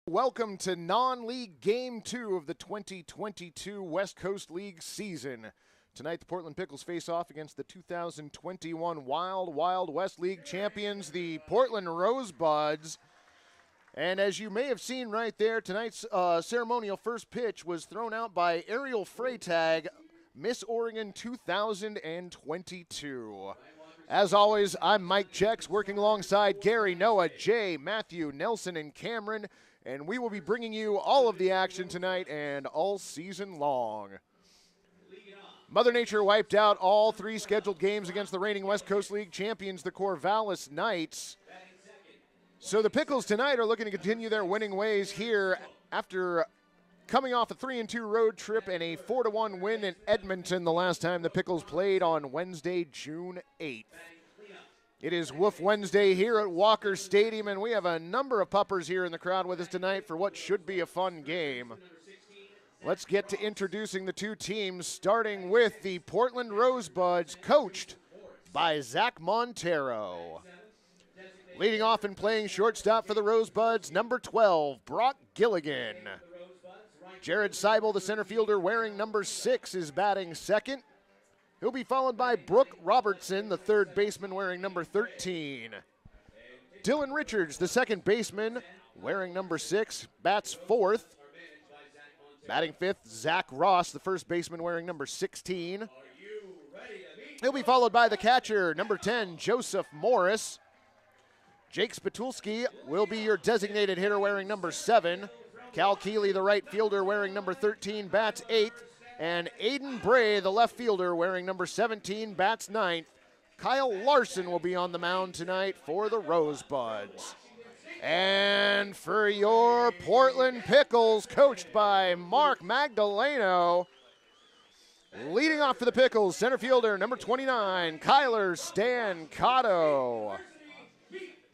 Welcome to non-league Game 2 of the 2022 West Coast League season. Tonight, the Portland Pickles face off against the 2021 Wild West League champions, the Portland Rosebuds. And as you may have seen right there, tonight's ceremonial first pitch was thrown out by Ariel Freytag, Miss Oregon 2022. As always, I'm Mike Jex, working alongside Gary, Noah, Jay, Matthew, Nelson, and Cameron. And we will be bringing you all of the action tonight and all season long. Mother Nature wiped out all three scheduled games against the reigning West Coast League champions, the Corvallis Knights. So the Pickles tonight are looking to continue their winning ways here after coming off a 3-2 road trip and a 4-1 win in Edmonton the last time the Pickles played on Wednesday, June 8th. It is Woof Wednesday here at Walker Stadium, and we have a number of puppers here in the crowd with us tonight for what should be a fun game. Let's get to introducing the two teams, starting with the Portland Rosebuds, coached by Zach Montero. Leading off and playing shortstop for the Rosebuds, number 12, Brock Gilligan. Jared Seibel, the center fielder, wearing number 6, is batting second. He'll be followed by Brooke Robertson, the third baseman, wearing number 13. Dylan Richards, the second baseman, wearing number 6, bats fourth. Batting fifth, Zach Ross, the first baseman, wearing number 16. He'll be followed by the catcher, number 10, Joseph Morris. Jake Spatulski will be your designated hitter, wearing number 7. Cal Keeley, the right fielder, wearing number 13, bats 8th. And Aiden Bray, the left fielder, wearing number 17, bats 9th. Kyle Larson will be on the mound tonight for the Rosebuds. And for your Portland Pickles, coached by Mark Magdaleno, leading off for the Pickles, center fielder, number 29, Kyler Stancato.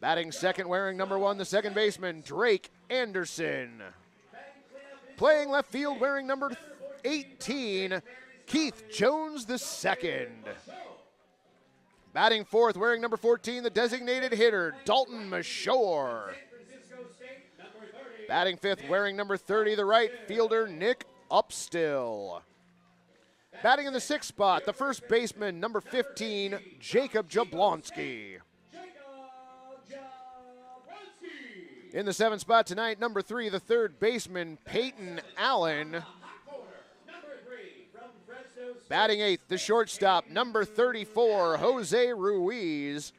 Batting second, wearing number 1, the second baseman, Drake Anderson. Playing left field, wearing number 18, Keith Jones II. Batting fourth, wearing number 14, the designated hitter, Dalton Mashore. Batting fifth, wearing number 30, the right fielder, Nick Upstill. Batting in the sixth spot, the first baseman, number 15, Jacob Jablonski. In the seventh spot tonight, number 3, the third baseman, Peyton Allen. Batting eighth, the shortstop, number 34, Jose Ruiz.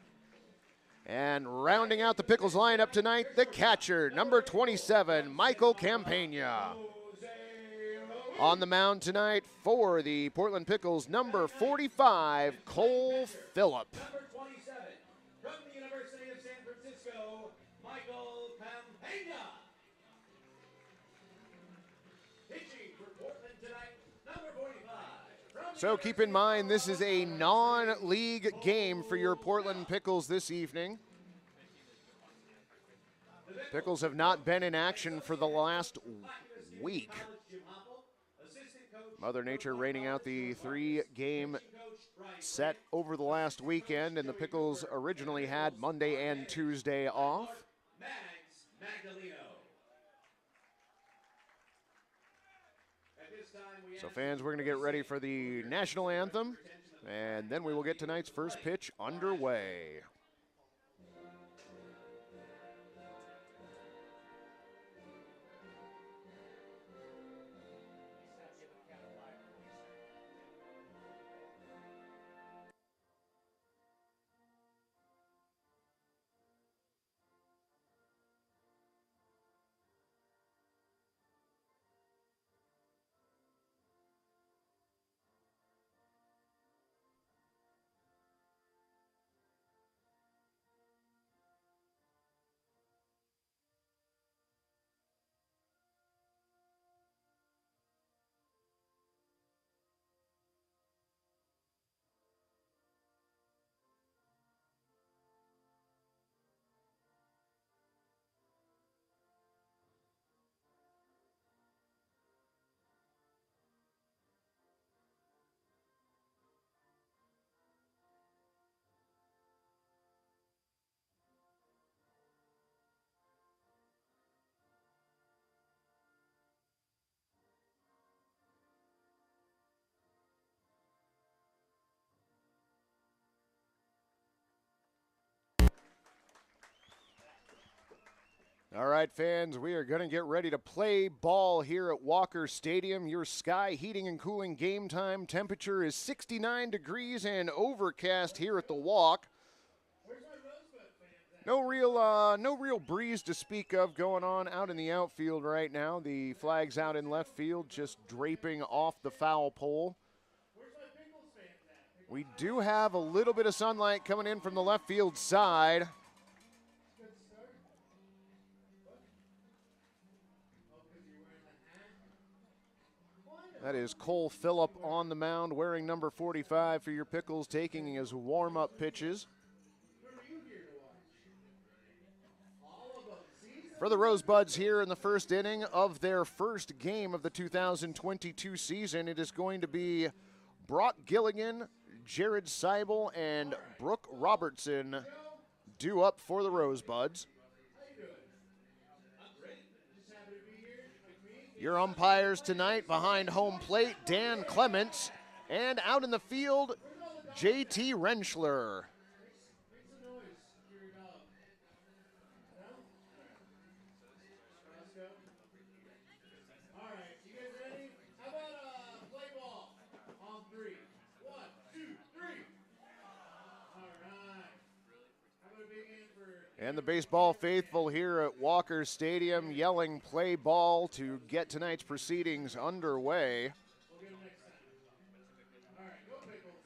And rounding out the Pickles lineup tonight, the catcher, number 27, Michael Campagna. On the mound tonight for the Portland Pickles, number 45, Cole Phillip. Number 27, from the University of San Francisco, Michael Campagna. Pitching for Portland tonight, number 45. So keep in mind, this is a non-league game for your Portland Pickles this evening. Pickles have not been in action for the last week. Mother Nature raining out the 3-game set over the last weekend, and the Pickles originally had Monday and Tuesday off. So fans, we're going to get ready for the national anthem, and then we will get tonight's first pitch underway. All right, fans, we are going to get ready to play ball here at Walker Stadium. Your Sky Heating and Cooling game time temperature is 69 degrees and overcast here at the Walk. Where's my Rosebud fans at? No real breeze to speak of going on out in the outfield right now. The flag's out in left field, just draping off the foul pole. Where's my Pickles fans at? We do have a little bit of sunlight coming in from the left field side. Good start. What? Oh, because you're wearing the hat? Why That is Cole Phillip on the mound wearing number 45 for your Pickles, taking his warm-up pitches. Where are you here to watch? All of them. Season For the Rosebuds here in the first inning of their first game of the 2022 season, it is going to be Brock Gilligan, Jared Seibel, and Brooke Robertson due up for the Rosebuds. How you doing? I'm great. Just happy to be here with me. Your umpires tonight behind home plate, Dan Clements, and out in the field, JT Renschler. Make some noise. Hear your dog. No? Let's go. All right, you guys ready? How about play ball on three? 1, 2, 3. All right. How about a big hand for And the baseball faithful here at Walker Stadium yelling play ball to get tonight's proceedings underway. we'll get him next time. All right, go Pickles.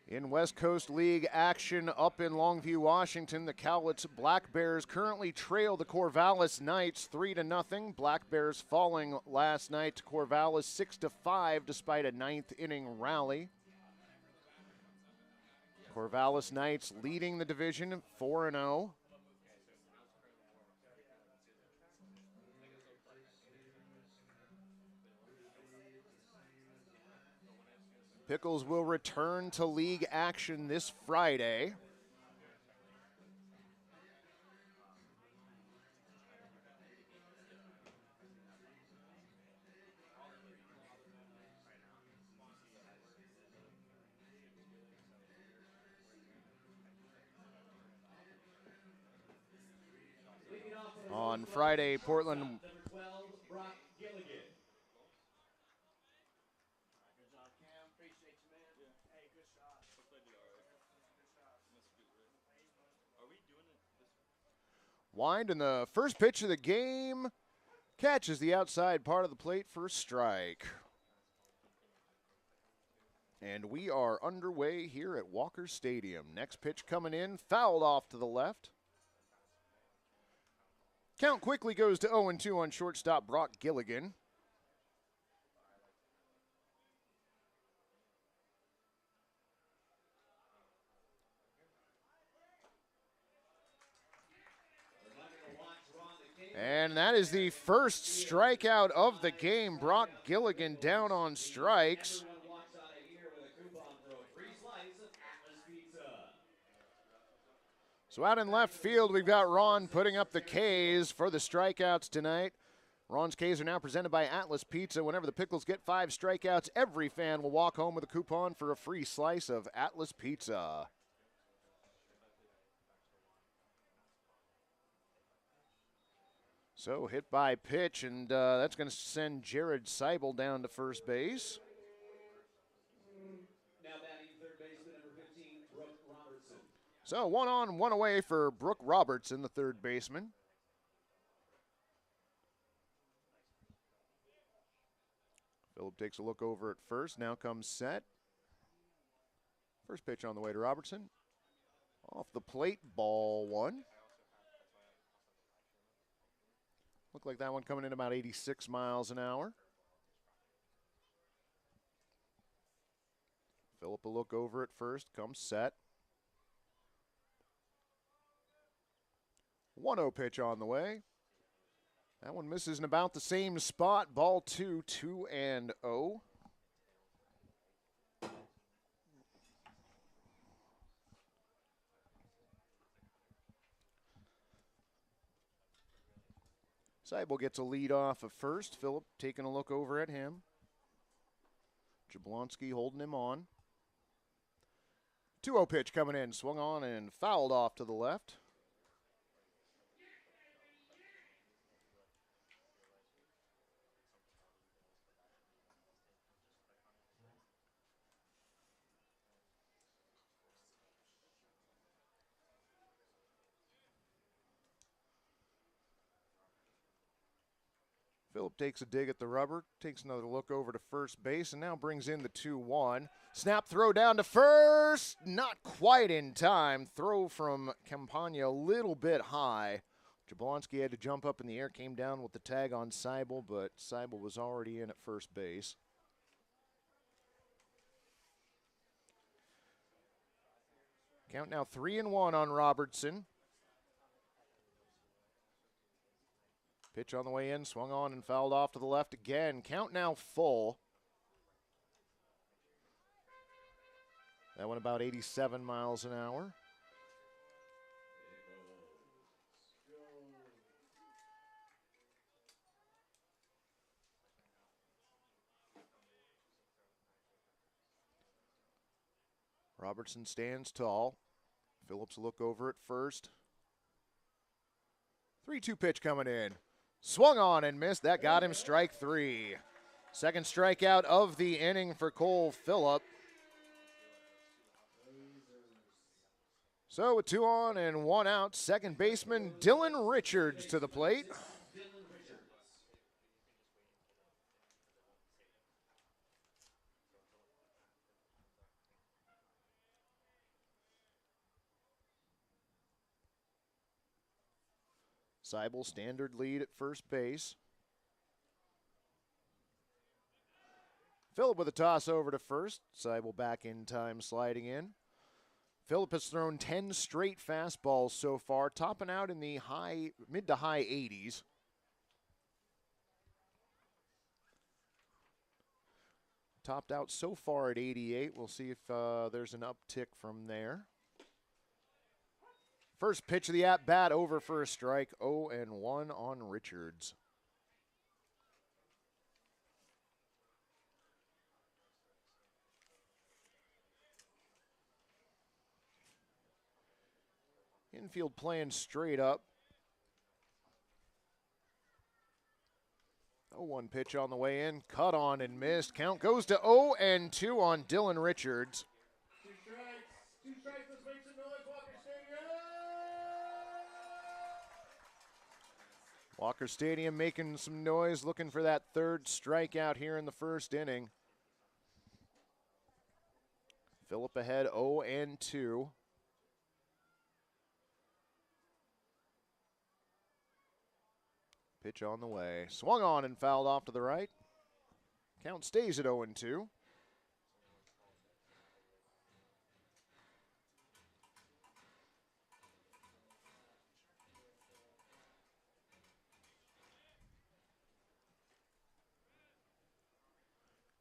In West Coast League action up in Longview, Washington, the Cowlitz Black Bears currently trail the Corvallis Knights 3-0. Black Bears falling last night to Corvallis 6-5 despite a ninth inning rally. Corvallis Knights leading the division 4-0. Pickles will return to league action this Friday. Leading off for the On Rosebuds, Friday, Portland number 12, Brock Gilligan. Good job, Cam. Appreciate you, man. Yeah. Hey, good shot. Looks like they are. Good shot. Must be right. Are we doing it this wind, and the first pitch of the game catches the outside part of the plate for a strike. And we are underway here at Walker Stadium. Next pitch coming in, fouled off to the left. Count quickly goes to 0-2 on shortstop Brock Gilligan. And that is the first strikeout of the game. Brock Gilligan down on strikes. Everyone walks out of here with a coupon for a free slice of Atlas Pizza. So out in left field, we've got Ron putting up the K's for the strikeouts tonight. Ron's K's are now presented by Atlas Pizza. Whenever the Pickles get 5 strikeouts, every fan will walk home with a coupon for a free slice of Atlas Pizza. So hit by pitch, and that's going to send Jared Seibel down to first base. Now batting third baseman number 15, Brooke Robertson. So 1 on, 1 away for Brooke Robertson, the third baseman. Phillip takes a look over at first. Now comes set. First pitch on the way to Robertson. Off the plate, ball 1. Looked like that one coming in about 86 miles an hour. Phillip a look over at first, comes set. 1-0 pitch on the way. That one misses in about the same spot. Ball 2, 2-0. Seibel gets a lead off of first. Phillip taking a look over at him. Jablonski holding him on. 2-0 pitch coming in, swung on and fouled off to the left. Phillip takes a dig at the rubber, takes another look over to first base, and now brings in the 2-1. Snap throw down to first, not quite in time. Throw from Campagna a little bit high. Jablonski had to jump up in the air, came down with the tag on Seibel, but Seibel was already in at first base. Count now 3-1 on Robertson. Pitch on the way in, swung on and fouled off to the left again. Count now full. That went about 87 miles an hour. Robertson stands tall. Phillips look over at first. 3-2 pitch coming in. Swung on and missed. That got him strike 3. Second strikeout of the inning for Cole Phillip. So with 2 on and 1 out, second baseman Dylan Richards to the plate. Seibel standard lead at first base. Phillip with a toss over to first. Seibel back in time, sliding in. Phillip has thrown 10 straight fastballs so far, topping out in the mid to high 80s. Topped out so far at 88. We'll see if there's an uptick from there. First pitch of the at-bat over for a strike, 0-1 on Richards. Infield playing straight up. 0-1 pitch on the way in, cut on and missed. Count goes to 0-2 on Dylan Richards. 2 strikes, let's make some noise, Walker Stadium! Walker Stadium making some noise, looking for that third strikeout here in the first inning. Phillip ahead 0-2. Pitch on the way. Swung on and fouled off to the right. Count stays at 0-2.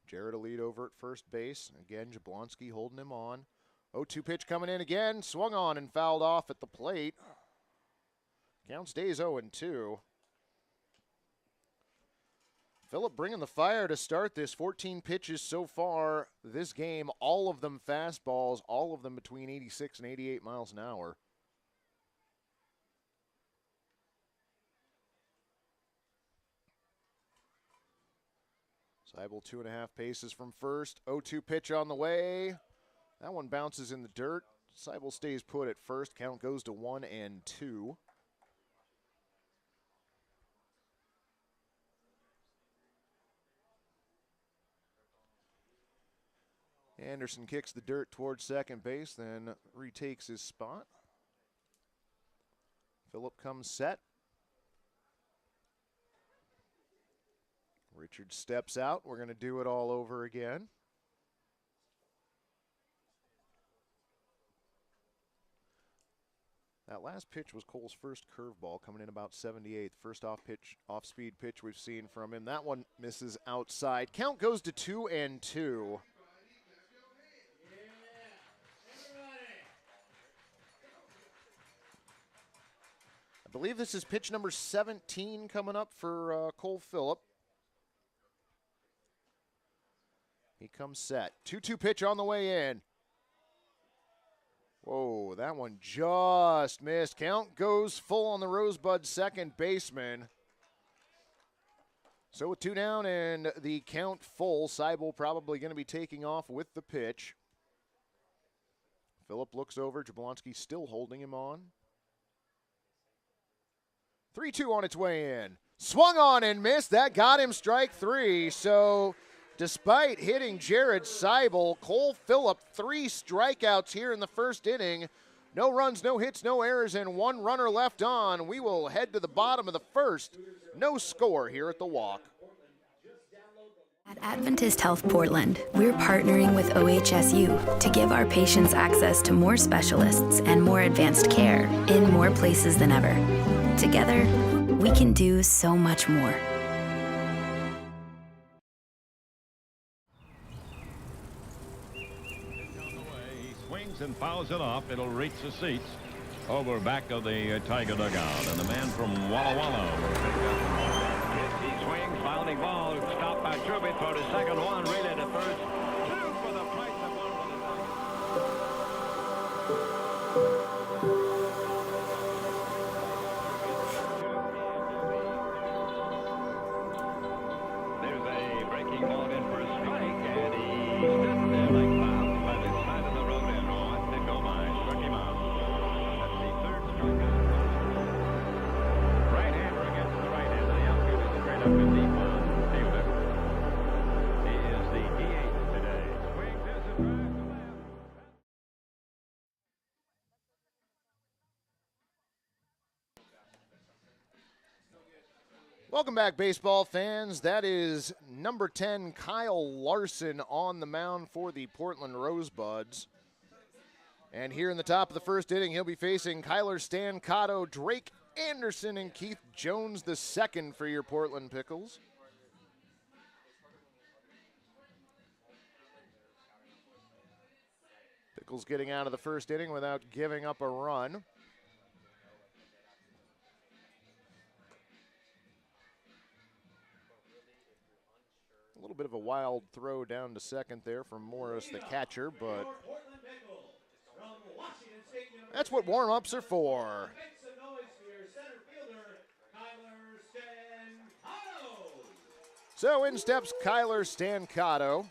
Jarrett a lead over at first base. Again, Jablonski holding him on. 0-2 pitch coming in again. Swung on and fouled off at the plate. Count stays 0-2. Phillip bringing the fire to start this. 14 pitches so far this game, all of them fastballs, all of them between 86 and 88 miles an hour. Seibel 2.5 paces from first. 0-2 pitch on the way. That one bounces in the dirt. Seibel stays put at first. Count goes to 1-2. Anderson kicks the dirt towards second base, then retakes his spot. Phillip comes set. Richard steps out. We're going to do it all over again. That last pitch was Cole's first curveball, coming in about 78th. First off-speed pitch we've seen from him. That one misses outside. Count goes to 2-2. I believe this is pitch number 17 coming up for Cole Phillip. He comes set. 2-2 pitch on the way in. Whoa, that one just missed. Count goes full on the Rosebuds second baseman. So with 2 down and the count full, Seibel probably going to be taking off with the pitch. Phillip looks over. Jablonski still holding him on. 3-2 on its way in. Swung on and missed. That got him strike 3. So despite hitting Jared Seibel, Cole Phillip 3 strikeouts here in the first inning. No runs, no hits, no errors, and 1 runner left on. We will head to the bottom of the first. No score here at the Walk. At Adventist Health Portland, we're partnering with OHSU to give our patients access to more specialists and more advanced care in more places than ever. Together, we can do so much more. He swings and fouls it off. It'll reach the seats over back of the Tiger dugout. And the man from Walla Walla will pick up. He swings, fouling ball, stopped by Trubit for the second one, relay to first. 2 for the price of 1 for the There's a breaking ball in for a strike, and he stood there like clouds by the side of the road and watched it go by. Struck him out. That's the 3rd strikeout. Right-hander against the right-hander. The outfielder is straight up in deep fielder. He is the DH today. Swings, there's a drive to left. Welcome back, baseball fans. That is number 10, Kyle Larson, on the mound for the Portland Rosebuds. And here in the top of the first inning, he'll be facing Kyler Stancato, Drake Anderson, and Keith Jones II for your Portland Pickles. Pickles getting out of the first inning without giving up a run. A little bit of a wild throw down to second there from Morris, the catcher, but that's what warm-ups are for. So in steps Kyler Stancato.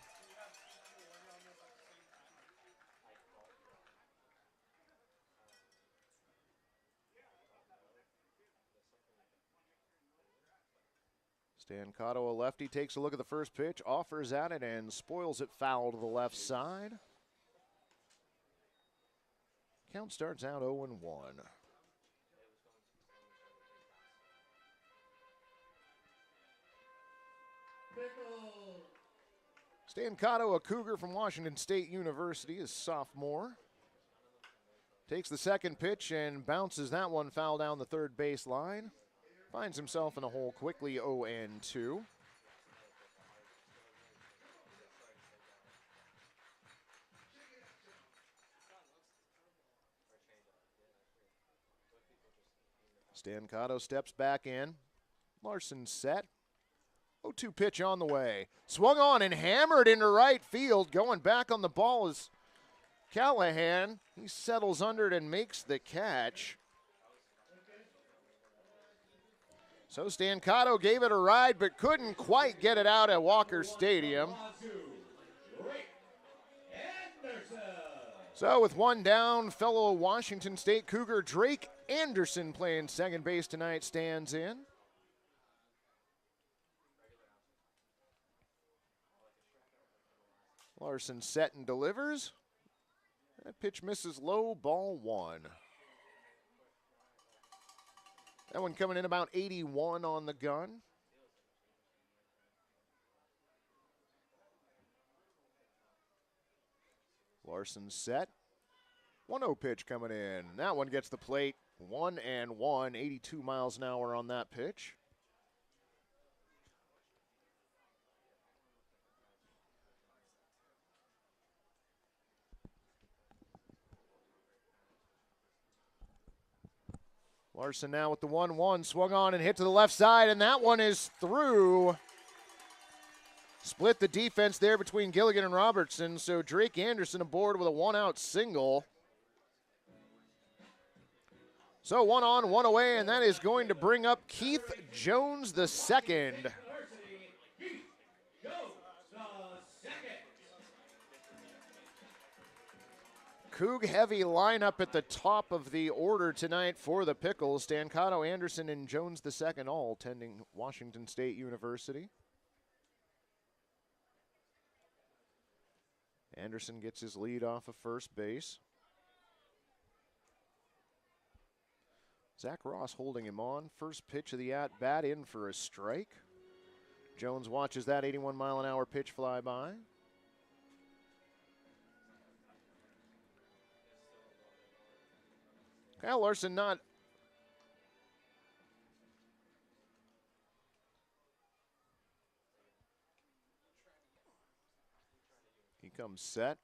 Stancato, a lefty, takes a look at the first pitch, offers at it, and spoils it foul to the left side. Count starts out 0-1. Stancato, a Cougar from Washington State University, is sophomore. Takes the second pitch and bounces that one foul down the third base line. Finds himself in a hole quickly, 0-2. Stancato steps back in. Larson set. 0-2 pitch on the way. Swung on and hammered into right field. Going back on the ball is Callahan. He settles under it and makes the catch. So Stancato gave it a ride but couldn't quite get it out at Walker Stadium. So with 1 down, fellow Washington State Cougar Drake Anderson, playing second base tonight, stands in. Larson set and delivers. That pitch misses low, ball 1. That one coming in about 81 on the gun. Larson set. 1-0 pitch coming in. That one gets the plate. 1-1, 82 miles an hour on that pitch. Larson now with the 1-1, swung on and hit to the left side, and that one is through. Split the defense there between Gilligan and Robertson, so Drake Anderson aboard with a 1-out single. So 1 on, 1 away, and that is going to bring up Keith Jones II. Coug heavy lineup at the top of the order tonight for the Pickles. Stancato, Anderson, and Jones II all attending Washington State University. Anderson gets his lead off of first base. Zach Ross holding him on. First pitch of the at-bat in for a strike. Jones watches that 81-mile-an-hour pitch fly by. Kyle Larson not. He comes set.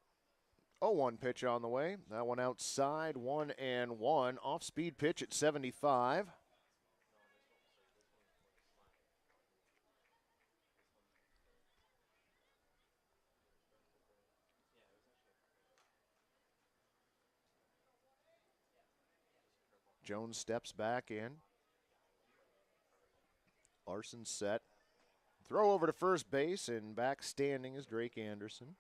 0-1 pitch on the way. That one outside, 1-1. Off-speed pitch at 75. Jones steps back in. Larson set. Throw over to first base, and back standing is Drake Anderson.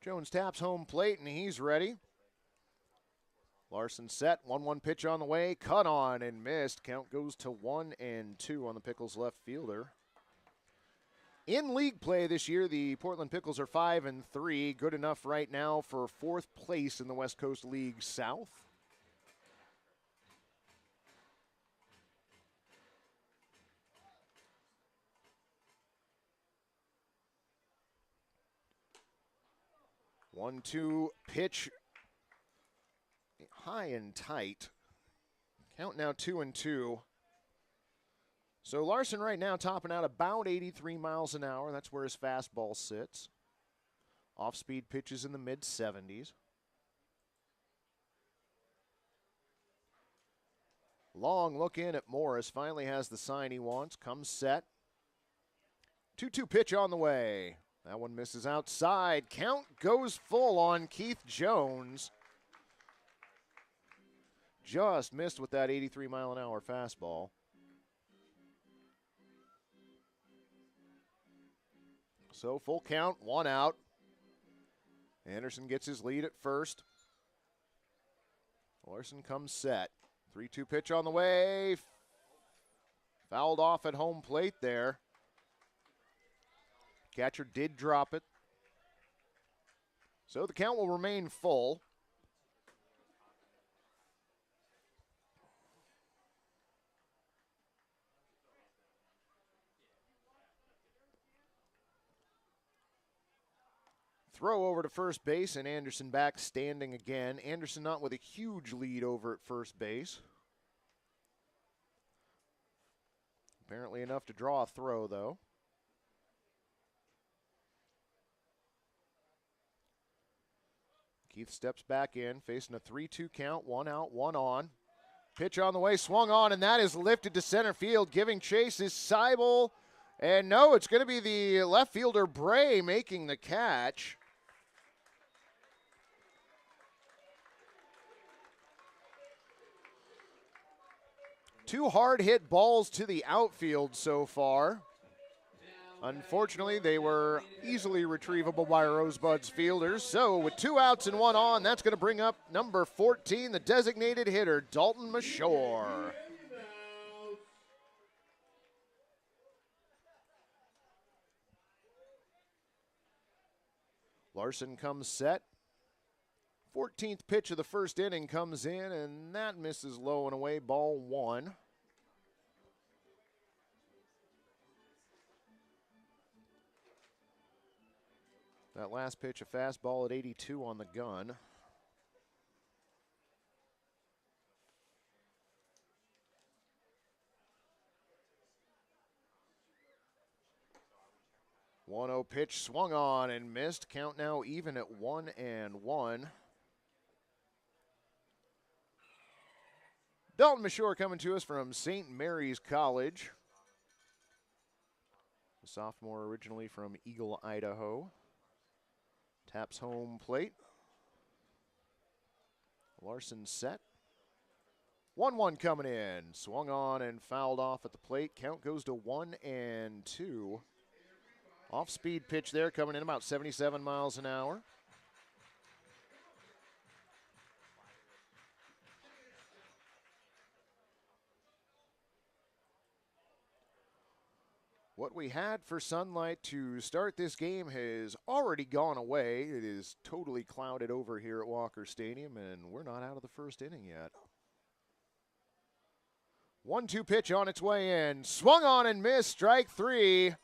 Jones taps home plate, and he's ready. Larson set, 1-1 pitch on the way, cut on and missed. Count goes to 1-2 on the Pickles left fielder. In league play this year, the Portland Pickles are 5-3, good enough right now for 4th place in the West Coast League South. One-two pitch. High and tight. Count now 2-2. So Larson right now topping out about 83 miles an hour. That's where his fastball sits. Off-speed pitches in the mid-70s. Long look in at Morris. Finally has the sign he wants. Comes set. 2-2 pitch on the way. That one misses outside. Count goes full on Keith Jones. Just missed with that 83-mile-an-hour fastball. So full count, 1 out. Anderson gets his lead at first. Larson comes set. 3-2 pitch on the way. Fouled off at home plate there. Catcher did drop it. So the count will remain full. Throw over to first base, and Anderson back standing again. Anderson not with a huge lead over at first base. Apparently enough to draw a throw, though. Keith steps back in, facing a 3-2 count, 1 out, 1 on. Pitch on the way, swung on, and that is lifted to center field. Giving chase is Seibel. And no, it's going to be the left fielder Bray making the catch. Two hard hit balls to the outfield so far. Unfortunately, they were easily retrievable by Rosebuds fielders. So with 2 outs and 1 on, that's going to bring up number 14, the designated hitter, Dalton Mashore. Larson comes set. 14th pitch of the first inning comes in, and that misses low and away, ball 1. That last pitch, a fastball at 82 on the gun. One-0 pitch swung on and missed. Count now even at 1-1. Dalton Mashore coming to us from St. Mary's College. A sophomore originally from Eagle, Idaho. Taps home plate. Larson set. 1-1 coming in. Swung on and fouled off at the plate. Count goes to 1-2. Off-speed pitch there coming in about 77 miles an hour. What we had for sunlight to start this game has already gone away. It is totally clouded over here at Walker Stadium, and we're not out of the first inning yet. 1-2 pitch on its way in. Swung on and missed, strike 3.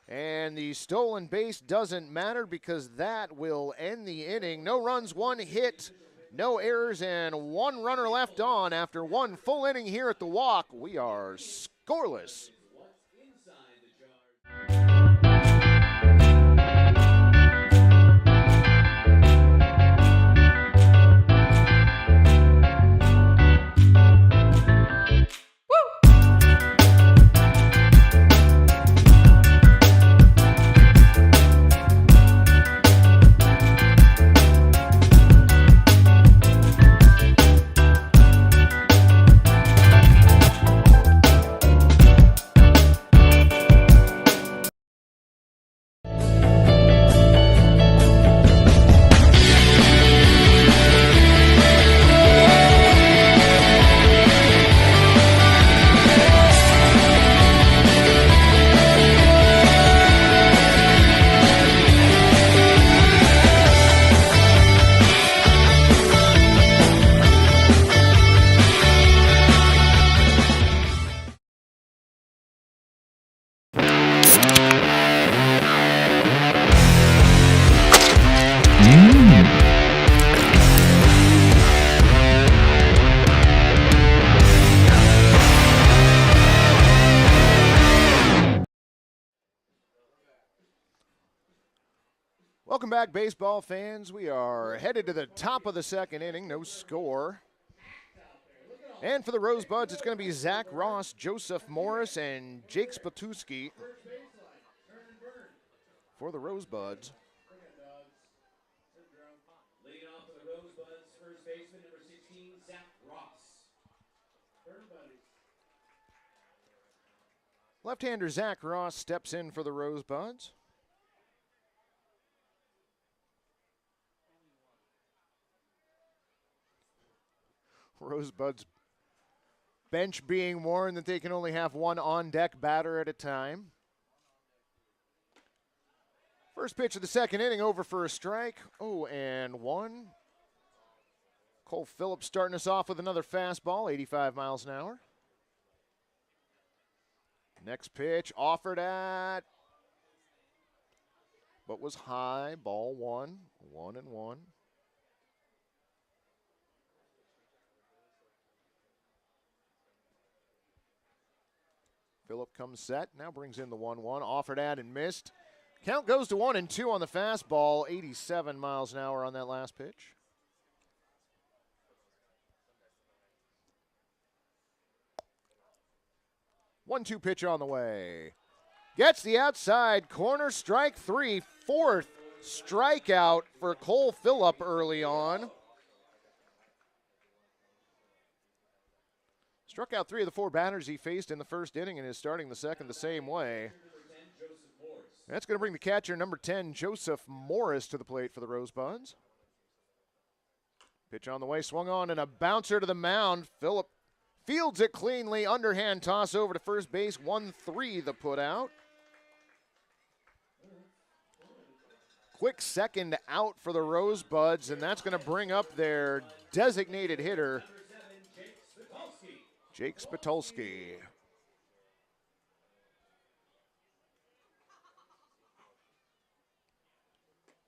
And the stolen base doesn't matter because that will end the inning. No runs, 1 hit, no errors, and 1 runner left on after 1 full inning here at the Walk. We are scoreless. Welcome back, baseball fans. We are headed to the top of the second inning. No score. And for the Rosebuds, it's going to be Zach Ross, Joseph Morris, and Jake Spatuski for the Rosebuds. Leading off for the Rosebuds, first baseman number 16, Zach Ross. Left-hander Zach Ross steps in for the Rosebuds. Rosebuds bench being warned that they can only have 1 on-deck batter at a time. First pitch of the second inning, over for a strike. 0-1. Cole Phillips starting us off with another fastball, 85 miles an hour. Next pitch offered at, but was high, ball 1, 1-1. Phillip comes set, now brings in the 1-1, offered at and missed. Count goes to 1-2 on the fastball, 87 miles an hour on that last pitch. One-two pitch on the way. Gets the outside corner, strike 3, 4th strikeout for Cole Phillip early on. Struck out 3 of the 4 batters he faced in the first inning and is starting the second the same way. That's going to bring the catcher, number 10, Joseph Morris, to the plate for the Rosebuds. Pitch on the way, swung on, and a bouncer to the mound. Phillip fields it cleanly, underhand toss over to first base, 1-3 the put out. Quick second out for the Rosebuds, and that's going to bring up their designated hitter, Jake Spatulski.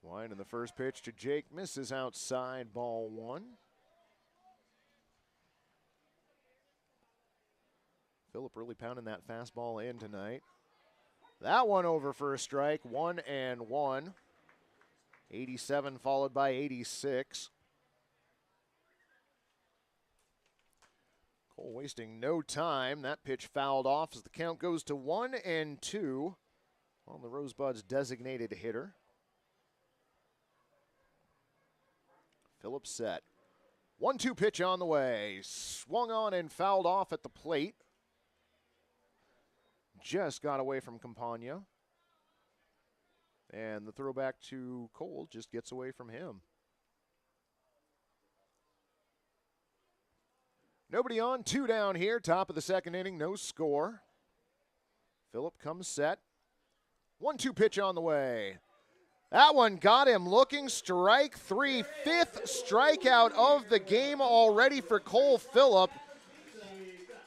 Line in the first pitch to Jake, misses outside, ball 1. Phillip really pounding that fastball in tonight. That one over for a strike, 1-1. 87 followed by 86. Cole wasting no time. That pitch fouled off as the count goes to 1-2 on the Rosebuds designated hitter. Phillips set. 1-2 pitch on the way. Swung on and fouled off at the plate. Just got away from Campagna. And the throwback to Cole just gets away from him. Nobody on, 2 down here. Top of the second inning, no score. Phillip comes set. 1-2 pitch on the way. That one got him looking. Strike 3. 5th strikeout of the game already for Cole Phillip.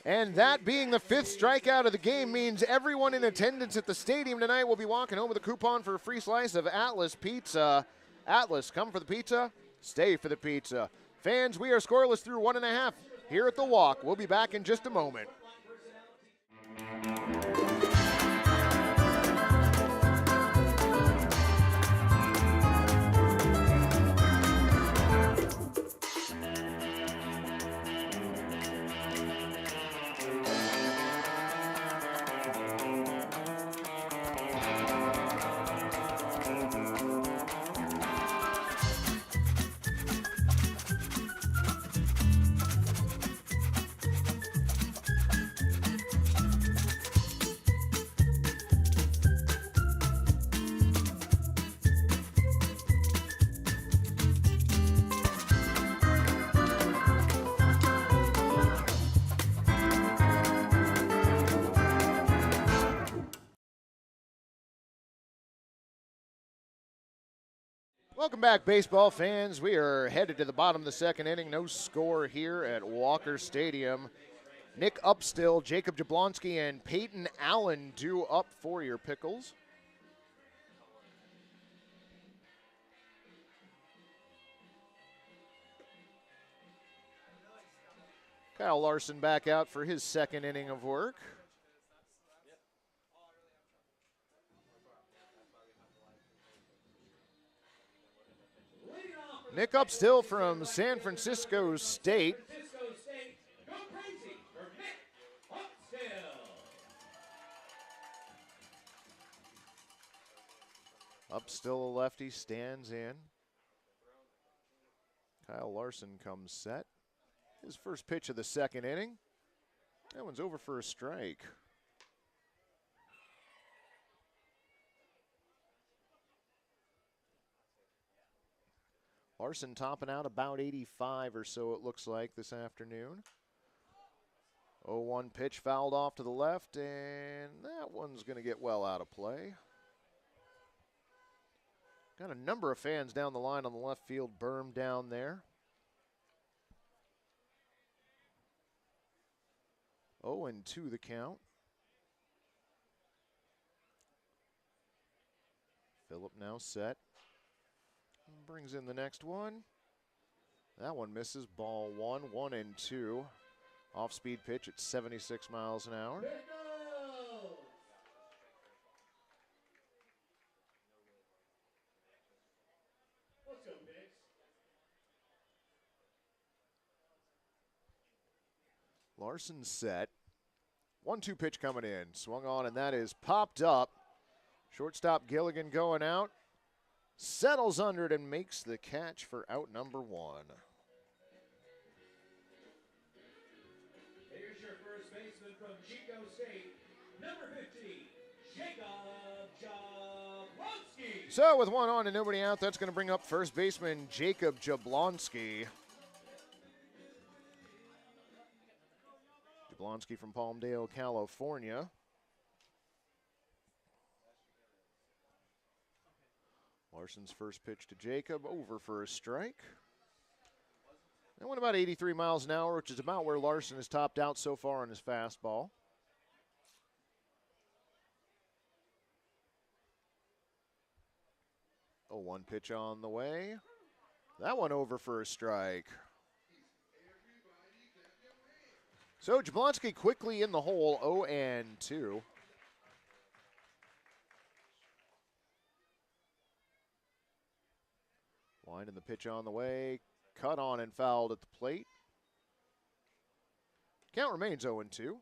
And that being the 5th strikeout of the game means everyone in attendance at the stadium tonight will be walking home with a coupon for a free slice of Atlas Pizza. Atlas, come for the pizza, stay for the pizza. Fans, we are scoreless through 1.5 here at the Walk. We'll be back in just a moment. Welcome back, baseball fans. We are headed to the bottom of the second inning. No score here at Walker Stadium. Nick Upstill, Jacob Jablonski, and Peyton Allen due up for your Pickles. Kyle Larson back out for his second inning of work. Nick Upstill from San Francisco State. Go crazy for Nick Upstill. Upstill, a lefty, stands in. Kyle Larson comes set. His first pitch of the second inning. That one's over for a strike. Larson topping out about 85 or so, it looks like, this afternoon. 0-1 pitch fouled off to the left, and that one's going to get well out of play. Got a number of fans down the line on the left field berm down there. 0-2 the count. Phillip now set. Brings in the next one. That one misses. Ball 1, 1-2. Off-speed pitch at 76 miles an hour. Pickles. Let's go, Picks. Larson set. 1-2 pitch coming in. Swung on, and that is popped up. Shortstop Gilligan going out. Settles under it and makes the catch for out number 1. Here's your first baseman from Chico State, number 50, Jacob Jablonski. So with 1 on and nobody out, that's going to bring up first baseman Jacob Jablonski. Jablonski from Palmdale, California. Larson's first pitch to Jacob, over for a strike. That went about 83 miles an hour, which is about where Larson has topped out so far on his fastball. Oh, 1 pitch on the way. That one over for a strike. So Jablonski quickly in the hole, 0-2. Line in the pitch on the way. Cut on and fouled at the plate. Count remains 0-2.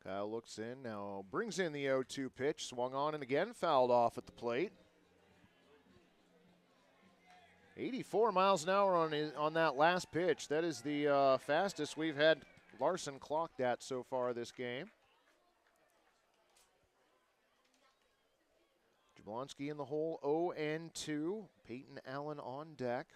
Kyle looks in, now brings in the 0-2 pitch, swung on and again fouled off at the plate. 84 miles an hour on that last pitch. That is the fastest we've had Larson clocked at so far this game. Jablonski in the hole, 0-2. Peyton Allen on deck.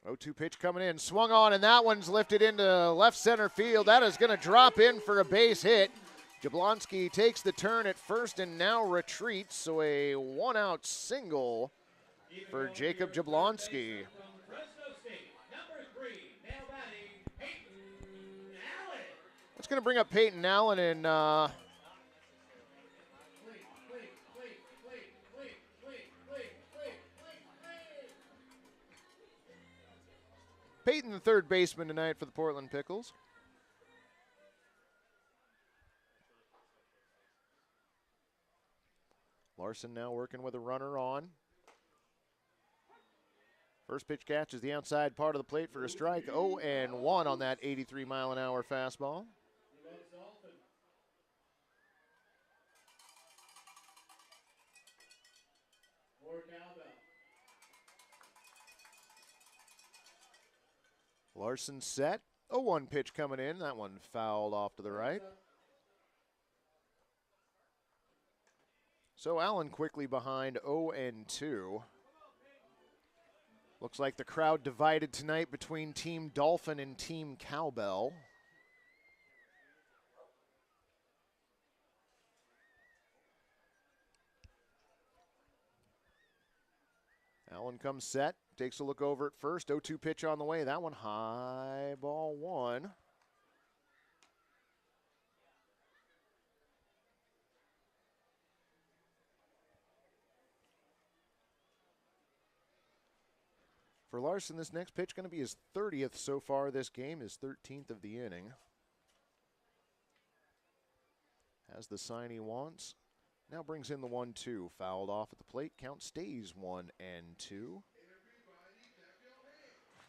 Oh, 0-2 pitch coming in, swung on, and that one's lifted into left center field. That is going to drop in for a base hit. Jablonski takes the turn at first and now retreats, so a one-out single for Jacob Jablonski. From Fresno State, number 3, now batting, Peyton Allen. That's going to bring up Peyton Allen and Peyton, the third baseman tonight for the Portland Pickles. Larson now working with a runner on. First pitch catches the outside part of the plate for a strike. 0-1 on that 83-mile-an-hour fastball. Larson set. 0-1 pitch coming in. That one fouled off to the right. So Allen quickly behind 0-2. Looks like the crowd divided tonight between Team Dolphin and Team Cowbell. Allen comes set, takes a look over at first. 0-2 pitch on the way. That one high, ball one. For Larson, this next pitch going to be his 30th so far this game, his 13th of the inning. Has the sign he wants. Now brings in the 1-2. Fouled off at the plate. Count stays 1-2.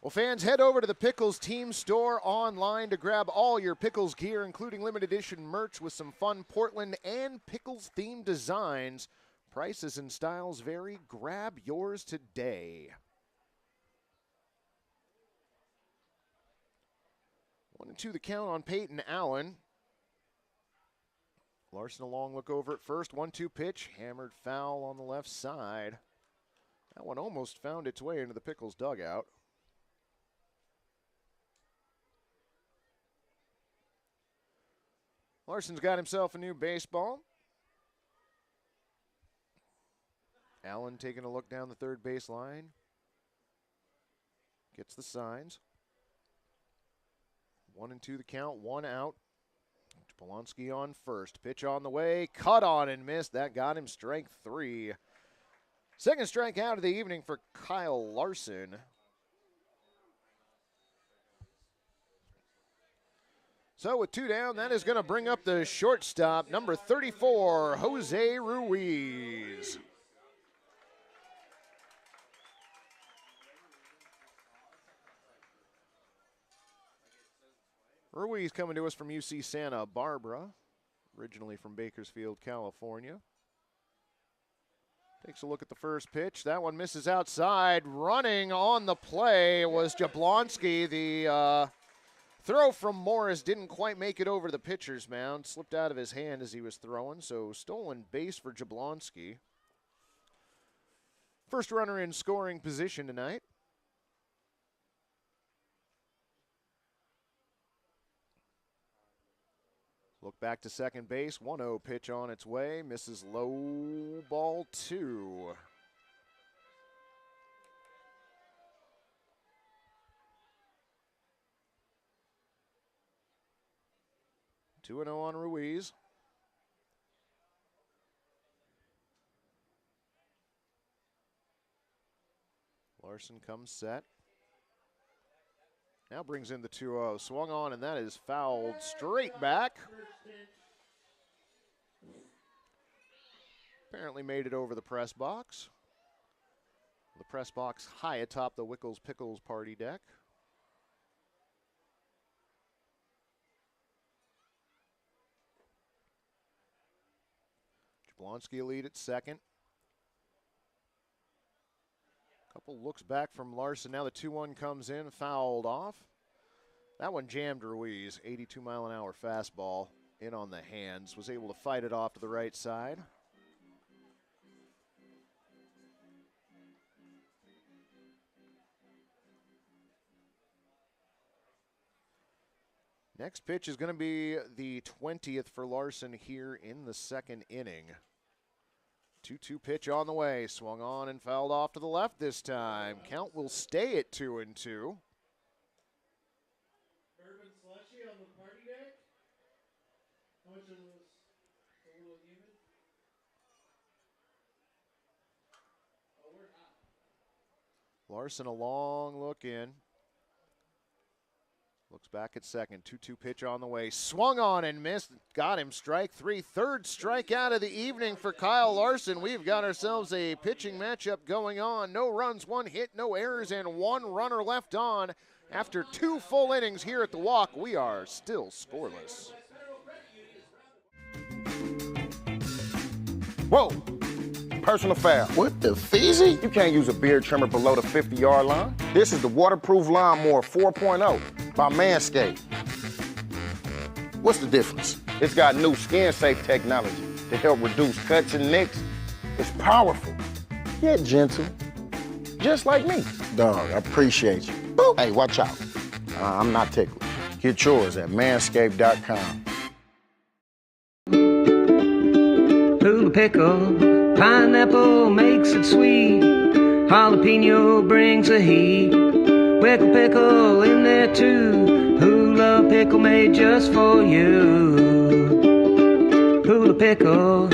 Well, fans, head over to the Pickles team store online to grab all your Pickles gear, including limited edition merch with some fun Portland and Pickles themed designs. Prices and styles vary. Grab yours today. 1-2 the count on Peyton Allen. Larson a long look over at first. 1-2 pitch, hammered foul on the left side. That one almost found its way into the Pickles dugout. Larson's got himself a new baseball. Allen taking a look down the third base line. Gets the signs. 1-2 the count, 1 out. Jablonski on first. Pitch on the way, cut on and missed. That got him strike 3. Second strikeout of the evening for Kyle Larson. So with 2 down, that is going to bring up the shortstop, number 34, Jose Ruiz. Ruiz coming to us from UC Santa Barbara, originally from Bakersfield, California. Takes a look at the first pitch. That one misses outside. Running on the play was Jablonski. The throw from Morris didn't quite make it over the pitcher's mound. Slipped out of his hand as he was throwing, so stolen base for Jablonski. First runner in scoring position tonight. Look back to second base. 1-0 pitch on its way. Misses low, ball 2. Two and 0 on Ruiz. Larson comes set. Now brings in the 2-0. Swung on, and that is fouled straight back. Apparently made it over the press box. The press box high atop the Wickles Pickles party deck. Jablonski a lead at second. Couple looks back from Larson. Now the 2-1 comes in, fouled off. That one jammed Ruiz. 82-mile-an-hour fastball in on the hands. Was able to fight it off to the right side. Next pitch is going to be the 20th for Larson here in the second inning. 2-2 pitch on the way. Swung on and fouled off to the left this time. Count will stay at 2-2. Bourbon slushy on the party deck. How much of this? A little even? Oh, we're hot. Larson a long look in. Looks back at second. 2-2 pitch on the way. Swung on and missed. Got him. Strike three. Third strikeout of the evening for Kyle Larson. We've got ourselves a pitching matchup going on. No runs, one hit, no errors, and one runner left on. After 2 full innings here at the Walk, we are still scoreless. Whoa! Personal foul. What the feezy? You can't use a beard trimmer below the 50-yard line. This is the waterproof lawnmower 4.0 by Manscaped. What's the difference? It's got new skin-safe technology to help reduce cuts and nicks. It's powerful, yet gentle, just like me. Dog, I appreciate you. Boop. Hey, watch out. I'm not ticklish. Get yours at manscaped.com. Hula pickle, pineapple makes it sweet. Jalapeno brings the heat. Wickle pickle in there too. Hula pickle made just for you. Hula pickle.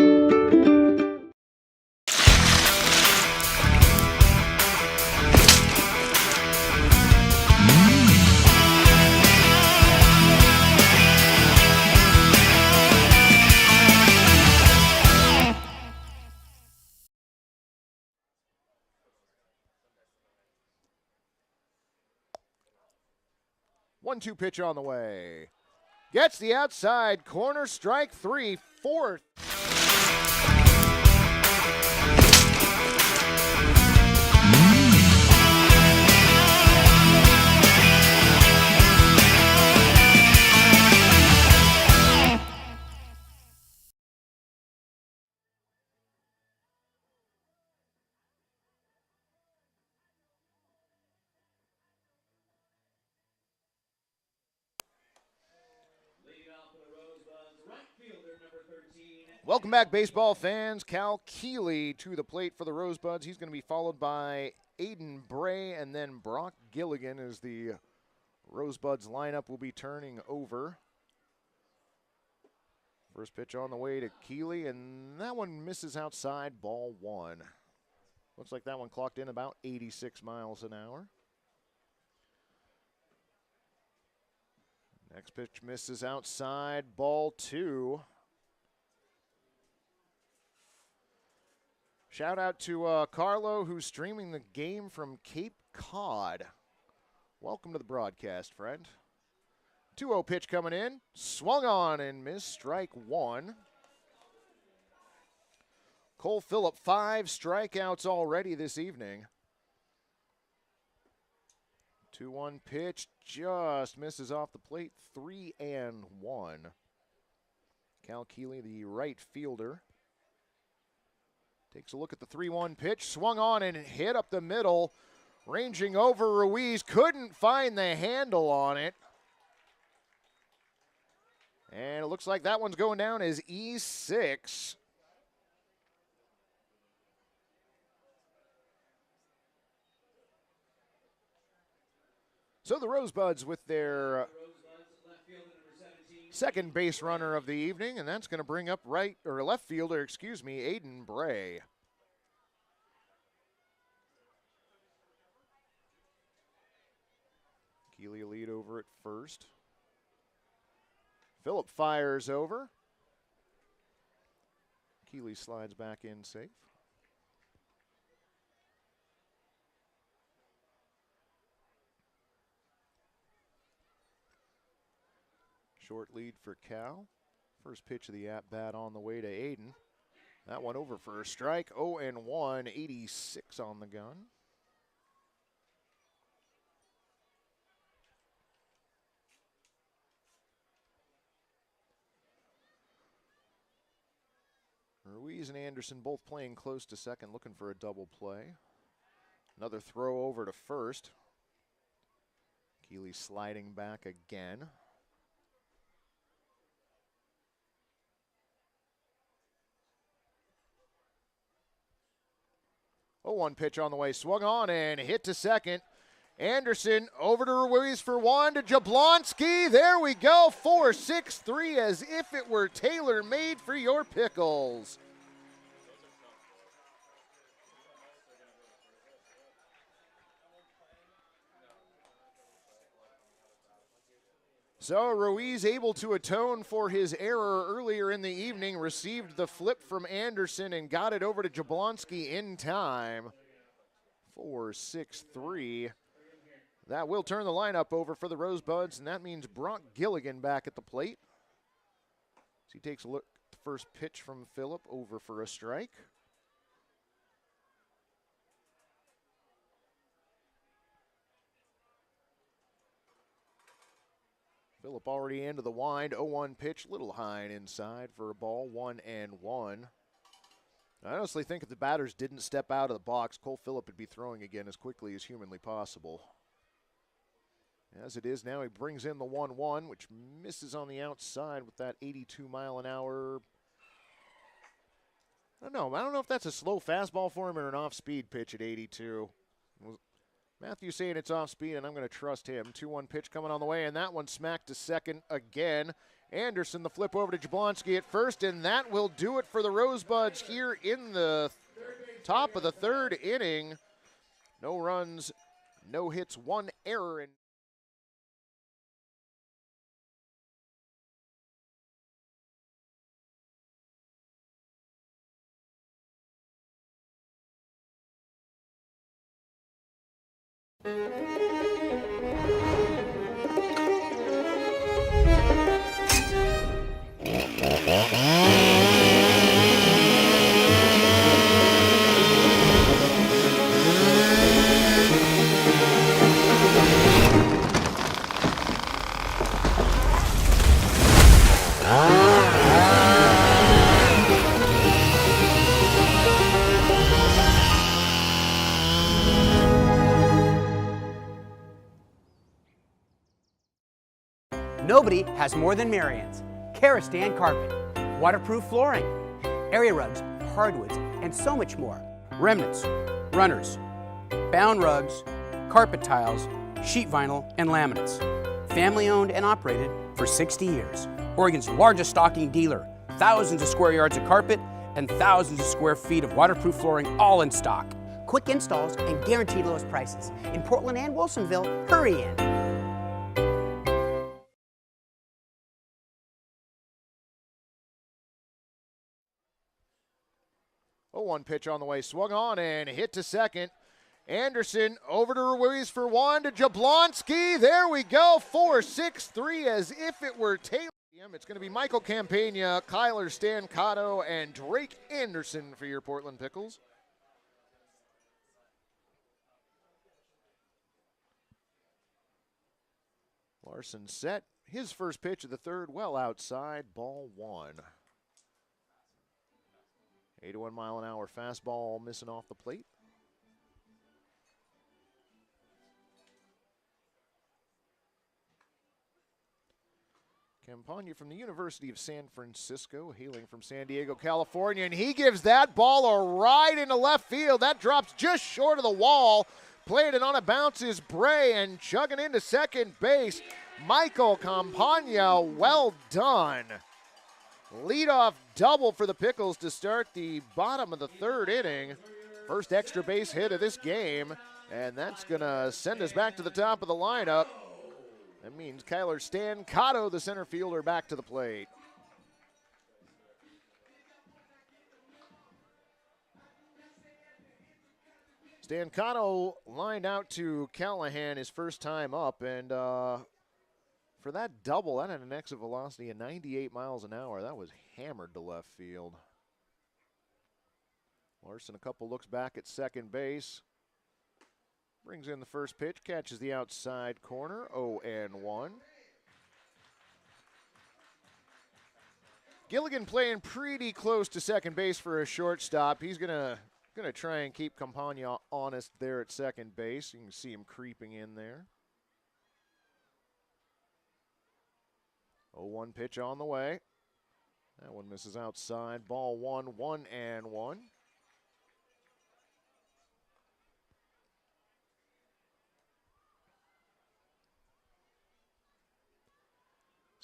One-two pitch on the way. Gets the outside corner, strike three, fourth. Welcome back, baseball fans. Cal Keeley to the plate for the Rosebuds. He's going to be followed by Aiden Bray, and then Brock Gilligan as the Rosebuds lineup will be turning over. First pitch on the way to Keeley, and that one misses outside, ball one. Looks like that one clocked in about 86 miles an hour. Next pitch misses outside, ball two. Shout out to Carlo, who's streaming the game from Cape Cod. Welcome to the broadcast, friend. 2-0 pitch coming in. Swung on and missed, strike one. Cole Phillip, 5 strikeouts already this evening. 2-1 pitch just misses off the plate, 3-1. Cal Keeley, the right fielder. Takes a look at the 3-1 pitch, swung on and hit up the middle, ranging over Ruiz, couldn't find the handle on it. And it looks like that one's going down as E6. So the Rosebuds with their second base runner of the evening, and that's going to bring up left fielder, Aiden Bray. Keeley lead over at first. Phillip fires over. Keeley slides back in safe. Short lead for Cal. First pitch of the at-bat on the way to Aiden. That one over for a strike. 0-1, 86 on the gun. Ruiz and Anderson both playing close to second, looking for a double play. Another throw over to first. Keeley sliding back again. 0-1 pitch on the way, swung on and hit to second. Anderson over to Ruiz for one, to Jablonski. There we go, 4-6-3, as if it were tailor-made for your Pickles. So Ruiz able to atone for his error earlier in the evening, received the flip from Anderson and got it over to Jablonski in time. 4-6-3. That will turn the lineup over for the Rosebuds, and that means Brock Gilligan back at the plate. So he takes a look at the first pitch from Phillip, over for a strike. Phillip already into the wind, 0-1 pitch, little high and inside for a ball, 1-1. I honestly think if the batters didn't step out of the box, Cole Phillip would be throwing again as quickly as humanly possible. As it is now, he brings in the 1-1, which misses on the outside with that 82 mile an hour. I don't know if that's a slow fastball for him or an off-speed pitch at 82. Matthew saying it's off speed, and I'm going to trust him. 2-1 pitch coming on the way, and that one smacked to second again. Anderson, the flip over to Jablonski at first, and that will do it for the Rosebuds here in the top of the third inning. No runs, no hits, one error. Nobody has more than Marian's. Karastan carpet, waterproof flooring, area rugs, hardwoods, and so much more. Remnants, runners, bound rugs, carpet tiles, sheet vinyl, and laminates. Family owned and operated for 60 years. Oregon's largest stocking dealer. Thousands of square yards of carpet and thousands of square feet of waterproof flooring, all in stock. Quick installs and guaranteed lowest prices. In Portland and Wilsonville, hurry in. 0-1 pitch on the way, swung on and hit to second. Anderson over to Ruiz for one, to Jablonski. There we go, 4-6-3, as if it were Taylor. It's going to be Michael Campagna, Kyler Stancato, and Drake Anderson for your Portland Pickles. Larson set his first pitch of the third, well outside, ball one. 81 mile an hour fastball missing off the plate. Campagna from the University of San Francisco, hailing from San Diego, California, and he gives that ball a ride into left field. That drops just short of the wall. Played it on a bounce is Bray, and chugging into second base, Michael Campagna, well done. Leadoff double for the Pickles to start the bottom of the third inning. First extra base hit of this game, and that's going to send us back to the top of the lineup. That means Kyler Stancato, the center fielder, back to the plate. Stancato lined out to Callahan his first time up, and for that double, that had an exit velocity of 98 miles an hour. That was hammered to left field. Larson a couple looks back at second base. Brings in the first pitch, catches the outside corner, 0-1. Gilligan playing pretty close to second base for a shortstop. He's gonna try and keep Campagna honest there at second base. You can see him creeping in there. 0-1 pitch on the way. That one misses outside. Ball 1, 1-1.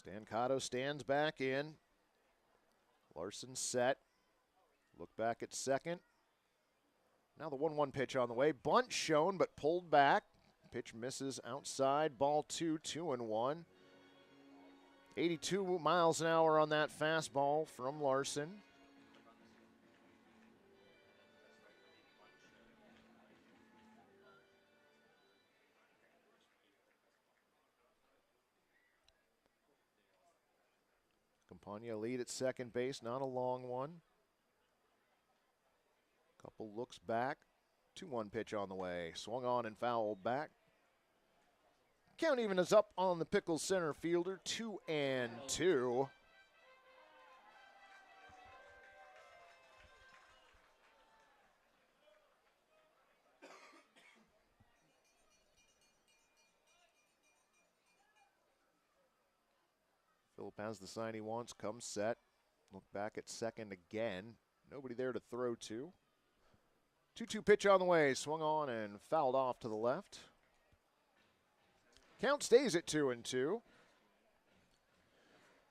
Stancato stands back in. Larson set. Look back at second. Now the 1-1 pitch on the way. Bunt shown, but pulled back. Pitch misses outside. Ball 2, 2-1. 82 miles an hour on that fastball from Larson. Campagna lead at second base, not a long one. Couple looks back. 2-1 pitch on the way. Swung on and fouled back. Count even is up on the Pickles center fielder, 2-2. Phillip has the sign he wants, comes set. Look back at second again. Nobody there to throw to. 2-2 pitch on the way, swung on and fouled off to the left. Count stays at 2-2.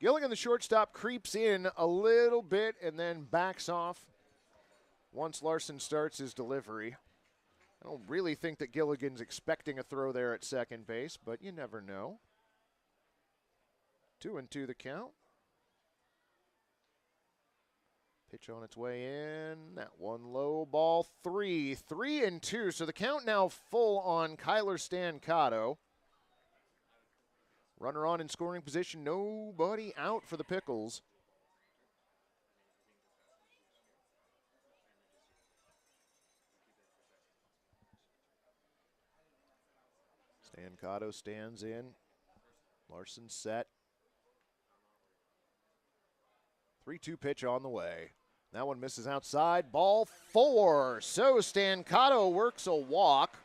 Gilligan, the shortstop, creeps in a little bit and then backs off once Larson starts his delivery. I don't really think that Gilligan's expecting a throw there at second base, but you never know. 2-2 the count. Pitch on its way in. That one low, ball 3. 3-2. So the count now full on Kyler Stancato. Runner on in scoring position. Nobody out for the Pickles. Stancato stands in. Larson set. 3-2 pitch on the way. That one misses outside. Ball 4. So Stancato works a walk.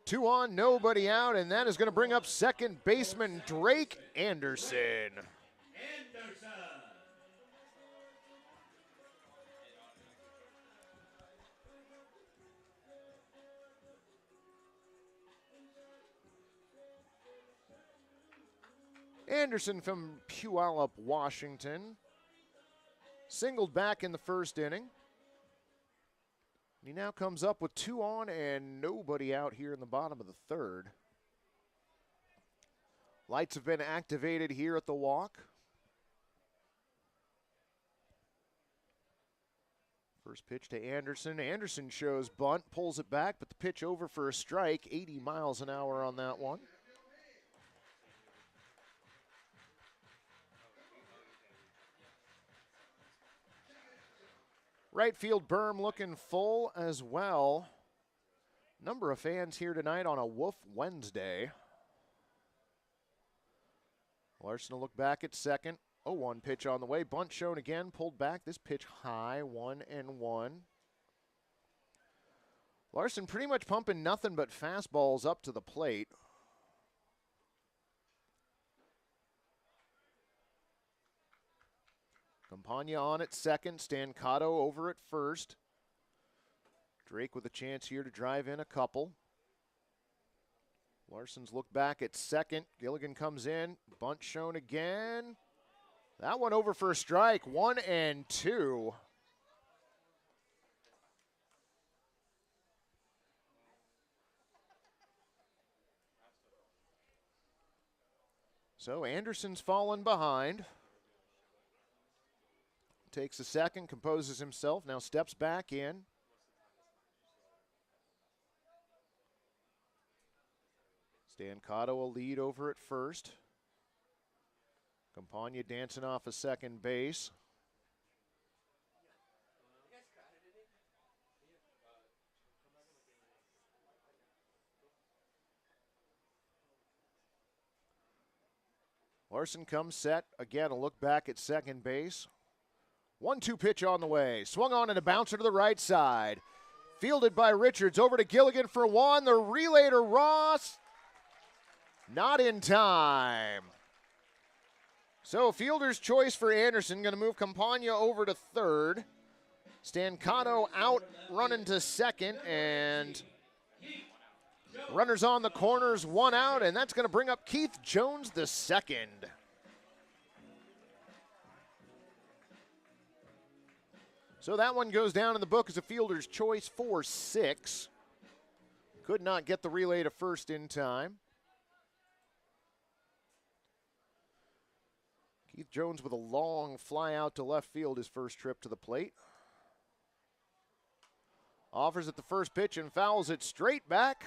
Two on, nobody out, and that is going to bring up second baseman Drake Anderson. Anderson from Puyallup, Washington. Singled back in the first inning. He now comes up with 2 on and nobody out here in the bottom of the third. Lights have been activated here at the walk. First pitch to Anderson. Anderson shows bunt, pulls it back, but the pitch over for a strike. 80 miles an hour on that one. Right field berm looking full as well. Number of fans here tonight on a Wolf Wednesday. Larson will look back at second. 0-1 pitch on the way. Bunt shown again, pulled back. This pitch high, 1-1. Larson pretty much pumping nothing but fastballs up to the plate. Campagna on at second, Stancato over at first. Drake with a chance here to drive in a couple. Larson's look back at second. Gilligan comes in, bunt shown again. That one over for a strike, 1-2. So Anderson's fallen behind. Takes a second, composes himself, now steps back in. Stancato will lead over at first. Campagna dancing off a second base. Larson comes set. Again, a look back at second base. 1-2 pitch on the way. Swung on and a bouncer to the right side. Fielded by Richards. Over to Gilligan for one. The relay to Ross. Not in time. So fielder's choice for Anderson. Going to move Campagna over to third. Stancato out running to second. And runners on the corners, one out. And that's going to bring up Keith Jones the second. So that one goes down in the book as a fielder's choice for 6. Could not get the relay to first in time. Keith Jones with a long fly out to left field his first trip to the plate. Offers at the first pitch and fouls it straight back.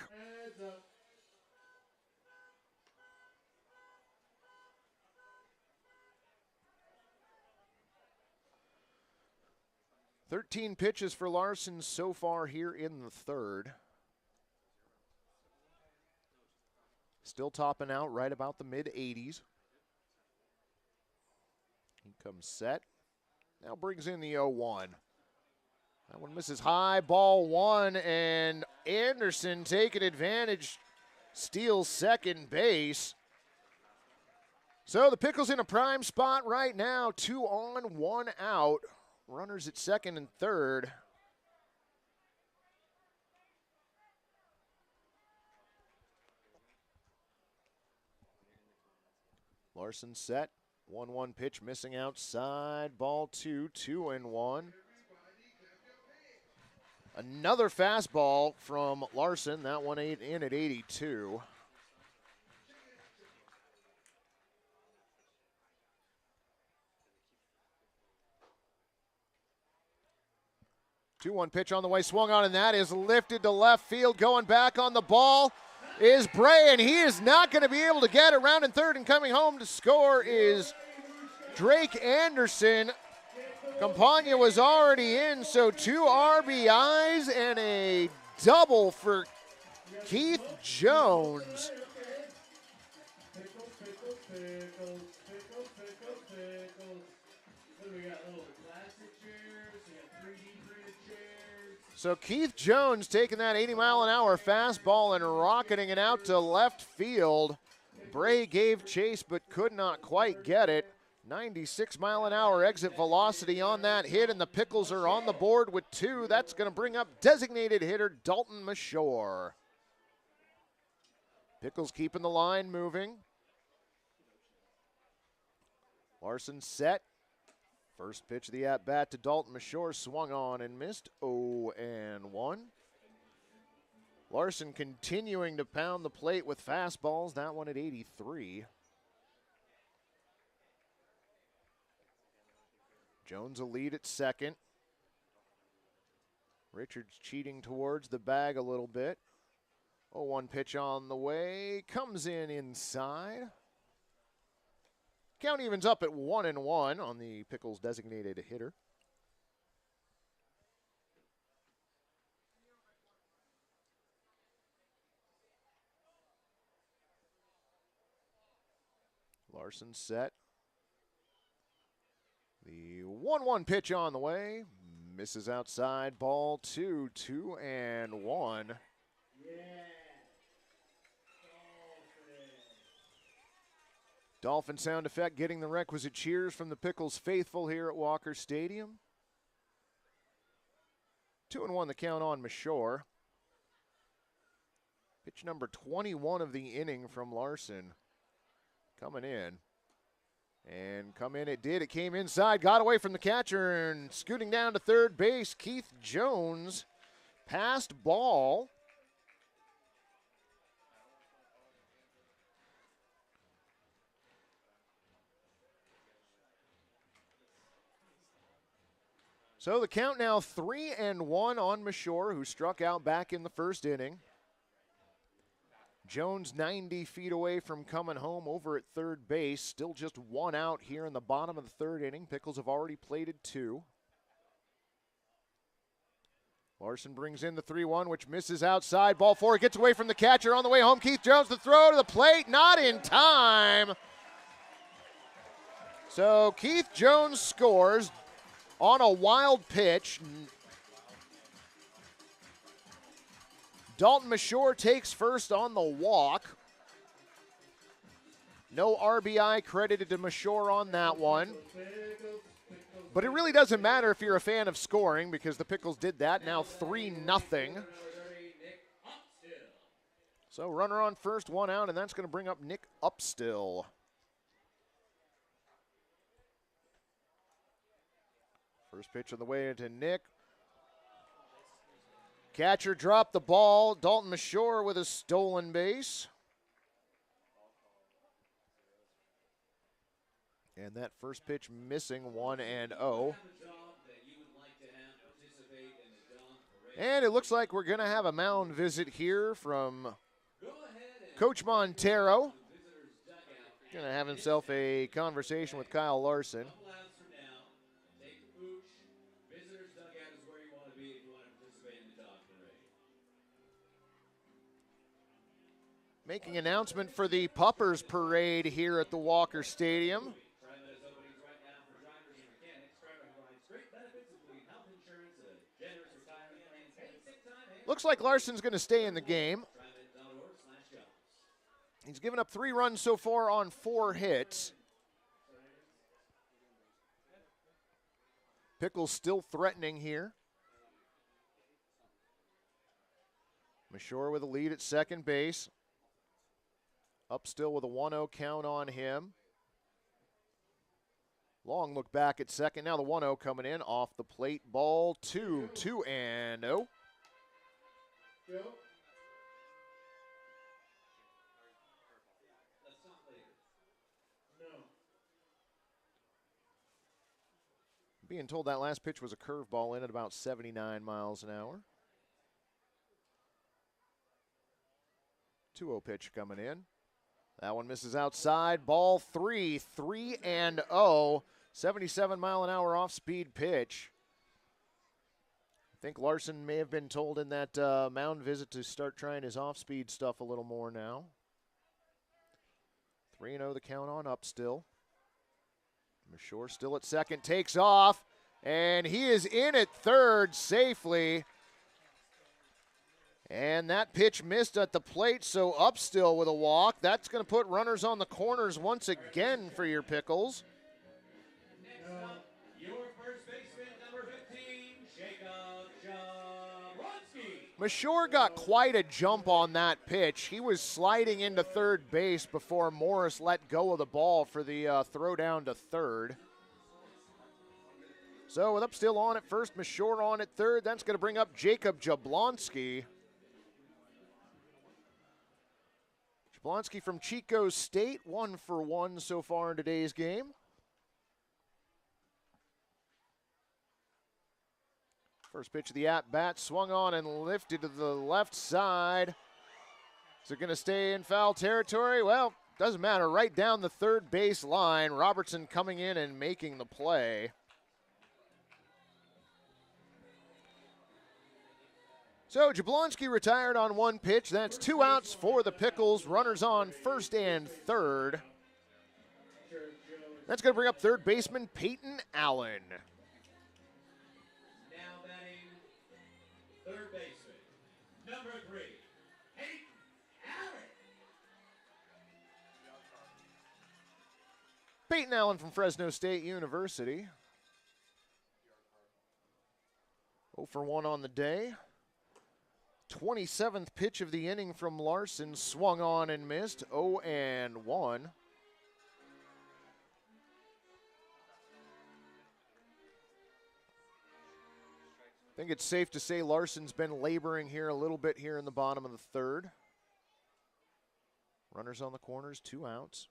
13 pitches for Larson so far here in the third. Still topping out right about the mid-80s. He comes set. Now brings in the 0-1. That one misses high, ball one, and Anderson taking advantage, steals second base. So the Pickles in a prime spot right now, 2 on, 1 out. Runners at second and third. Larson set. 1-1 pitch missing outside. Ball 2, 2-1. Another fastball from Larson. That one in at 82. Two-one pitch on the way, swung on, and that is lifted to left field. Going back on the ball is Bray, and he is not going to be able to get it. Round in third, and coming home to score is Drake Anderson. Campagna was already in, so 2 RBIs and a double for Keith Jones. So Keith Jones taking that 80-mile-an-hour fastball and rocketing it out to left field. Bray gave chase but could not quite get it. 96-mile-an-hour exit velocity on that hit, and the Pickles are on the board with 2. That's going to bring up designated hitter Dalton Mashore. Pickles keeping the line moving. Larson set. First pitch of the at-bat to Dalton Mashore, swung on and missed. 0-1. Larson continuing to pound the plate with fastballs. That one at 83. Jones a lead at second. Richards cheating towards the bag a little bit. 0-1 pitch on the way. Comes in inside. Count evens up at 1-1 on the Pickles designated hitter. Larson set. The 1-1 pitch on the way. Misses outside. Ball 2, 2-1. Dolphin sound effect getting the requisite cheers from the Pickles faithful here at Walker Stadium. 2-1 the count on Mashore. Pitch number 21 of the inning from Larson. Coming in. And come in it did. It came inside, got away from the catcher, and scooting down to third base, Keith Jones. Passed ball. So the count now 3-1 on Mashore, who struck out back in the first inning. Jones 90 feet away from coming home over at third base. Still just 1 out here in the bottom of the third inning. Pickles have already plated 2. Larson brings in the 3-1, which misses outside. Ball 4 gets away from the catcher on the way home. Keith Jones, the throw to the plate, not in time. So Keith Jones scores on a wild pitch. Dalton Mashore takes first on the walk. No RBI credited to Mashore on that one. But it really doesn't matter if you're a fan of scoring because the Pickles did that. Now 3-0. So runner on first, 1 out, and that's going to bring up Nick Upstill. First pitch on the way into Nick. Catcher dropped the ball. Dalton Mashore with a stolen base. And that first pitch missing, 1-0. And it looks like we're going to have a mound visit here from Coach Montero. Going to have himself a conversation with Kyle Larson. Making announcement for the Puppers Parade here at the Walker Stadium. Looks like Larson's going to stay in the game. He's given up 3 runs so far on 4 hits. Pickles still threatening here. Mashore with a lead at second base. Upstill with a 1-0 count on him. Long look back at second. Now the 1-0 coming in off the plate. Ball 2, 2-0. Go. No. Being told that last pitch was a curveball in at about 79 miles an hour. 2-0 pitch coming in. That one misses outside. Ball 3, 3-0. 77-mile-an-hour off-speed pitch. I think Larson may have been told in that mound visit to start trying his off-speed stuff a little more now. 3-0 the count on Upstill. Mashore still at second, takes off, and he is in at third safely. And that pitch missed at the plate, so Upstill with a walk. That's going to put runners on the corners once again for your Pickles. Next up, your first baseman, number 15, Jacob Jablonski. Mashore got quite a jump on that pitch. He was sliding into third base before Morris let go of the ball for the throw down to third. So with Upstill on at first, Mashore on at third, that's going to bring up Jacob Jablonski. Jablonski from Chico State, 1 for 1 so far in today's game. First pitch of the at-bat, swung on and lifted to the left side. Is it going to stay in foul territory? Well, doesn't matter. Right down the third base line, Robertson coming in and making the play. So Jablonski retired on 1 pitch. That's 2 outs for the Pickles. Runners on first and third. That's going to bring up third baseman Peyton Allen. Now batting third baseman, number 3, Peyton Allen. Peyton Allen from Fresno State University. 0 for 1 on the day. 27th pitch of the inning from Larson, swung on and missed, 0-1. I think it's safe to say Larson's been laboring here a little bit here in the bottom of the third. Runners on the corners, 2 outs.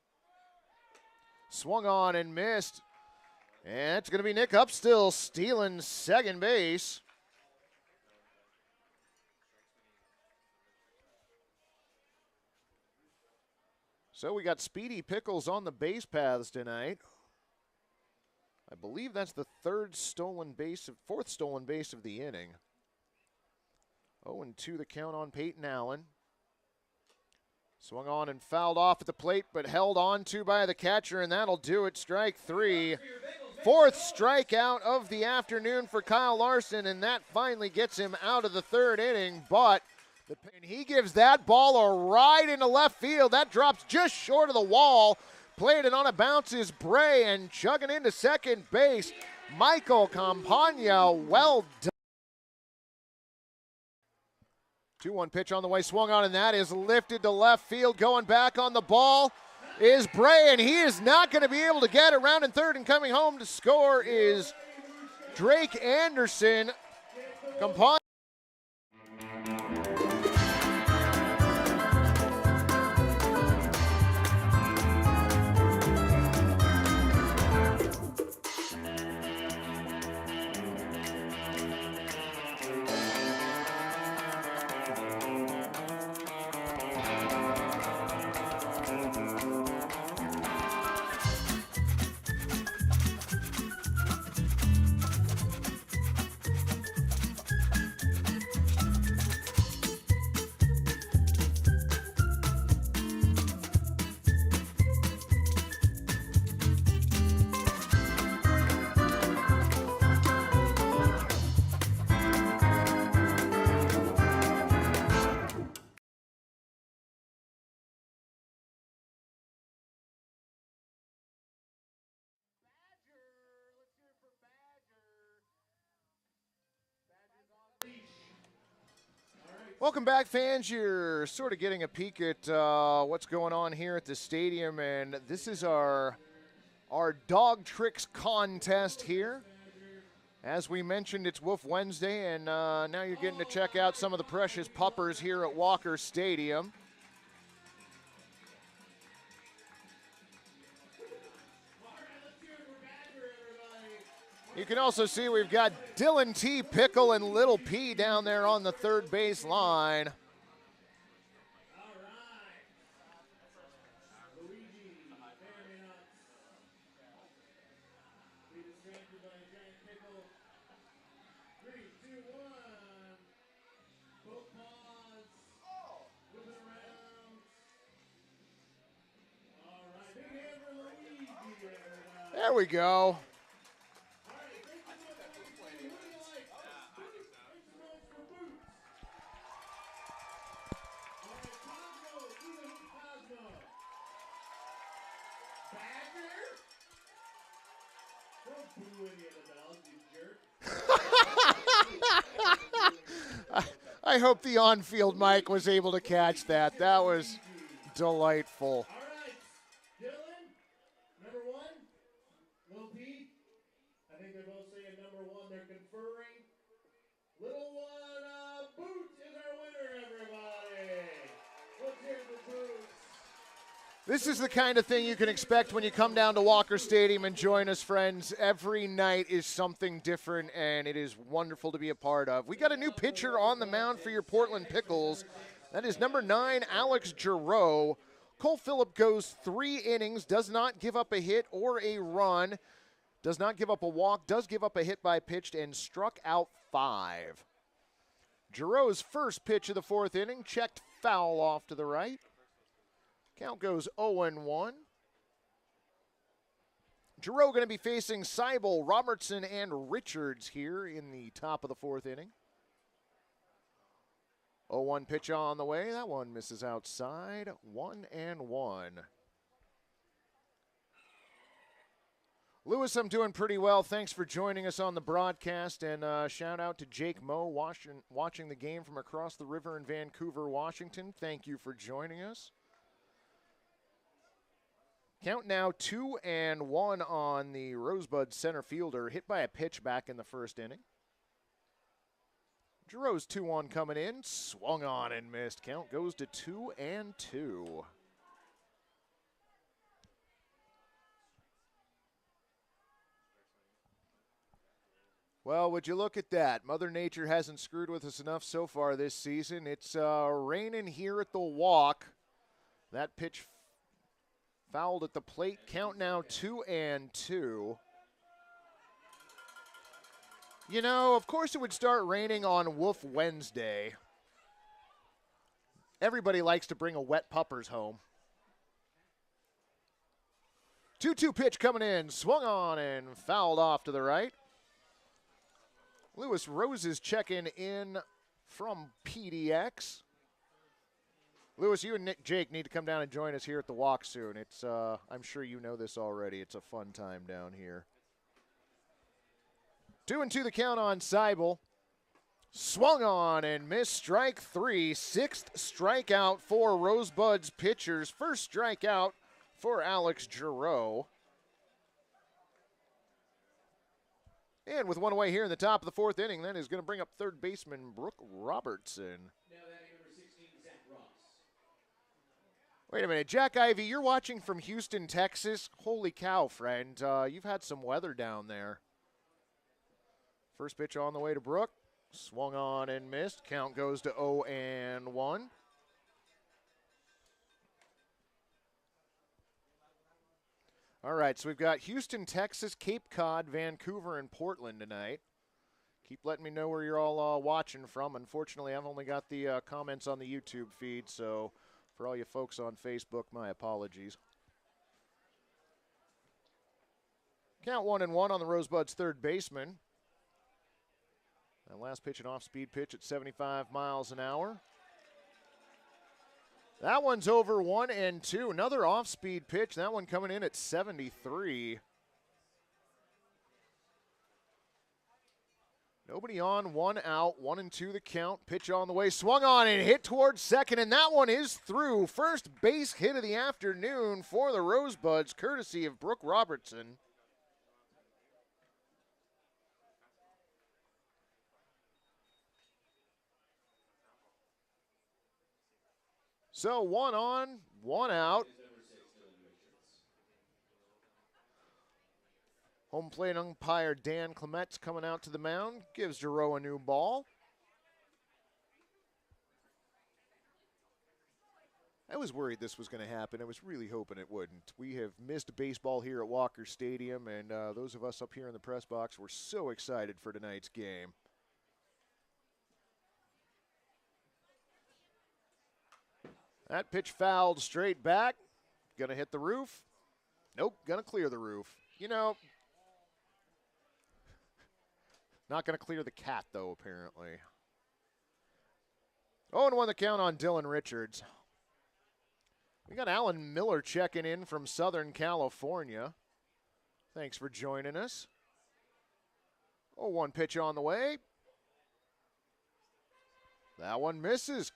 Swung on and missed. And it's going to be Nick Upstill stealing second base. So we got Speedy Pickles on the base paths tonight. I believe that's the fourth stolen base of the inning. 0-2 the count on Peyton Allen. Swung on and fouled off at the plate, but held on to by the catcher, and that'll do it. Strike three. Fourth strikeout of the afternoon for Kyle Larson, and that finally gets him out of the third inning, but and he gives that ball a ride into left field. That drops just short of the wall. Played it on a bounce is Bray, and chugging into second base, Michael Campagna. Well done. 2-1 pitch on the way, swung on, and that is lifted to left field. Going back on the ball is Bray, and he is not going to be able to get around in third, and coming home to score is Drake Anderson. Campagna. Welcome back, fans. You're sort of getting a peek at what's going on here at the stadium, and this is our dog tricks contest here. As we mentioned, it's Wolf Wednesday, and now you're getting to check out some of the precious puppers here at Walker Stadium. You can also see we've got Dylan T. Pickle and Little P down there on the third base line. There we go. I hope the on-field mic was able to catch that. That was delightful. All right, Dylan, number one, Lil P. I think they're both saying number one. They're conferring. Little one, Boots is our winner, everybody. Let's hear for Boots. This is the kind of thing you can expect when you come down to Walker Stadium and join us, friends. Every night is something different, and it is wonderful to be a part of. We got a new pitcher on the mound for your Portland Pickles. That is number 9, Alex Giroux. Cole Phillip goes 3 innings, does not give up a hit or a run, does not give up a walk, does give up a hit by pitch, and struck out 5. Giroux's first pitch of the 4th inning, checked foul off to the right. Count goes 0-1. Giroux going to be facing Seibel, Robertson, and Richards here in the top of the 4th inning. 0-1 pitch on the way. That one misses outside. 1-1. Lewis, I'm doing pretty well. Thanks for joining us on the broadcast. And shout out to Jake Moe watching the game from across the river in Vancouver, Washington. Thank you for joining us. Count now 2-1 on the Rosebuds center fielder, hit by a pitch back in the 1st inning. Giroux's 2-1 coming in, swung on and missed. Count goes to 2-2. Well, would you look at that? Mother Nature hasn't screwed with us enough so far this season. It's raining here at the walk. That pitch fouled at the plate. Count now 2-2. You know, of course it would start raining on Wolf Wednesday. Everybody likes to bring a wet puppers home. 2-2 pitch coming in. Swung on and fouled off to the right. Lewis Roses checking in from PDX. Lewis, you and Nick Jake need to come down and join us here at the walk soon. It's I'm sure you know this already. It's a fun time down here. 2-2 the count on Seibel. Swung on and missed. Strike 3. 6th strikeout for Rosebuds pitchers. First strikeout for Alex Giroux. And with one away here in the top of the 4th inning, that is going to bring up third baseman Brooke Robertson. Now batting number 16, Zach Ross. Wait a minute, Jack Ivey, you're watching from Houston, Texas? Holy cow, friend. You've had some weather down there. First pitch on the way to Brooke. Swung on and missed. Count goes to 0-1. All right, so we've got Houston, Texas, Cape Cod, Vancouver, and Portland tonight. Keep letting me know where you're all watching from. Unfortunately, I've only got the comments on the YouTube feed, so for all you folks on Facebook, my apologies. Count 1-1 on the Rosebuds' third baseman. That last pitch, an off-speed pitch at 75 miles an hour. That one's over 1-2. Another off-speed pitch. That one coming in at 73. Nobody on, 1 out. 1-2 the count. Pitch on the way. Swung on and hit towards second, and that one is through. First base hit of the afternoon for the Rosebuds, courtesy of Brooke Robertson. So 1 on, 1 out. Home plate umpire Dan Clemet's coming out to the mound, gives Giroux a new ball. I was worried this was going to happen. I was really hoping it wouldn't. We have missed baseball here at Walker Stadium, and those of us up here in the press box were so excited for tonight's game. That pitch fouled straight back. Gonna hit the roof. Nope, gonna clear the roof. You know, not gonna clear the cat, though, apparently. 0-1 the count on Dylan Richards. We got Alan Miller checking in from Southern California. Thanks for joining us. 0-1 pitch on the way. That one misses.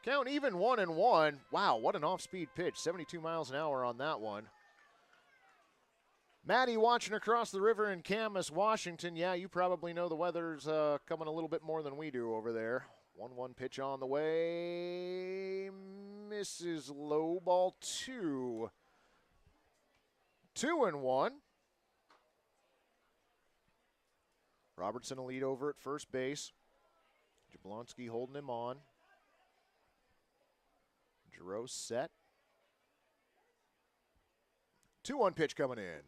Count even 1-1. Wow, what an off-speed pitch. 72 miles an hour on that one. Maddie watching across the river in Camas, Washington. Yeah, you probably know the weather's coming a little bit more than we do over there. 1-1 pitch on the way. Misses low, ball 2. 2-1. Robertson a lead over at first base. Jablonski holding him on. Giroux set. 2-1 pitch coming in.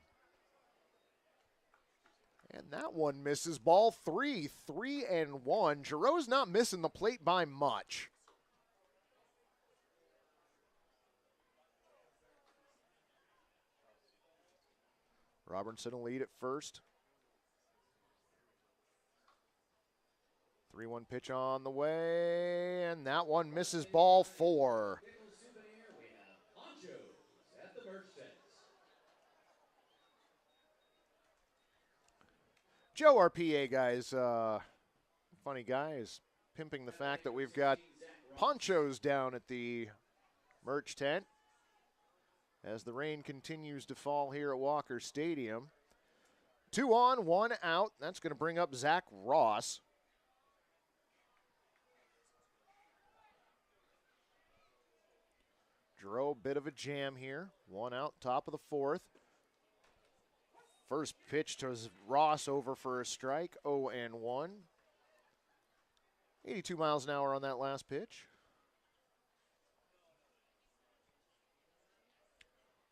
And that one misses. Ball 3. 3-1. Giroux's not missing the plate by much. Robertson a lead at first. 3-1 pitch on the way, and that one misses. Ball 4. Pickles souvenir, we have ponchos at the merch tent. Joe, our PA guy's funny guy, is pimping the fact that we've got ponchos down at the merch tent as the rain continues to fall here at Walker Stadium. 2 on, 1 out. That's going to bring up Zach Ross. Giroux, bit of a jam here. 1 out, top of the 4th. First pitch to Ross over for a strike, 0-1. 82 miles an hour on that last pitch.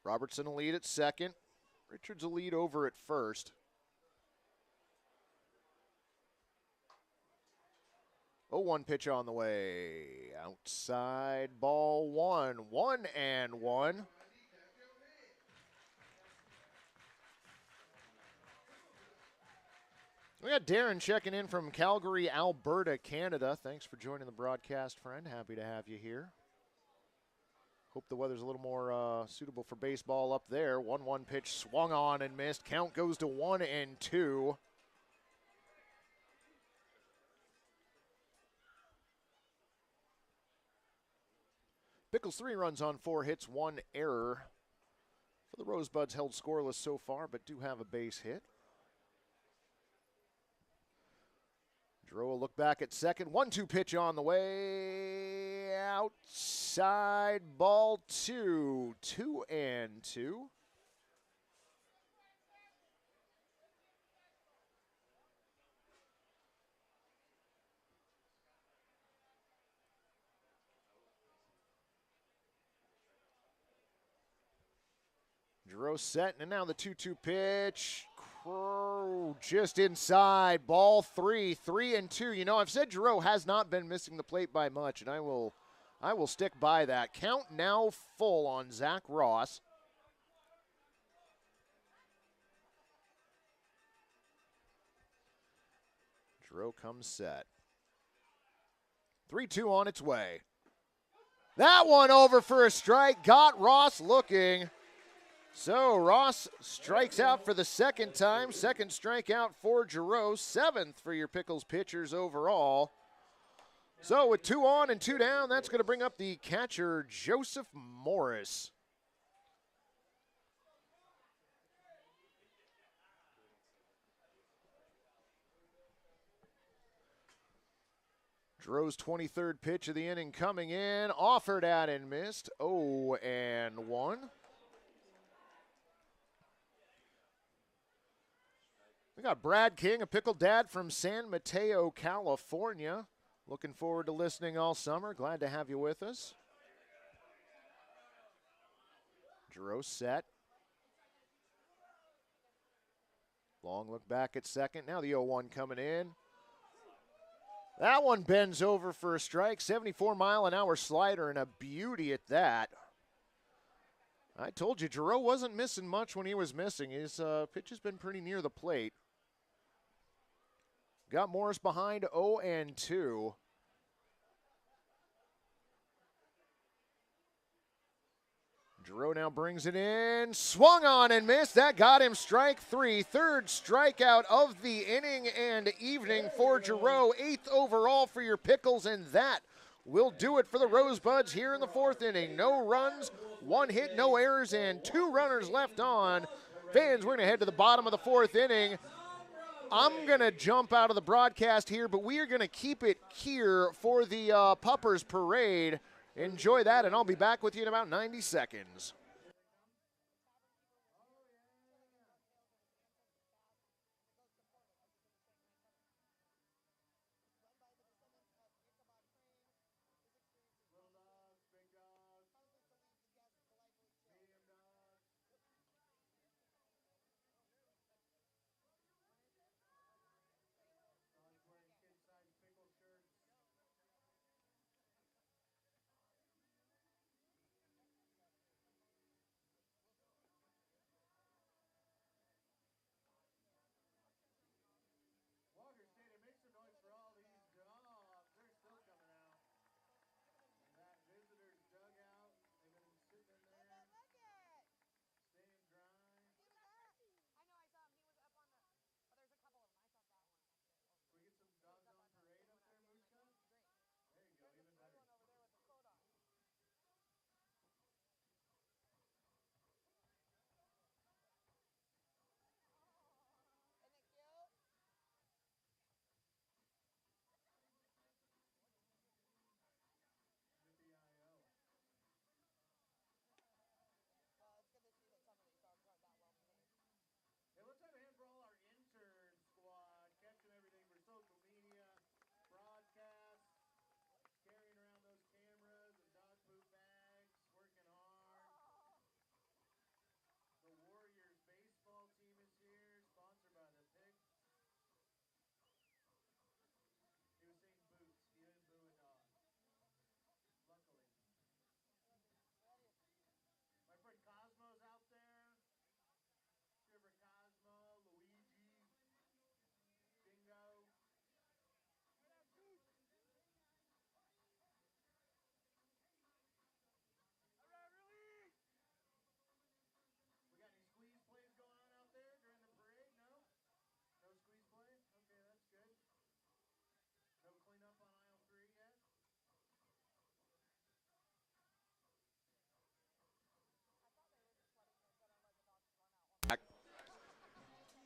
Robertson a lead at second. Richards a lead over at first. 0-1 pitch on the way. Outside ball one. 1-1. We got Darren checking in from Calgary, Alberta, Canada. Thanks for joining the broadcast, friend. Happy to have you here. Hope the weather's a little more suitable for baseball up there. 1-1 pitch swung on and missed. Count goes to 1-2. Pickles 3 runs on 4 hits, 1 error. For the Rosebuds, held scoreless so far, but do have a base hit. Drew will look back at second. 1-2 pitch on the way. Outside ball 2. 2-2. Drew set, and now the 2-2 pitch. Just inside, ball 3, 3-2. You know, I've said Giroux has not been missing the plate by much, and I will stick by that. Count now full on Zach Ross. Giroux comes set. 3-2 on its way. That one over for a strike, got Ross looking. So Ross strikes out for the second time. Second strikeout for Giroux. 7th for your Pickles pitchers overall. So with 2 on and 2 down, that's going to bring up the catcher, Joseph Morris. Giroux's 23rd pitch of the inning coming in. Offered at and missed. 0-1. We got Brad King, a pickle dad from San Mateo, California. Looking forward to listening all summer. Glad to have you with us. Giroux set. Long look back at second. Now the 0-1 coming in. That one bends over for a strike. 74-mile-an-hour slider and a beauty at that. I told you, Giroux wasn't missing much when he was missing. His pitch has been pretty near the plate. Got Morris behind 0-2. Giroux now brings it in. Swung on and missed. That got him strike 3. 3rd strikeout of the inning and evening for Giroux. 8th overall for your Pickles, and that will do it for the Rosebuds here in the 4th inning. No runs, 1 hit, no errors, and 2 runners left on. Fans, we're going to head to the bottom of the 4th inning. I'm going to jump out of the broadcast here, but we are going to keep it here for the Puppers Parade. Enjoy that, and I'll be back with you in about 90 seconds.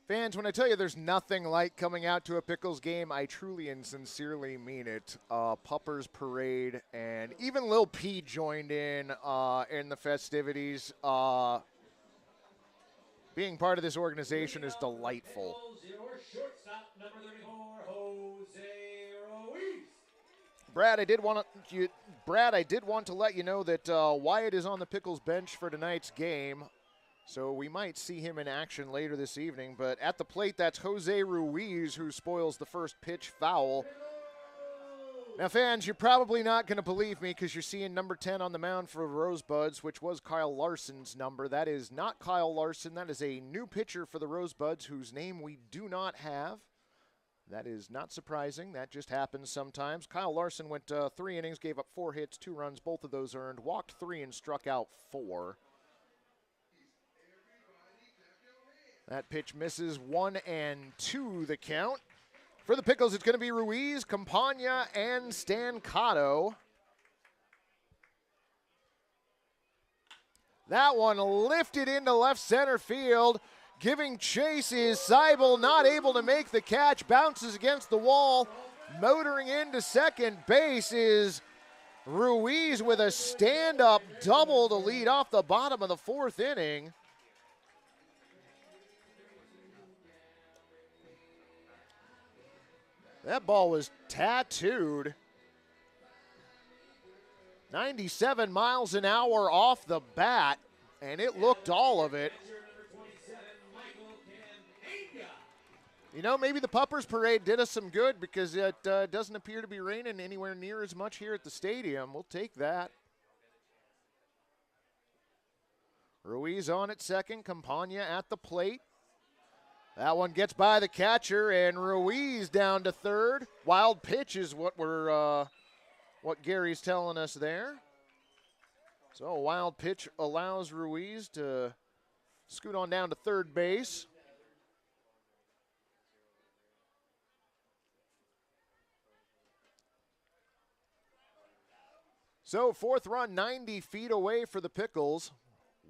Fans, when I tell you there's nothing like coming out to a Pickles game, I truly and sincerely mean it. Puppers Parade, and even Lil P joined in the festivities. Being part of this organization is delightful. Your shortstop, number 34, Jose Ruiz. Brad, I did want to let you know that Wyatt is on the Pickles bench for tonight's game. So we might see him in action later this evening. But at the plate, that's Jose Ruiz who spoils the first pitch foul. Now, fans, you're probably not going to believe me because you're seeing number 10 on the mound for Rosebuds, which was Kyle Larson's number. That is not Kyle Larson. That is a new pitcher for the Rosebuds whose name we do not have. That is not surprising. That just happens sometimes. Kyle Larson went 3 innings, gave up 4 hits, 2 runs, both of those earned, walked 3 and struck out 4. That pitch misses 1-2 the count. For the Pickles, it's going to be Ruiz, Campagna, and Stancato. That one lifted into left center field. Giving chase is Seibel, not able to make the catch. Bounces against the wall. Motoring into second base is Ruiz with a stand-up double to lead off the bottom of the 4th inning. That ball was tattooed. 97 miles an hour off the bat, and it looked all of it. You know, maybe the Puppers Parade did us some good because it doesn't appear to be raining anywhere near as much here at the stadium. We'll take that. Ruiz on at second, Campagna at the plate. That one gets by the catcher, and Ruiz down to third. Wild pitch is what Gary's telling us there. So a wild pitch allows Ruiz to scoot on down to third base. So 4th run, 90 feet away for the Pickles.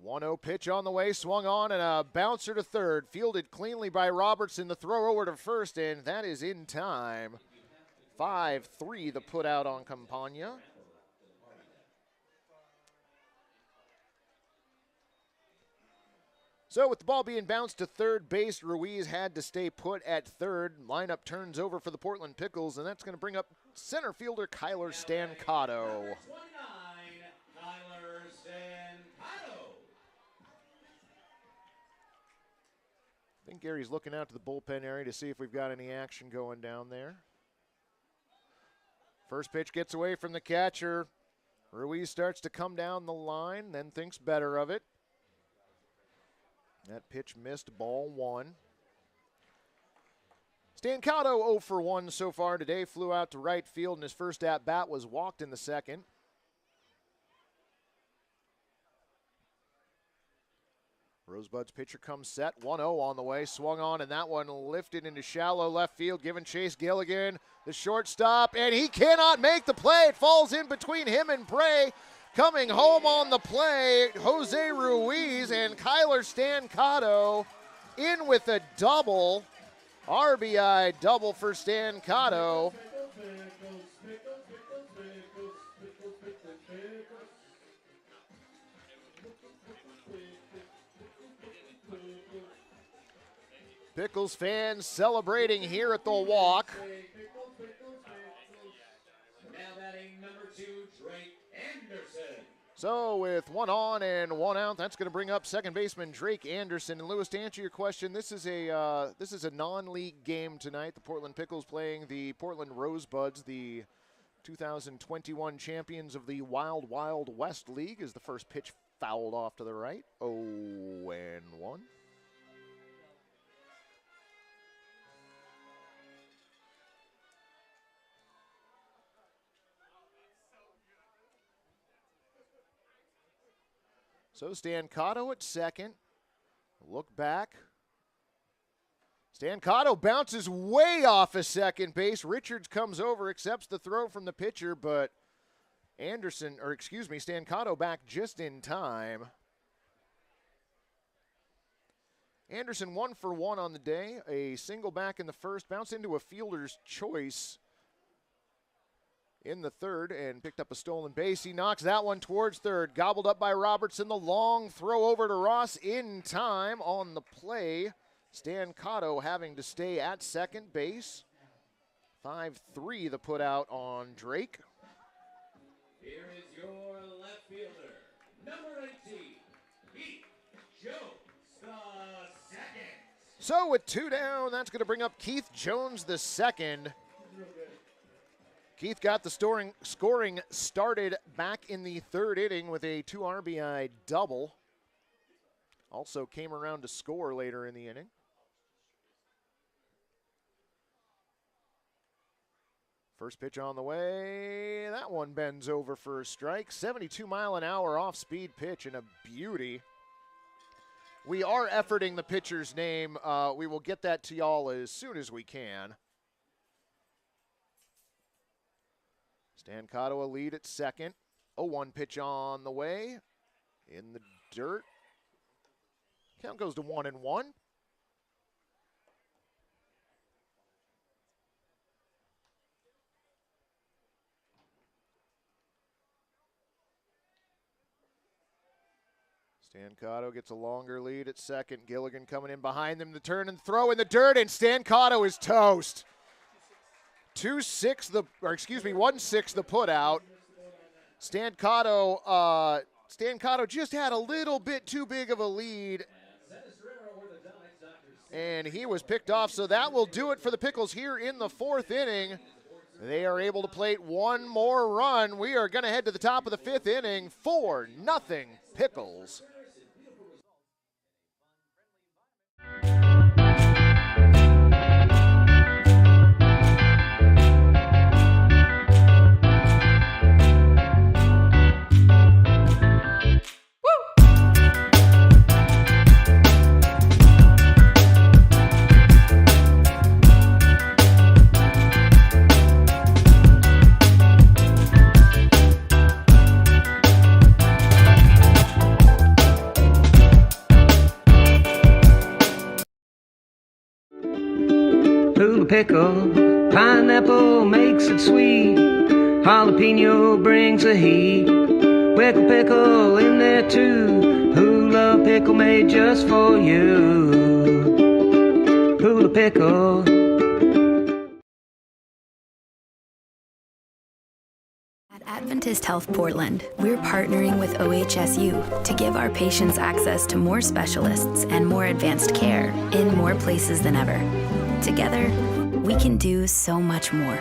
1-0 pitch on the way, swung on, and a bouncer to third. Fielded cleanly by Robertson. The throw over to first, and that is in time. 5-3 the put out on Campagna. So with the ball being bounced to third base, Ruiz had to stay put at third. Lineup turns over for the Portland Pickles, and that's going to bring up center fielder Kyler Stancato. I think Gary's looking out to the bullpen area to see if we've got any action going down there. First pitch gets away from the catcher. Ruiz starts to come down the line, then thinks better of it. That pitch missed, ball 1. Stancato 0 for 1 so far today. Flew out to right field, and his first at-bat was walked in the second. Rosebuds pitcher comes set, 1-0 on the way, swung on, and that one lifted into shallow left field, giving Chase Gilligan the shortstop, and he cannot make the play. It falls in between him and Bray. Coming home on the play, Jose Ruiz, and Kyler Stancato in with a double. RBI double for Stancato. Pickles fans celebrating here at the walk. So with 1 on and 1 out, that's going to bring up second baseman Drake Anderson. And Lewis, to answer your question, this is a non-league game tonight. The Portland Pickles playing the Portland Rosebuds, the 2021 champions of the Wild Wild West League, as the first pitch fouled off to the right. 0-1. So Stancato at second. Look back. Stancato bounces way off of second base. Richards comes over, accepts the throw from the pitcher, but Stancato back just in time. Anderson 1 for 1 on the day. A single back in the first, bounced into a fielder's choice in the third and picked up a stolen base. He knocks that one towards third. Gobbled up by Robertson. The long throw over to Ross in time on the play. Stan Cotto having to stay at second base. 5-3 the put out on Drake. Here is your left fielder, number 19, Heath Jones, the second. So with 2 down, that's going to bring up Keith Jones the second. Keith got the scoring started back in the third inning with a 2 RBI double. Also came around to score later in the inning. First pitch on the way. That one bends over for a strike. 72-mile-an-hour off-speed pitch and a beauty. We are efforting the pitcher's name. We will get that to y'all as soon as we can. Stan Cotto a lead at second. 0-1 pitch on the way. In the dirt. Count goes to 1-1. Stan Cotto gets a longer lead at second. Gilligan coming in behind them to turn and throw in the dirt, and Stan Cotto is toast. 1-6 the put out. Stan Cotto just had a little bit too big of a lead, and he was picked off. So that will do it for the Pickles here in the fourth inning. They are able to plate one more run. We are going to head to the top of the fifth inning. 4-0 Pickles. Pickle, pineapple makes it sweet. Jalapeno brings the heat. Pickle, pickle in there too. Hula pickle made just for you. Hula pickle. At Adventist Health Portland, we're partnering with OHSU to give our patients access to more specialists and more advanced care in more places than ever. Together, we can do so much more.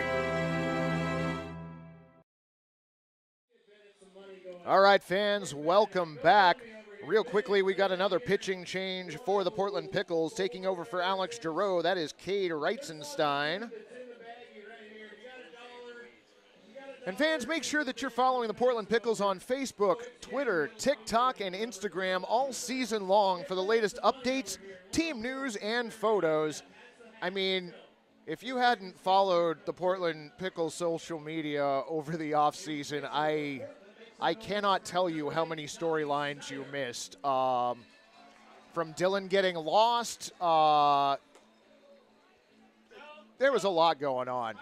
All right, fans, welcome back. Real quickly, we got another pitching change for the Portland Pickles. Taking over for Alex Giroux, that is Cade Reitzenstein. And fans, make sure that you're following the Portland Pickles on Facebook, Twitter, TikTok, and Instagram all season long for the latest updates, team news, and photos. I mean, if you hadn't followed the Portland Pickles social media over the offseason, I cannot tell you how many storylines you missed. From Dylan getting lost, there was a lot going on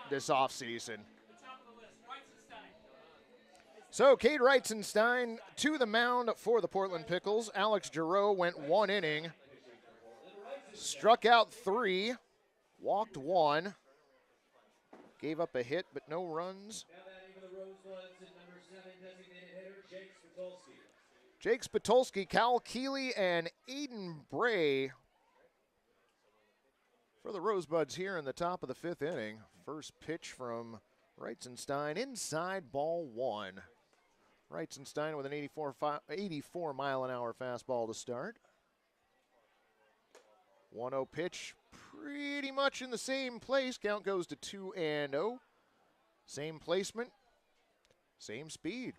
this offseason. So, Cade Reitzenstein to the mound for the Portland Pickles. Alex Giroux went 1 inning, struck out 3, walked 1, gave up a hit but no runs. Now batting for the Rosebuds at number 7, designated hitter, Jake Spitolski. Jake Spitolski, Cal Keeley, and Aiden Bray for the Rosebuds here in the top of the fifth inning. First pitch from Reitzenstein, inside, ball 1. Reitzenstein with an 84 mile an hour fastball to start. 1-0 pitch, pretty much in the same place. Count goes to 2-0. Same placement, same speed.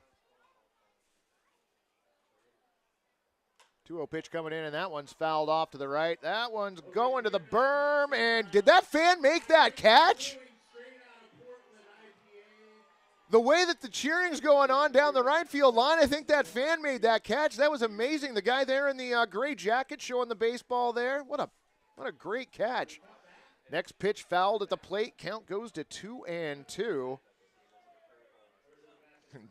2-0 pitch coming in, and that one's fouled off to the right. That one's going to the berm, and did that fan make that catch? The way that the cheering's going on down the right field line, I think that fan made that catch. That was amazing. The guy there in the gray jacket showing the baseball there. What a great catch. Next pitch fouled at the plate. Count goes to 2-2.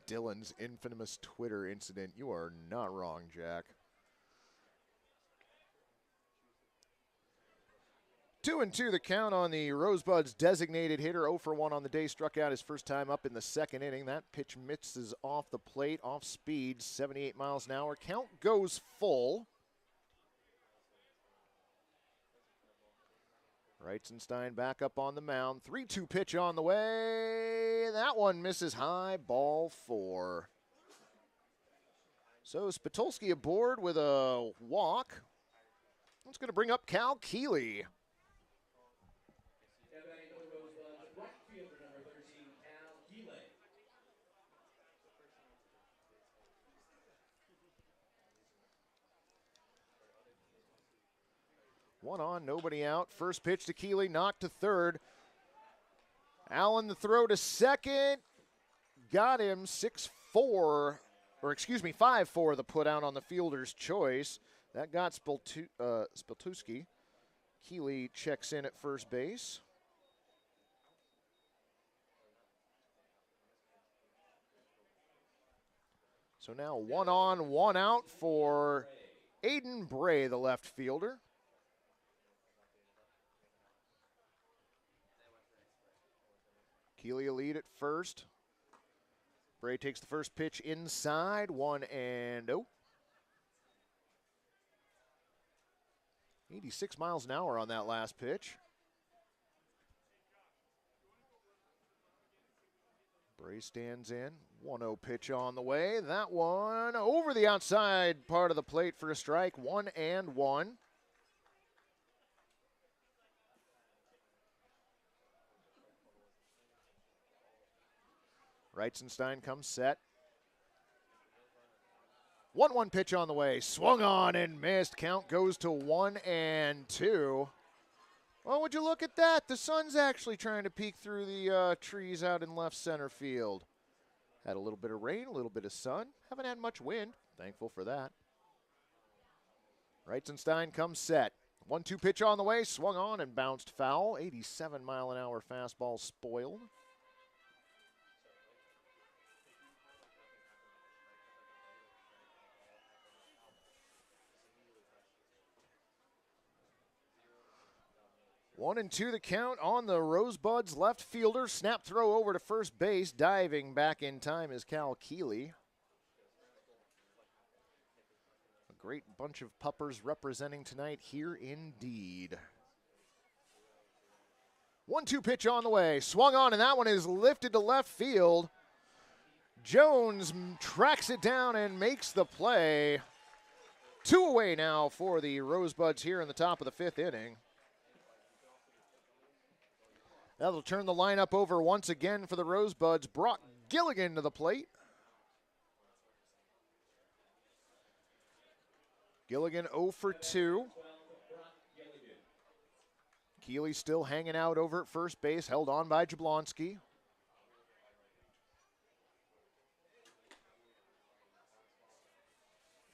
Dylan's infamous Twitter incident. You are not wrong, Jack. 2-2 the count on the Rosebuds designated hitter. 0 for 1 on the day. Struck out his first time up in the second inning. That pitch misses off the plate, off speed, 78 miles an hour. Count goes full. Reitzenstein back up on the mound. 3-2 pitch on the way. That one misses high, ball 4. So Spitulski aboard with a walk. That's going to bring up Cal Keeley. One on, nobody out. First pitch to Keeley, knocked to third. Allen the throw to second. Got him 5-4 the put out on the fielder's choice. That got Spiltuski. Keeley checks in at first base. So now 1 on, 1 out for Aiden Bray, the left fielder. Keeley a lead at first. Bray takes the first pitch inside, 1-0. 86 miles an hour on that last pitch. Bray stands in, 1-0 pitch on the way. That one over the outside part of the plate for a strike, 1-1. Reitzenstein comes set. 1-1 pitch on the way. Swung on and missed. Count goes to 1-2. Well, would you look at that? The sun's actually trying to peek through the trees out in left center field. Had a little bit of rain, a little bit of sun. Haven't had much wind. Thankful for that. Reitzenstein comes set. 1-2 pitch on the way. Swung on and bounced foul. 87 mile an hour fastball spoiled. One and 2 the count on the Rosebuds left fielder. Snap throw over to first base. Diving back in time is Cal Keeley. A great bunch of puppers representing tonight here indeed. 1-2 pitch on the way. Swung on, and that one is lifted to left field. Jones tracks it down and makes the play. 2 away now for the Rosebuds here in the top of the 5th inning. That'll turn the lineup over once again for the Rosebuds. Brock Gilligan to the plate. Gilligan 0 for 2. Keeley still hanging out over at first base, held on by Jablonski.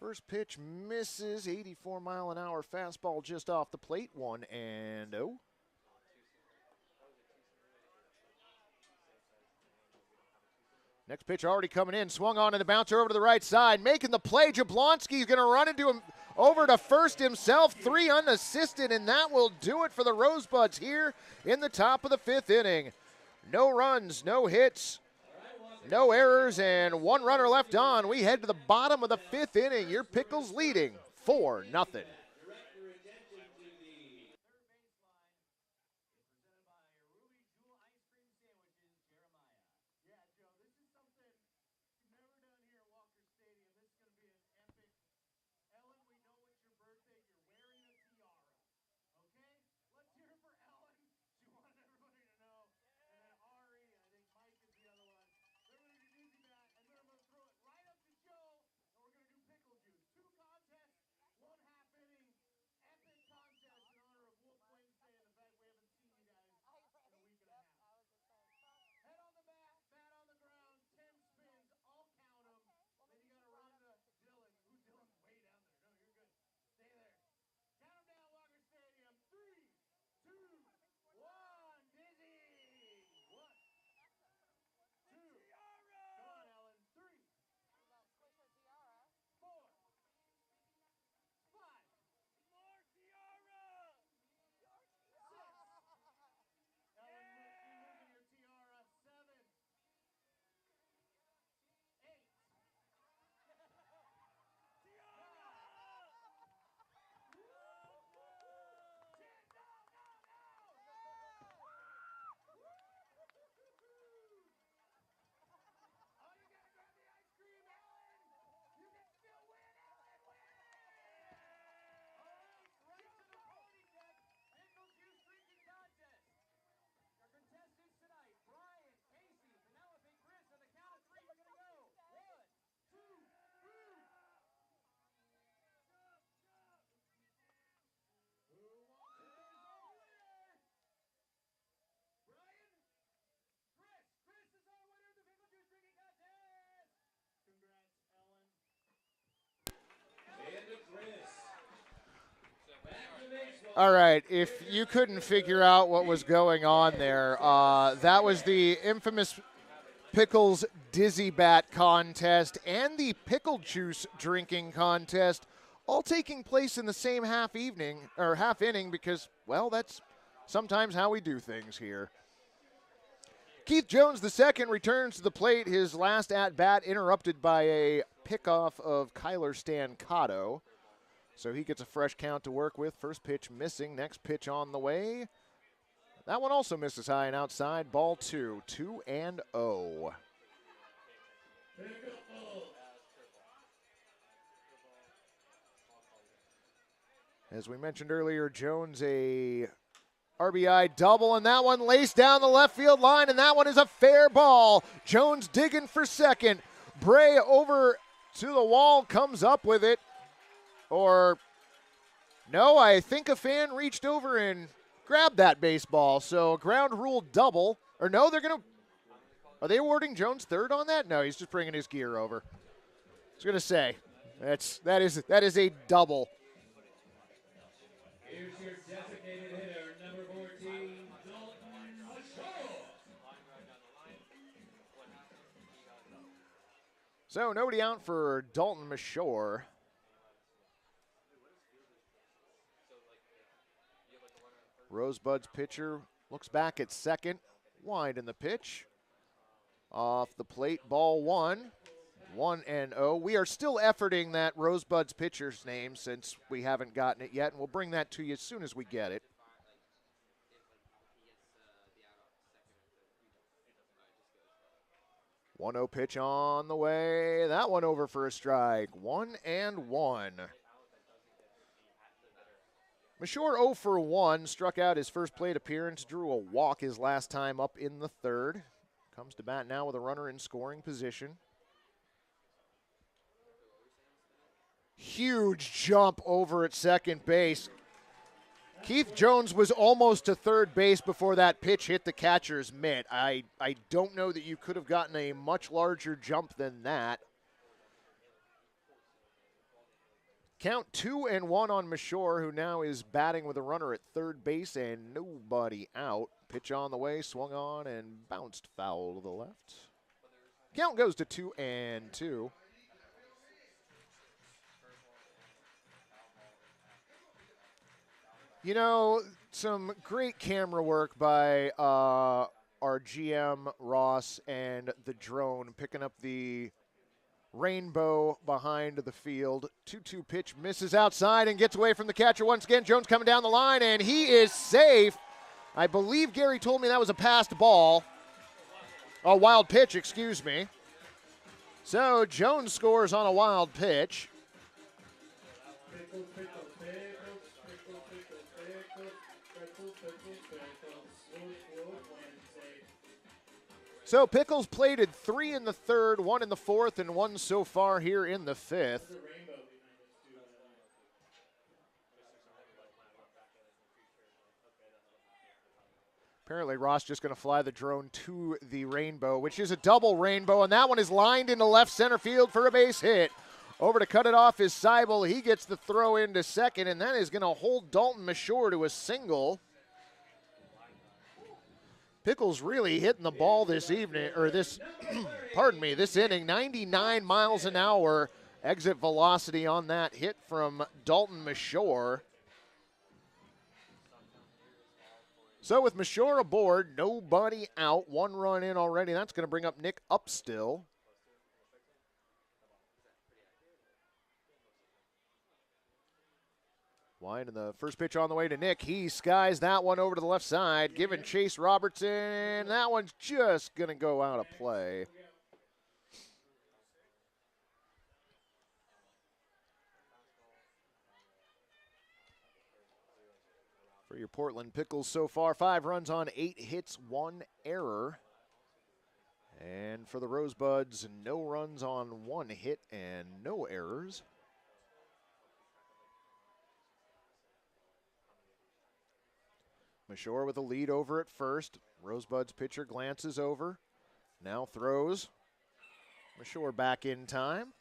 First pitch misses, 84 mile an hour fastball just off the plate, 1-0. Next pitch already coming in. Swung on and the bouncer over to the right side. Making the play. Jablonski's going to run into him over to first himself. 3 unassisted, and that will do it for the Rosebuds here in the top of the 5th inning. No runs, no hits, no errors, and 1 runner left on. We head to the bottom of the 5th inning. Your Pickles leading 4-0. All right, if you couldn't figure out what was going on there, that was the infamous Pickles Dizzy Bat contest and the pickle juice drinking contest, all taking place in the same half inning because, well, that's sometimes how we do things here. Keith Jones II returns to the plate, his last at-bat interrupted by a pickoff of Kyler Stancato. So he gets a fresh count to work with. First pitch missing, next pitch on the way. That one also misses high and outside. Ball 2, 2-0. As we mentioned earlier, Jones a RBI double, and that one laced down the left field line, and that one is a fair ball. Jones digging for second. Bray over to the wall, comes up with it. Or, no, I think a fan reached over and grabbed that baseball. So ground rule double. Or no, are they awarding Jones third on that? No, he's just bringing his gear over. I was going to say, that is a double. Here's your designated hitter, number 14, Dalton Mashore. So nobody out for Dalton Mashore. Rosebuds pitcher looks back at second, wide in the pitch. Off the plate, ball 1, 1-0. We are still efforting that Rosebuds pitcher's name since we haven't gotten it yet, and we'll bring that to you as soon as we get it. 1-0 pitch on the way. That one over for a strike. 1-1. Mashore 0 for 1, struck out his first plate appearance, drew a walk his last time up in the third. Comes to bat now with a runner in scoring position. Huge jump over at second base. Keith Jones was almost to third base before that pitch hit the catcher's mitt. I don't know that you could have gotten a much larger jump than that. Count 2-1 on Mashore, who now is batting with a runner at third base and nobody out. Pitch on the way, swung on and bounced foul to the left. Count goes to 2-2. You know, some great camera work by our GM, Ross, and the drone, picking up the rainbow behind the field. 2-2 pitch misses outside and gets away from the catcher once again. Jones coming down the line, and he is safe. I believe Gary told me that was a passed ball. A wild pitch, excuse me. So Jones scores on a wild pitch. So Pickles plated 3 in the third, 1 in the fourth, and 1 so far here in the fifth. Apparently Ross just going to fly the drone to the rainbow, which is a double rainbow, and that one is lined into left center field for a base hit. Over to cut it off is Seibel. He gets the throw into second, and that is going to hold Dalton Mashore to a single. Pickles really hitting the ball this evening, or this, this inning. 99 miles an hour exit velocity on that hit from Dalton Mashore. So with Mashore aboard, nobody out, 1 run in already. That's going to bring up Nick Upstill. Wide, and the first pitch on the way to Nick. He skies that one over to the left side, giving Chase Robertson. That one's just going to go out of play. For your Portland Pickles so far, 5 runs on 8 hits, 1 error. And for the Rosebuds, no runs on 1 hit and no errors. Mashore with a lead over at first. Rosebuds pitcher glances over, now throws. Mashore back in time.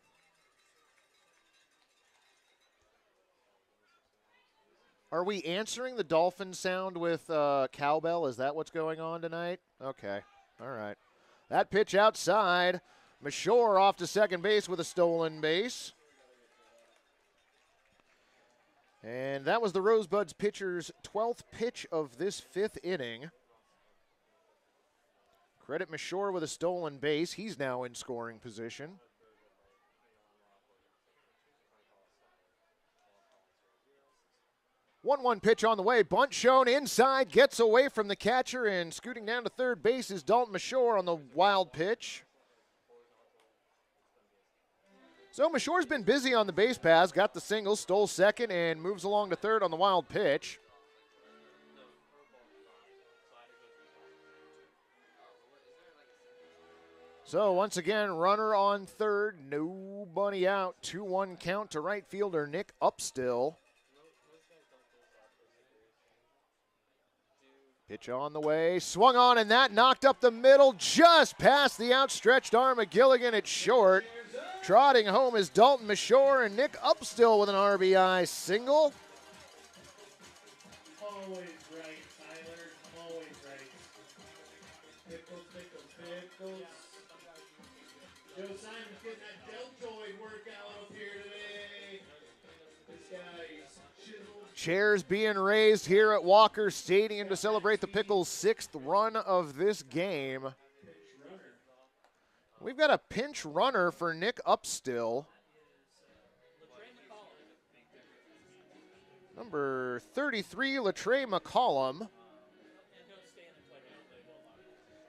Are we answering the dolphin sound with cowbell? Is that what's going on tonight? Okay. All right. That pitch outside. Mashore off to second base with a stolen base. And that was the Rosebuds pitcher's 12th pitch of this 5th inning. Credit Mashore with a stolen base. He's now in scoring position. One pitch on the way. Bunt shown inside. Gets away from the catcher, and scooting down to third base is Dalton Mashore on the wild pitch. So Mashore's been busy on the base paths. Got the single, stole second, and moves along to third on the wild pitch. So once again, runner on third. Nobody out. 2-1 count to right fielder Nick Upstill. Pitch on the way, swung on, and that knocked up the middle, just past the outstretched arm of Gilligan at short. Trotting home is Dalton Mashore, and Nick Upstill with an RBI single. Always right, Tyler. Always right. Pickles, pickles, pickles. Joe Simon's getting that deltoid workout up here today. This guy's chiseled. Chairs being raised here at Walker Stadium to celebrate the Pickles' 6th run of this game. We've got a pinch runner for Nick Upstill. Number 33, Latre McCollum.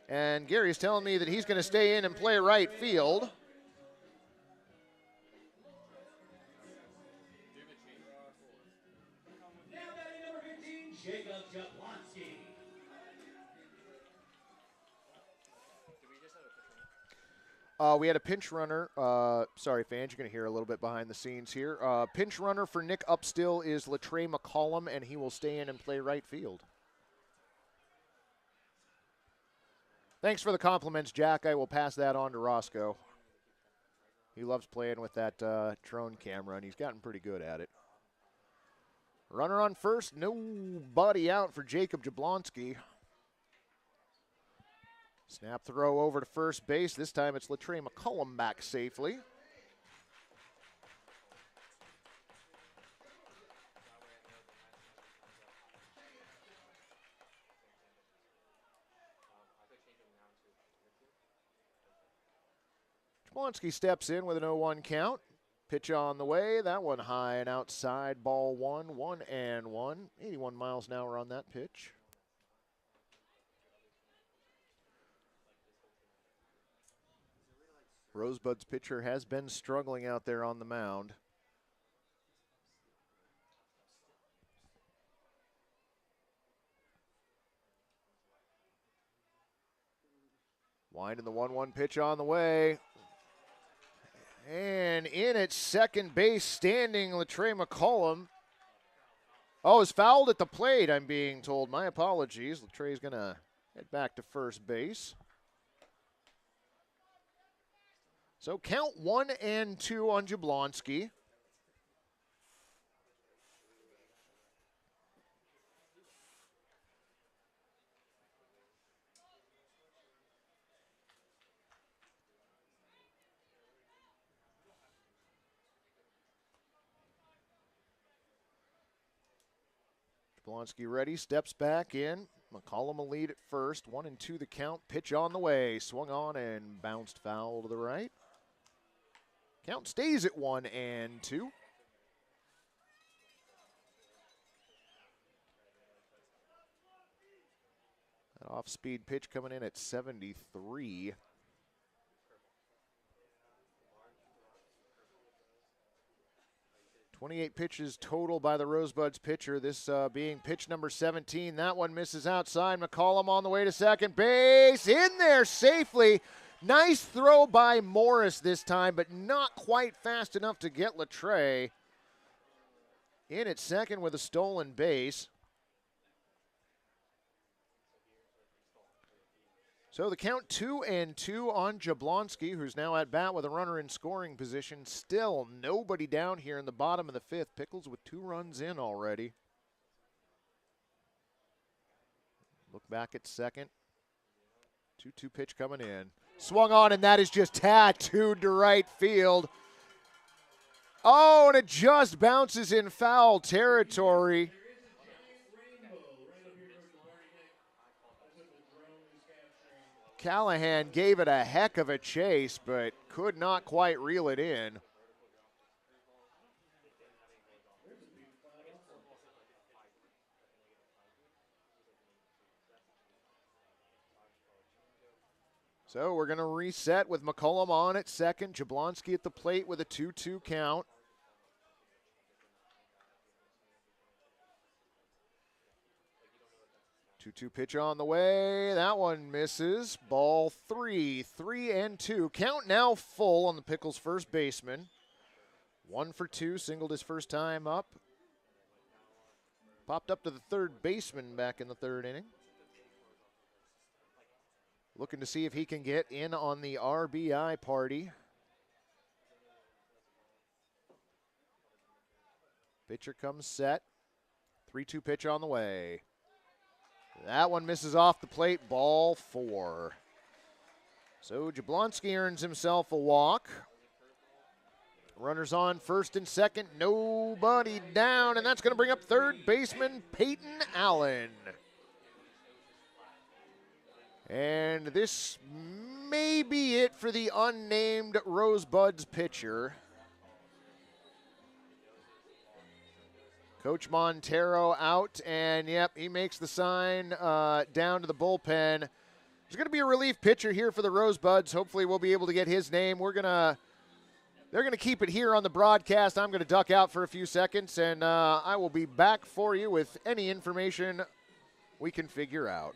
And Gary's telling me that he's going to stay in and play right field. Now batting number 15, Jacob Jablonski. We had a pinch runner. Sorry, fans, you're going to hear a little bit behind the scenes here. Pinch runner for Nick Upstill is Latre McCollum, and he will stay in and play right field. Thanks for the compliments, Jack. I will pass that on to Roscoe. He loves playing with that drone camera, and he's gotten pretty good at it. Runner on first, nobody out for Jacob Jablonski. Snap throw over to first base. This time it's Latre McCollum back safely. Jablonski steps in with an 0-1 count. Pitch on the way. That one high and outside. Ball 1-1. 81 miles an hour on that pitch. Rosebuds pitcher has been struggling out there on the mound. Winding the 1-1 pitch on the way. And in at second base, standing Latre McCollum. Oh, is fouled at the plate, I'm being told. My apologies. Latre's going to head back to first base. So count 1-2 on Jablonski. Jablonski ready, steps back in. McCollum will lead at first. 1-2 the count. Pitch on the way. Swung on and bounced foul to the right. Count stays at 1-2. That off-speed pitch coming in at 73. .28 pitches total by the Rosebuds pitcher, this being pitch number 17. That one misses outside. McCollum on the way to second base. In there safely. Nice throw by Morris this time, but not quite fast enough to get Latre. In at second with a stolen base. So the count 2-2 on Jablonski, who's now at bat with a runner in scoring position. Still nobody down here in the bottom of the fifth. Pickles with 2 runs in already. Look back at second. 2-2 pitch coming in. Swung on, and that is just tattooed to right field. Oh, and it just bounces in foul territory. Callahan gave it a heck of a chase, but could not quite reel it in. So we're going to reset with McCullum on at second. Jablonski at the plate with a 2-2 count. Two pitch on the way. That one misses. Ball 3, 3-2. Count now full on the Pickles first baseman. 1 for 2, singled his first time up. Popped up to the third baseman back in the third inning. Looking to see if he can get in on the RBI party. Pitcher comes set. 3-2 pitch on the way. That one misses off the plate, ball 4. So Jablonski earns himself a walk. Runners on first and second, nobody down, and that's going to bring up third baseman Peyton Allen. And this may be it for the unnamed Rosebuds pitcher. Coach Montero out, and yep, he makes the sign down to the bullpen. There's going to be a relief pitcher here for the Rosebuds. Hopefully we'll be able to get his name. They're going to keep it here on the broadcast. I'm going to duck out for a few seconds, and I will be back for you with any information we can figure out.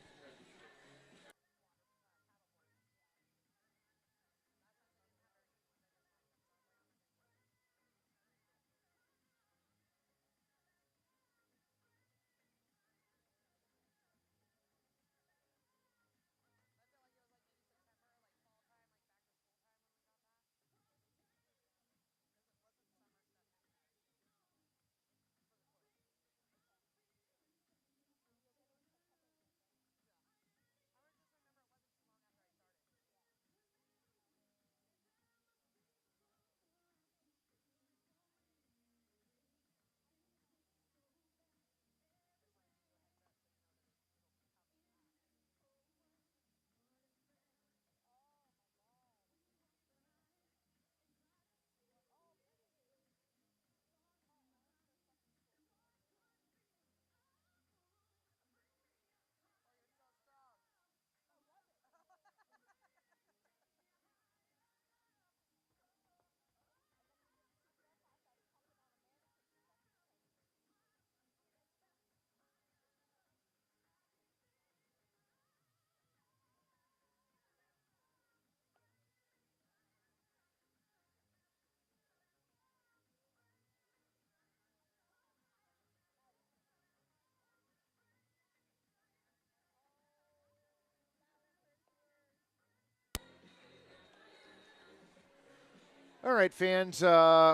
All right, fans,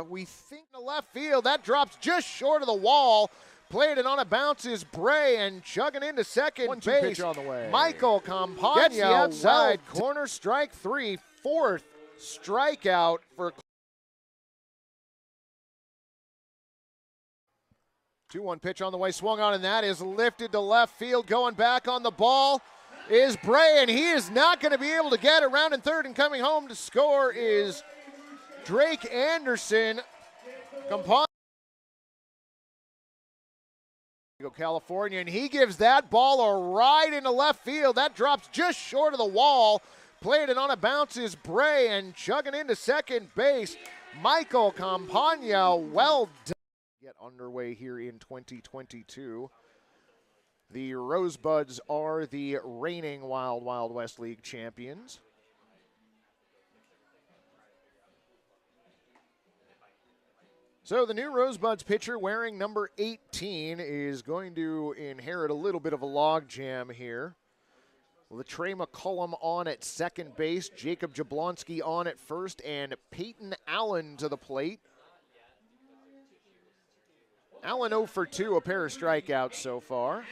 we think the left field. That drops just short of the wall. Played it on a bounce is Bray, and chugging into second 1-2 base. pitch on the way. Michael Campagna Gets the outside. corner, strike 3, 4th strikeout for 2-1 pitch on the way, swung on, and that is lifted to left field. Going back on the ball is Bray, and he is not going to be able to get around in third, and coming home to score is Drake Anderson. California, and he gives that ball a ride into left field. That drops just short of the wall. Played it on a bounce is Bray, and chugging into second base, Michael Campagna. Well done. Get underway here in 2022. The Rosebuds are the reigning Wild Wild West League champions. So the new Rosebuds pitcher wearing number 18 is going to inherit a little bit of a logjam here. Latrey McCullum on at second base, Jacob Jablonski on at first, and Peyton Allen to the plate. Allen 0 for 2, a pair of strikeouts so far.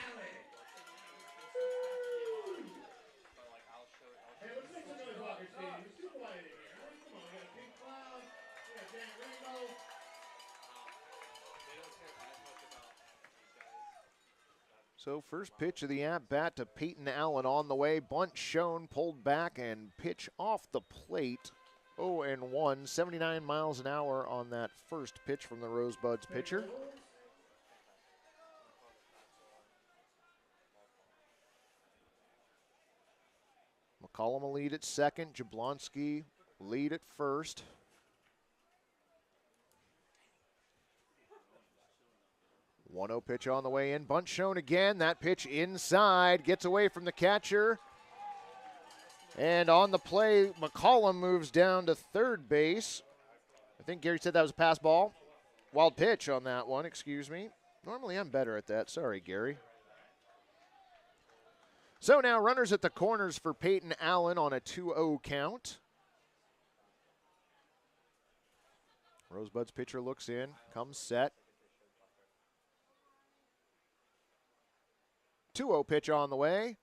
So first pitch of the at-bat to Peyton Allen on the way. Bunt shown, pulled back, and pitch off the plate. 0-1, 79 miles an hour on that first pitch from the Rosebuds pitcher. McCollum will lead at second. Jablonski lead at first. One 0 pitch on the way in. Bunt shown again. That pitch inside. Gets away from the catcher. And on the play, McCollum moves down to third base. I think Gary said that was a pass ball. Wild pitch on that one, excuse me. Normally I'm better at that. Sorry, Gary. So now runners at the corners for Peyton Allen on a 2-0 count. Rosebuds pitcher looks in, comes set. 2-0 pitch on the way.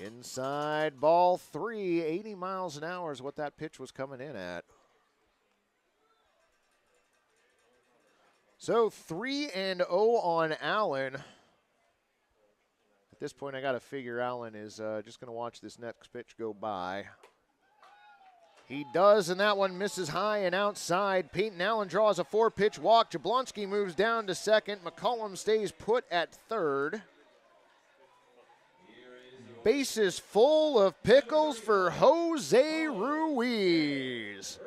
Inside ball 3, 80 miles an hour is what that pitch was coming in at. So 3-0 on Allen. At this point, I got to figure Allen is just going to watch this next pitch go by. He does, and that one misses high and outside. Peyton Allen draws a 4-pitch walk. Jablonski moves down to second. McCollum stays put at third. Bases full of Pickles for Jose Ruiz.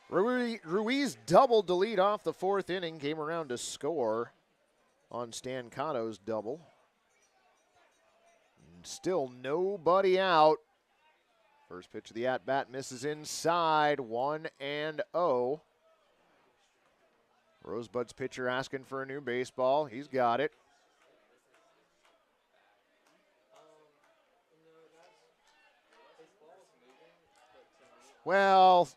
Ruiz doubled to lead off the fourth inning, came around to score on Stancato's double. And still nobody out. First pitch of the at-bat misses inside, 1-0. Rosebuds pitcher asking for a new baseball. He's got it. Well,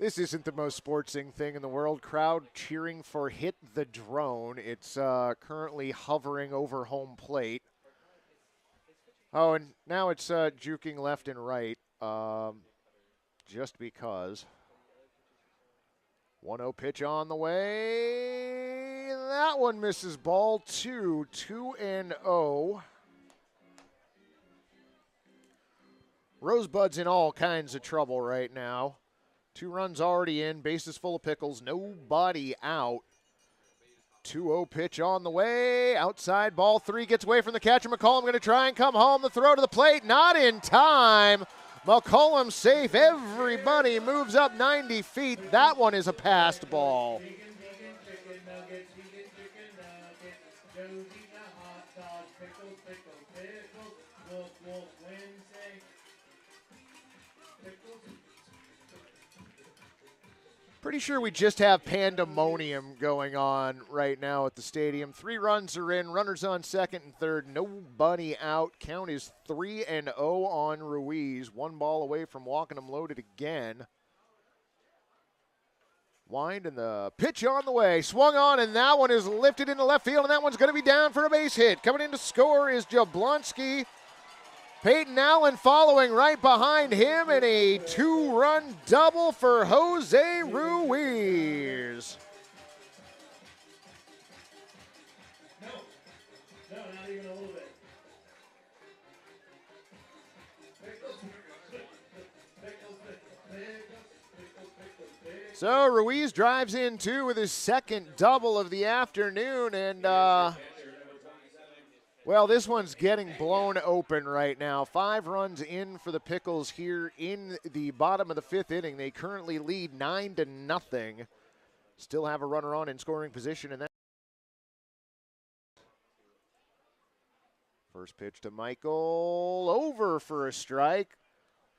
this isn't the most sportsing thing in the world. Crowd cheering for Hit the Drone. It's currently hovering over home plate. Oh, and now it's juking left and right just because. 1-0 pitch on the way. That one misses ball 2, 2-0. Rosebuds in all kinds of trouble right now. 2 runs already in, bases full of Pickles, nobody out. 2-0 pitch on the way, outside ball 3, gets away from the catcher. McCollum going to try and come home. The throw to the plate, not in time. McCollum safe, everybody moves up 90 feet. That one is a passed ball. Pretty sure we just have pandemonium going on right now at the stadium. 3 runs are in, runners on second and third, nobody out. Count is 3-0 on Ruiz. 1 ball away from walking him loaded again. Wind and the pitch on the way. Swung on, and that one is lifted into left field, and that one's going to be down for a base hit. Coming in to score is Jablonski. Peyton Allen following right behind him, and a 2-run double for Jose Ruiz. No, not even a little bit. So Ruiz drives in 2 with his second double of the afternoon, and well, this one's getting blown open right now. 5 runs in for the Pickles here in the bottom of the 5th inning. They currently lead 9-0. Still have a runner on in scoring position, and that first pitch to Michael, over for a strike.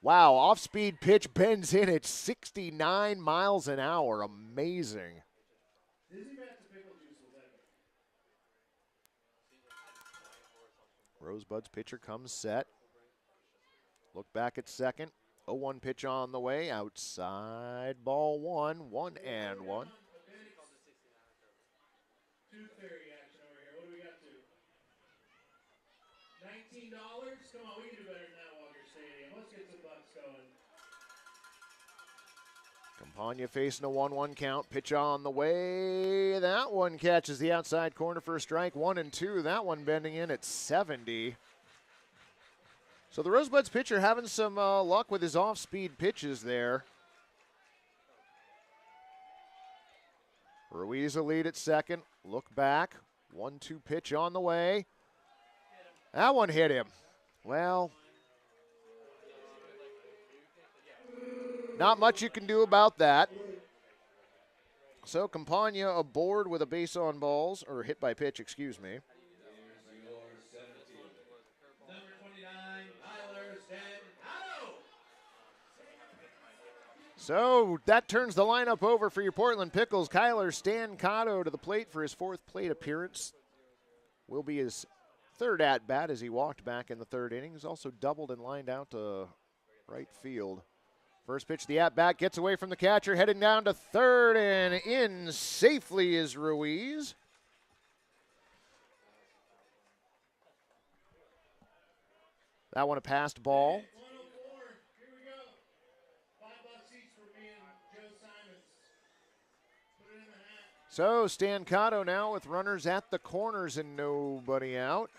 Wow, off-speed pitch bends in at 69 miles an hour. Amazing. Rosebuds pitcher comes set. Look back at second. 0-1 pitch on the way. Outside ball 1, 1-1. 2:30 action over here. What do we got to? $19? Come on, we can do better than that, Walker Stadium. Let's get some bucks going. Campagna facing a 1-1 count. Pitch on the way. That one catches the outside corner for a strike. 1-2. That one bending in at 70. So the Rosebuds pitcher having some luck with his off-speed pitches there. Ruiz a lead at second. Look back. 1-2 pitch on the way. That one hit him. Well, not much you can do about that. So Campagna aboard with a base on balls, or hit by pitch, excuse me. Number 29, Tyler Stancato. So that turns the lineup over for your Portland Pickles. Kyler Stancato to the plate for his fourth plate appearance. Will be his third at-bat as he walked back in the third inning. He's also doubled and lined out to right field. First pitch, the at-bat gets away from the catcher, heading down to third, and in safely is Ruiz. That one a passed ball. 104. Here we go. $5 each for me and Joe Simons. Put it in the hat. So Stancato now with runners at the corners and nobody out.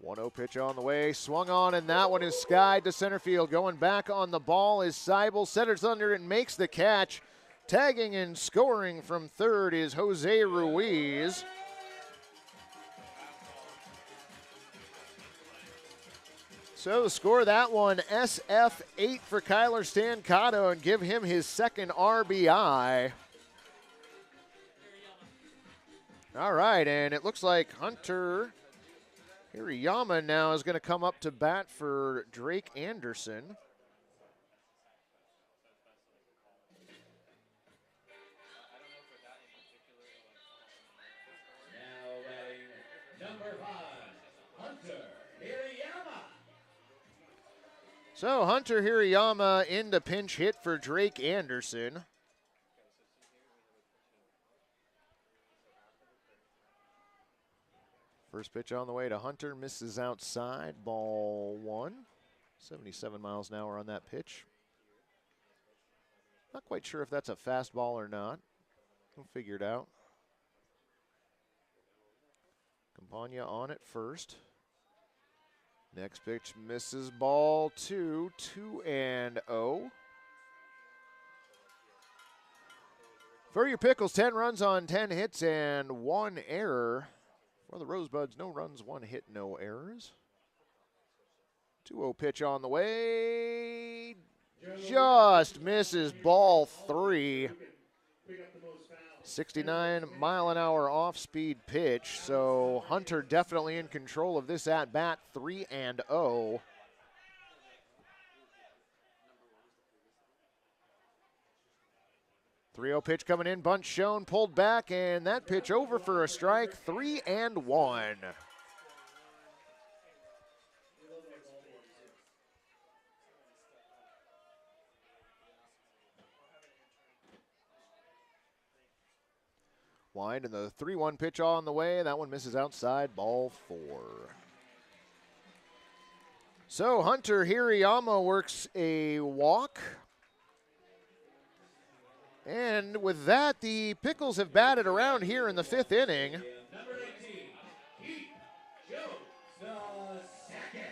1-0 pitch on the way, swung on, and that one is skied to center field. Going back on the ball is Seibel, centers under and makes the catch. Tagging and scoring from third is Jose Ruiz. So score that one, SF8 for Kyler Stancato, and give him his second RBI. All right, and it looks like Hunter Hirayama now is going to come up to bat for Drake Anderson. Now batting number 5, Hunter Hirayama. So Hunter Hirayama in the pinch hit for Drake Anderson. First pitch on the way to Hunter, misses outside, ball 1. 77 miles an hour on that pitch. Not quite sure if that's a fastball or not. We'll figure it out. Campagna on at first. Next pitch misses, ball 2, 2-0. For your Pickles, 10 runs on 10 hits and 1 error. For the Rosebuds, no runs, 1 hit, no errors. 2-0 pitch on the way. Just misses, ball 3. 69 mile an hour off speed pitch. So Hunter definitely in control of this at bat, 3-0. .30 pitch coming in, bunt shown, pulled back, and that pitch over for a strike, 3-1. Wind and the 3-1 pitch on the way. That one misses outside, ball 4. So Hunter Hirayama works a walk. And with that, the Pickles have batted around here in the 5th inning. Number 19, Keith Jones, the second.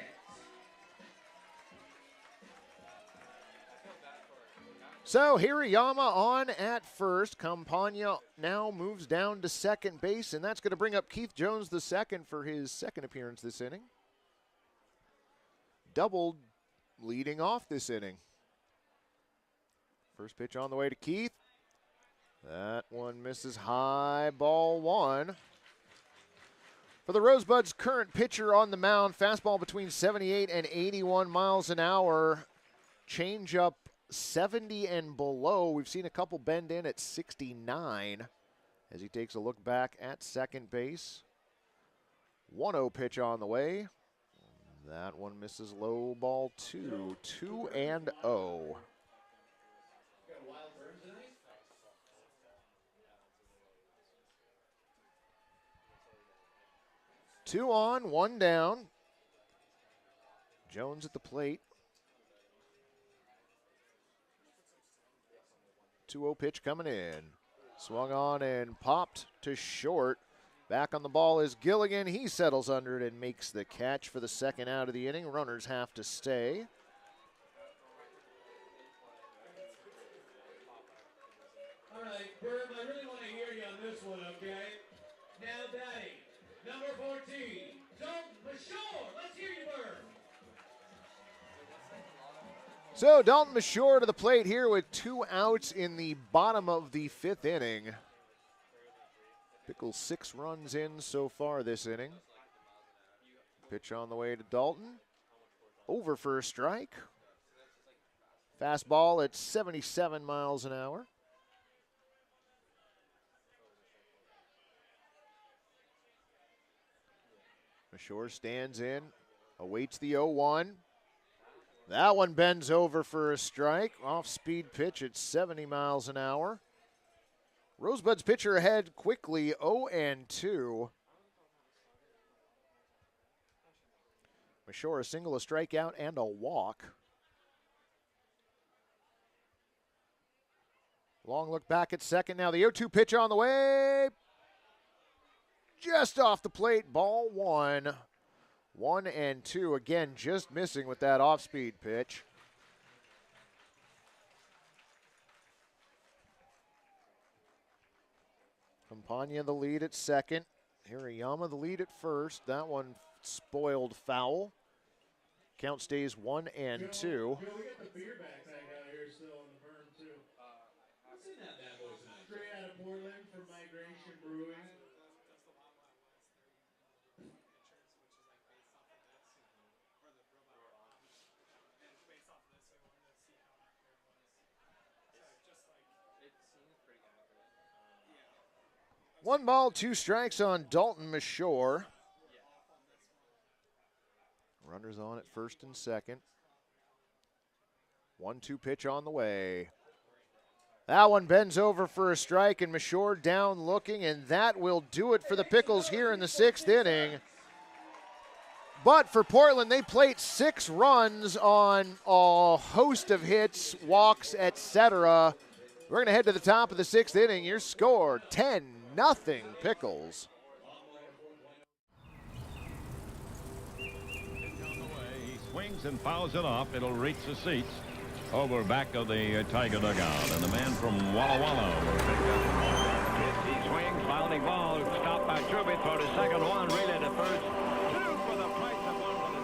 So Hirayama on at first. Campagna now moves down to second base, and that's going to bring up Keith Jones the second for his second appearance this inning. Doubled leading off this inning. First pitch on the way to Keith. That one misses high, ball 1. For the Rosebuds, current pitcher on the mound, fastball between 78 and 81 miles an hour. Changeup 70 and below. We've seen a couple bend in at 69 as he takes a look back at second base. 1-0 pitch on the way. That one misses low, ball 2, 2-0. 2 on, 1 down. Jones at the plate. 2-0 pitch coming in. Swung on and popped to short. Back on the ball is Gilligan. He settles under it and makes the catch for the second out of the inning. Runners have to stay. All right, Berm, I really want to hear you on this one, okay? Now, Daddy, number 14, Dalton Bashore. Let's hear you, Berm. So Dalton Bashore to the plate here with 2 outs in the bottom of the 5th inning. Pickles 6 runs in so far this inning. Pitch on the way to Dalton. Over for a strike. Fastball at 77 miles an hour. Bashore stands in, awaits the 0-1. That one bends over for a strike. Off-speed pitch at 70 miles an hour. Rosebuds pitcher ahead quickly, 0-2. Bashore a single, a strikeout, and a walk. Long look back at second. Now the 0-2 pitch on the way. Just off the plate, ball 1. 1-2. Again, just missing with that off-speed pitch. Campagna the lead at second. Hirayama the lead at first. That one spoiled foul. Count stays 1-2. Joe, we got the beer backpack out here still on the berm, too. What's in that bad boy tonight? Straight out of Portland from Migration Brewing. One ball, 2 strikes on Dalton Bashore. Runners on at first and second. 1-2 pitch on the way. That one bends over for a strike, and Bashore down looking, and that will do it for the Pickles here in the 6th inning. But for Portland, they plate 6 runs on a host of hits, walks, etc. We're going to head to the top of the 6th inning. Your score, 10-0 Pickles. He swings and fouls it off. It'll reach the seats over back of the Tiger dugout. And the man from Walla Walla will pick up. He swings, fouling ball, stopped by Trubit for the second one, relay to first. 2 for the price of 1 for the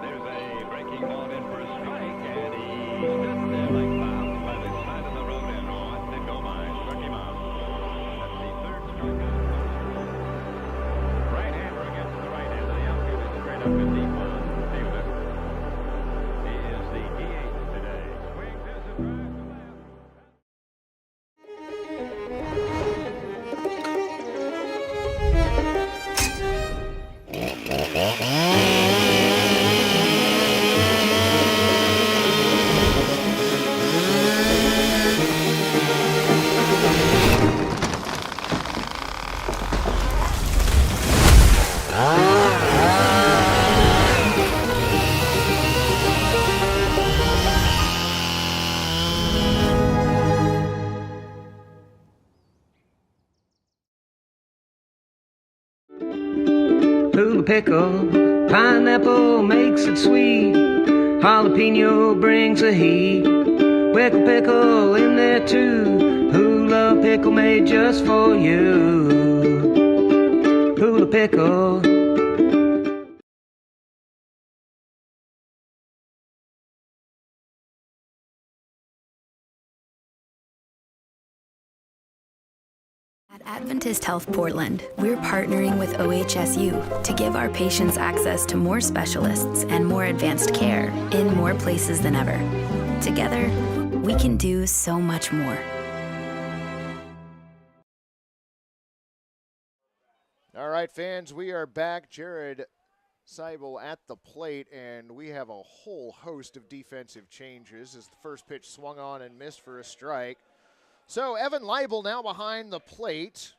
There's a breaking ball in for a strike, and he stood there like bound by the side of the road and on to go by. Struck him out. That's the 3rd strikeout. Right-hander against the right-hander. The outfield is straight up in deep one. Fielder. He is the DH today. Swings, there's a drive to left. Hula pickle, pineapple makes it sweet. Jalapeno brings the heat. Pickle pickle in there too. Hula pickle made just for you. Hula pickle. At Adventist Health Portland, we're partnering with OHSU to give our patients access to more specialists and more advanced care in more places than ever. Together, we can do so much more. All right, fans, we are back. Jared Seibel at the plate, and we have a whole host of defensive changes as the first pitch swung on and missed for a strike. So Evan Leibel now behind the plate.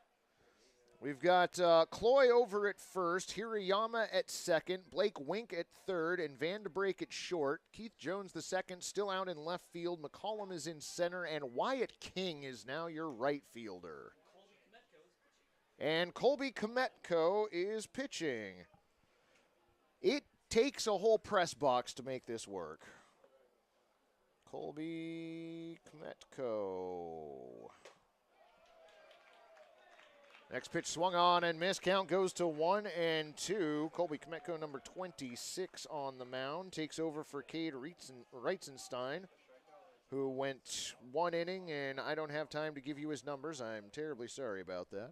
We've got Cloy over at first, Hirayama at second, Blake Wink at third, and Van de Break at short. Keith Jones the second, still out in left field. McCollum is in center, and Wyatt King is now your right fielder. And Colby Kometko is pitching. It takes a whole press box to make this work. Colby Kometko. Next pitch swung on and missed. Count goes to 1-2. Colby Kometko, number 26 on the mound, takes over for Cade Reitzenstein, who went 1 inning, and I don't have time to give you his numbers. I'm terribly sorry about that.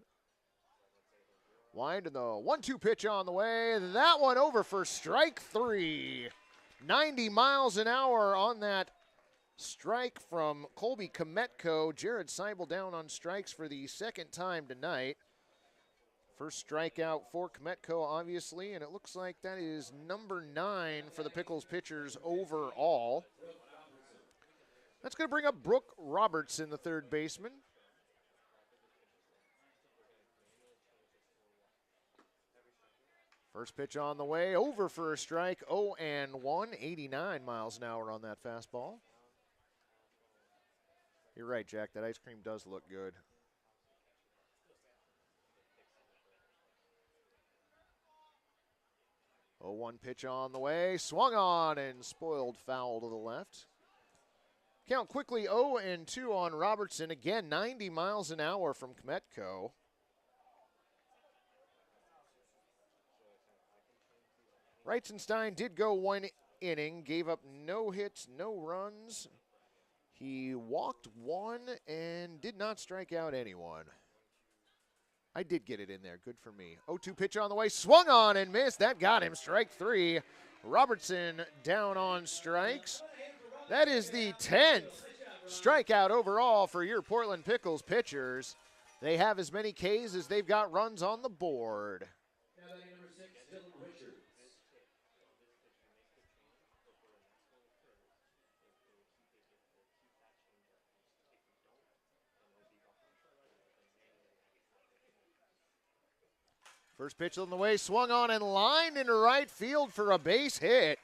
Wind and the 1-2 pitch on the way. That one over for strike 3. 90 miles an hour on that strike from Colby Kometko. Jared Seibel down on strikes for the second time tonight. First strikeout for Kometko, obviously, and it looks like that is number 9 for the Pickles pitchers overall. That's going to bring up Brooke Robertson, the third baseman. First pitch on the way, over for a strike, 0-1, 89 miles an hour on that fastball. You're right, Jack, that ice cream does look good. 0-1 pitch on the way, swung on and spoiled foul to the left. Count quickly 0-2 on Robertson. Again, 90 miles an hour from Kometko. Reitzenstein did go 1 inning, gave up no hits, no runs. He walked 1 and did not strike out anyone. I did get it in there. Good for me. 0-2 pitch on the way. Swung on and missed. That got him. Strike 3. Robertson down on strikes. That is the 10th strikeout overall for your Portland Pickles pitchers. They have as many Ks as they've got runs on the board. First pitch on the way, swung on and lined into right field for a base hit.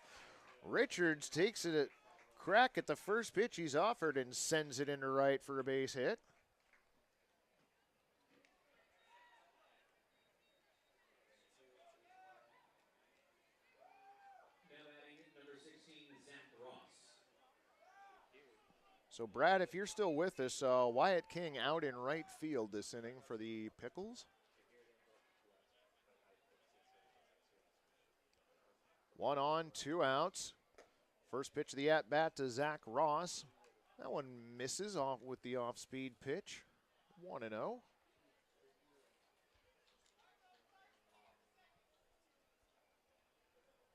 Richards takes it a crack at the first pitch he's offered and sends it into right for a base hit. So, Brad, if you're still with us, Wyatt King out in right field this inning for the Pickles. 1 on, 2 outs. First pitch of the at-bat to Zach Ross. That one misses off with the off-speed pitch. 1-0.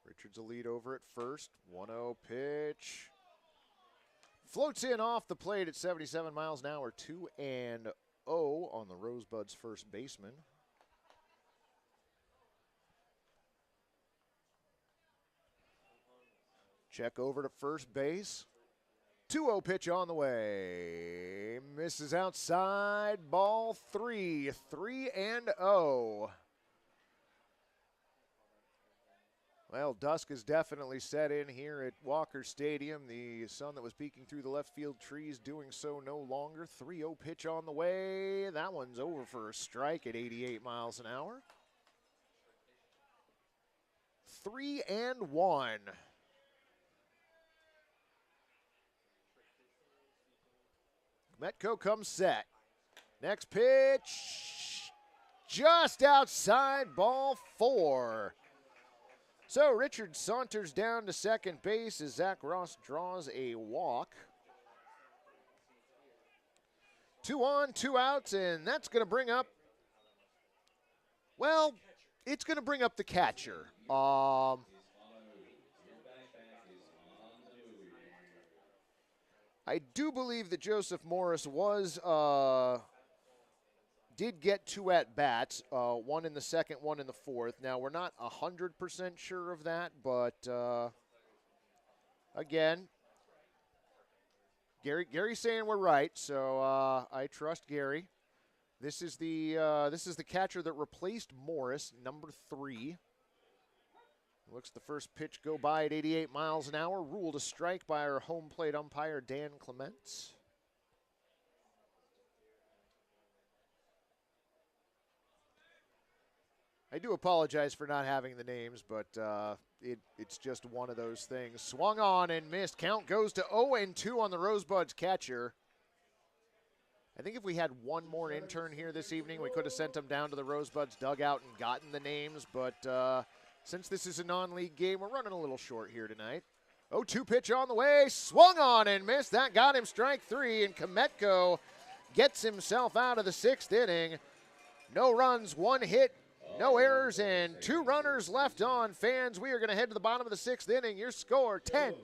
Richards a lead over at first. 1-0 pitch. Floats in off the plate at 77 miles an hour. 2-0 on the Rosebuds first baseman. Check over to first base. 2-0 pitch on the way. Misses outside. Ball 3. 3-0. Well, dusk has definitely set in here at Walker Stadium. The sun that was peeking through the left field trees doing so no longer. 3-0 pitch on the way. That one's over for a strike at 88 miles an hour. 3-1. Kometko comes set. Next pitch, just outside, ball 4. So Richard saunters down to second base as Zach Ross draws a walk. 2 on, 2 outs, and that's going to bring up, well, it's going to bring up the catcher. I do believe that Joseph Morris did get 2 at-bats, 1 in the second, 1 in the fourth. Now, we're not 100% sure of that, but again, Gary's saying we're right, so I trust Gary. This is the catcher that replaced Morris, number 3. Looks the first pitch go by at 88 miles an hour. Ruled a strike by our home plate umpire, Dan Clements. I do apologize for not having the names, but it's just one of those things. Swung on and missed. Count goes to 0-2 on the Rosebuds catcher. I think if we had one more intern here this evening, we could have sent them down to the Rosebuds dugout and gotten the names, but since this is a non-league game, we're running a little short here tonight. 0-2 pitch on the way, swung on and missed. That got him strike 3, and Kometko gets himself out of the 6th inning. No runs, 1 hit, no errors, and 2 runners left on. Fans, we are going to head to the bottom of the 6th inning. Your score, 10-0,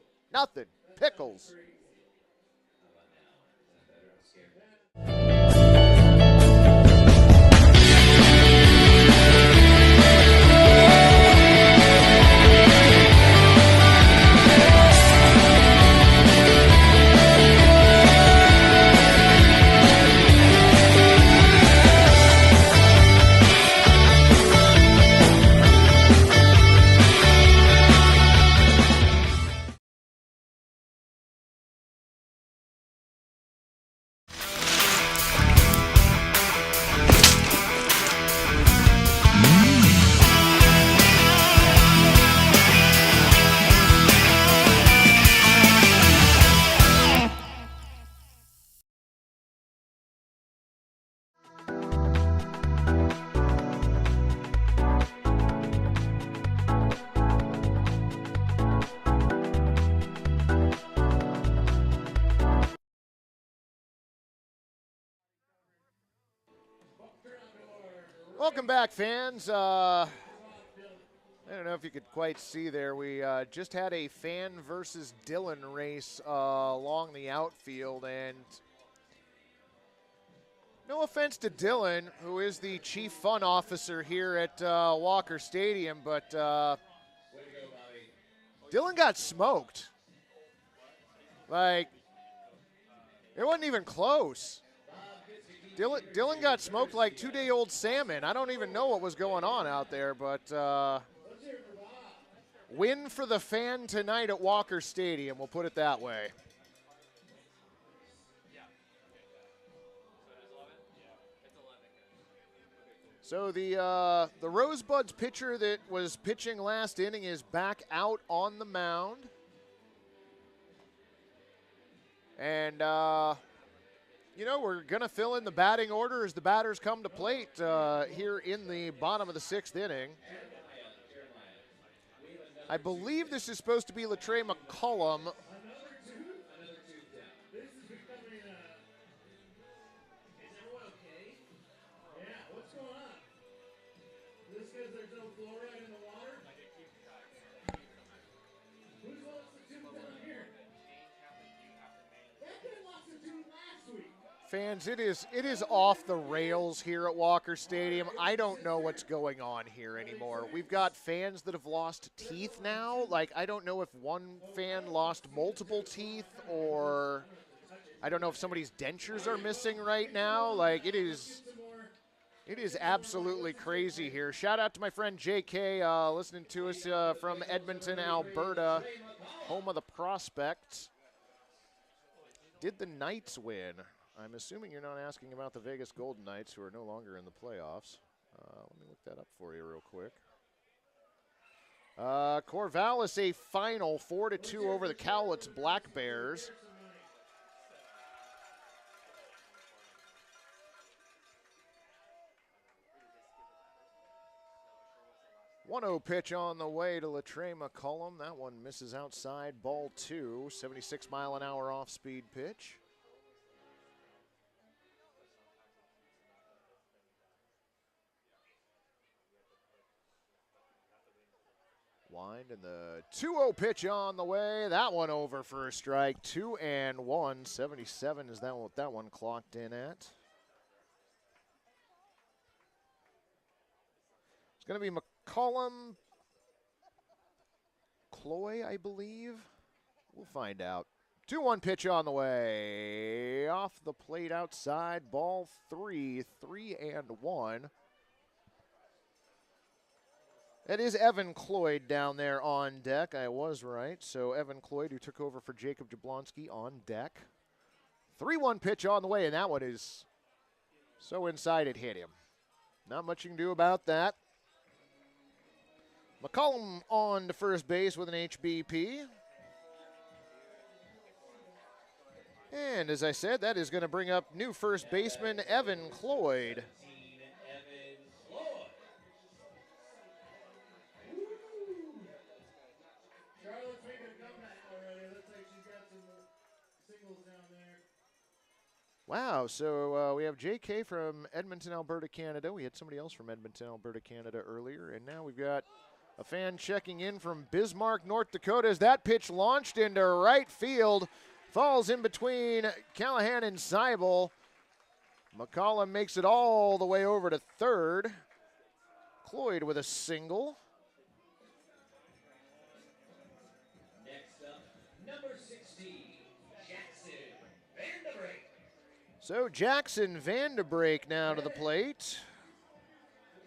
Pickles. Welcome back, fans. I don't know if you could quite see there. We just had a fan versus Dylan race along the outfield, and no offense to Dylan, who is the chief fun officer here at Walker Stadium, but Dylan got smoked. Like, it wasn't even close. Dylan got smoked like 2-day-old salmon. I don't even know what was going on out there, but win for the fan tonight at Walker Stadium, we'll put it that way. So the Rosebuds pitcher that was pitching last inning is back out on the mound. And you know, we're going to fill in the batting order as the batters come to plate here in the bottom of the 6th inning. I believe this is supposed to be Latre McCullum. Fans, it is off the rails here at Walker Stadium. I don't know what's going on here anymore. We've got fans that have lost teeth now. Like, I don't know if one fan lost multiple teeth, or I don't know if somebody's dentures are missing right now. Like, it is absolutely crazy here. Shout out to my friend JK listening to us from Edmonton, Alberta, home of the Prospects. Did the Knights win? I'm assuming you're not asking about the Vegas Golden Knights, who are no longer in the playoffs. Let me look that up for you real quick. Corvallis, a final 4-2 over the Cowlitz Black Bears. .1-0 pitch on the way to Latre McCullum. That one misses outside, ball 2. 76-mile-an-hour off-speed pitch. Wind, and the 2-0 pitch on the way. That one over for a strike. 2-1. 77 is what that one clocked in at. It's going to be McCullum, Cloy, I believe. We'll find out. 2-1 pitch on the way. Off the plate outside, ball 3, 3-1. That is Evan Cloyd down there on deck. I was right. So Evan Cloyd, who took over for Jacob Jablonski, on deck. 3-1 pitch on the way, and that one is so inside it hit him. Not much you can do about that. McCollum on to first base with an HBP. And as I said, that is going to bring up new first baseman Evan Cloyd. Charlotte's making a comeback already. Looks like she's got some singles down there. Wow, so we have JK from Edmonton, Alberta, Canada. We had somebody else from Edmonton, Alberta, Canada earlier. And now we've got a fan checking in from Bismarck, North Dakota. As that pitch launched into right field, falls in between Callahan and Seibel. McCollum makes it all the way over to third. Cloyd with a single. Next up, number 16, Jackson Vanderbrake. So Jackson Vanderbrake now to the plate.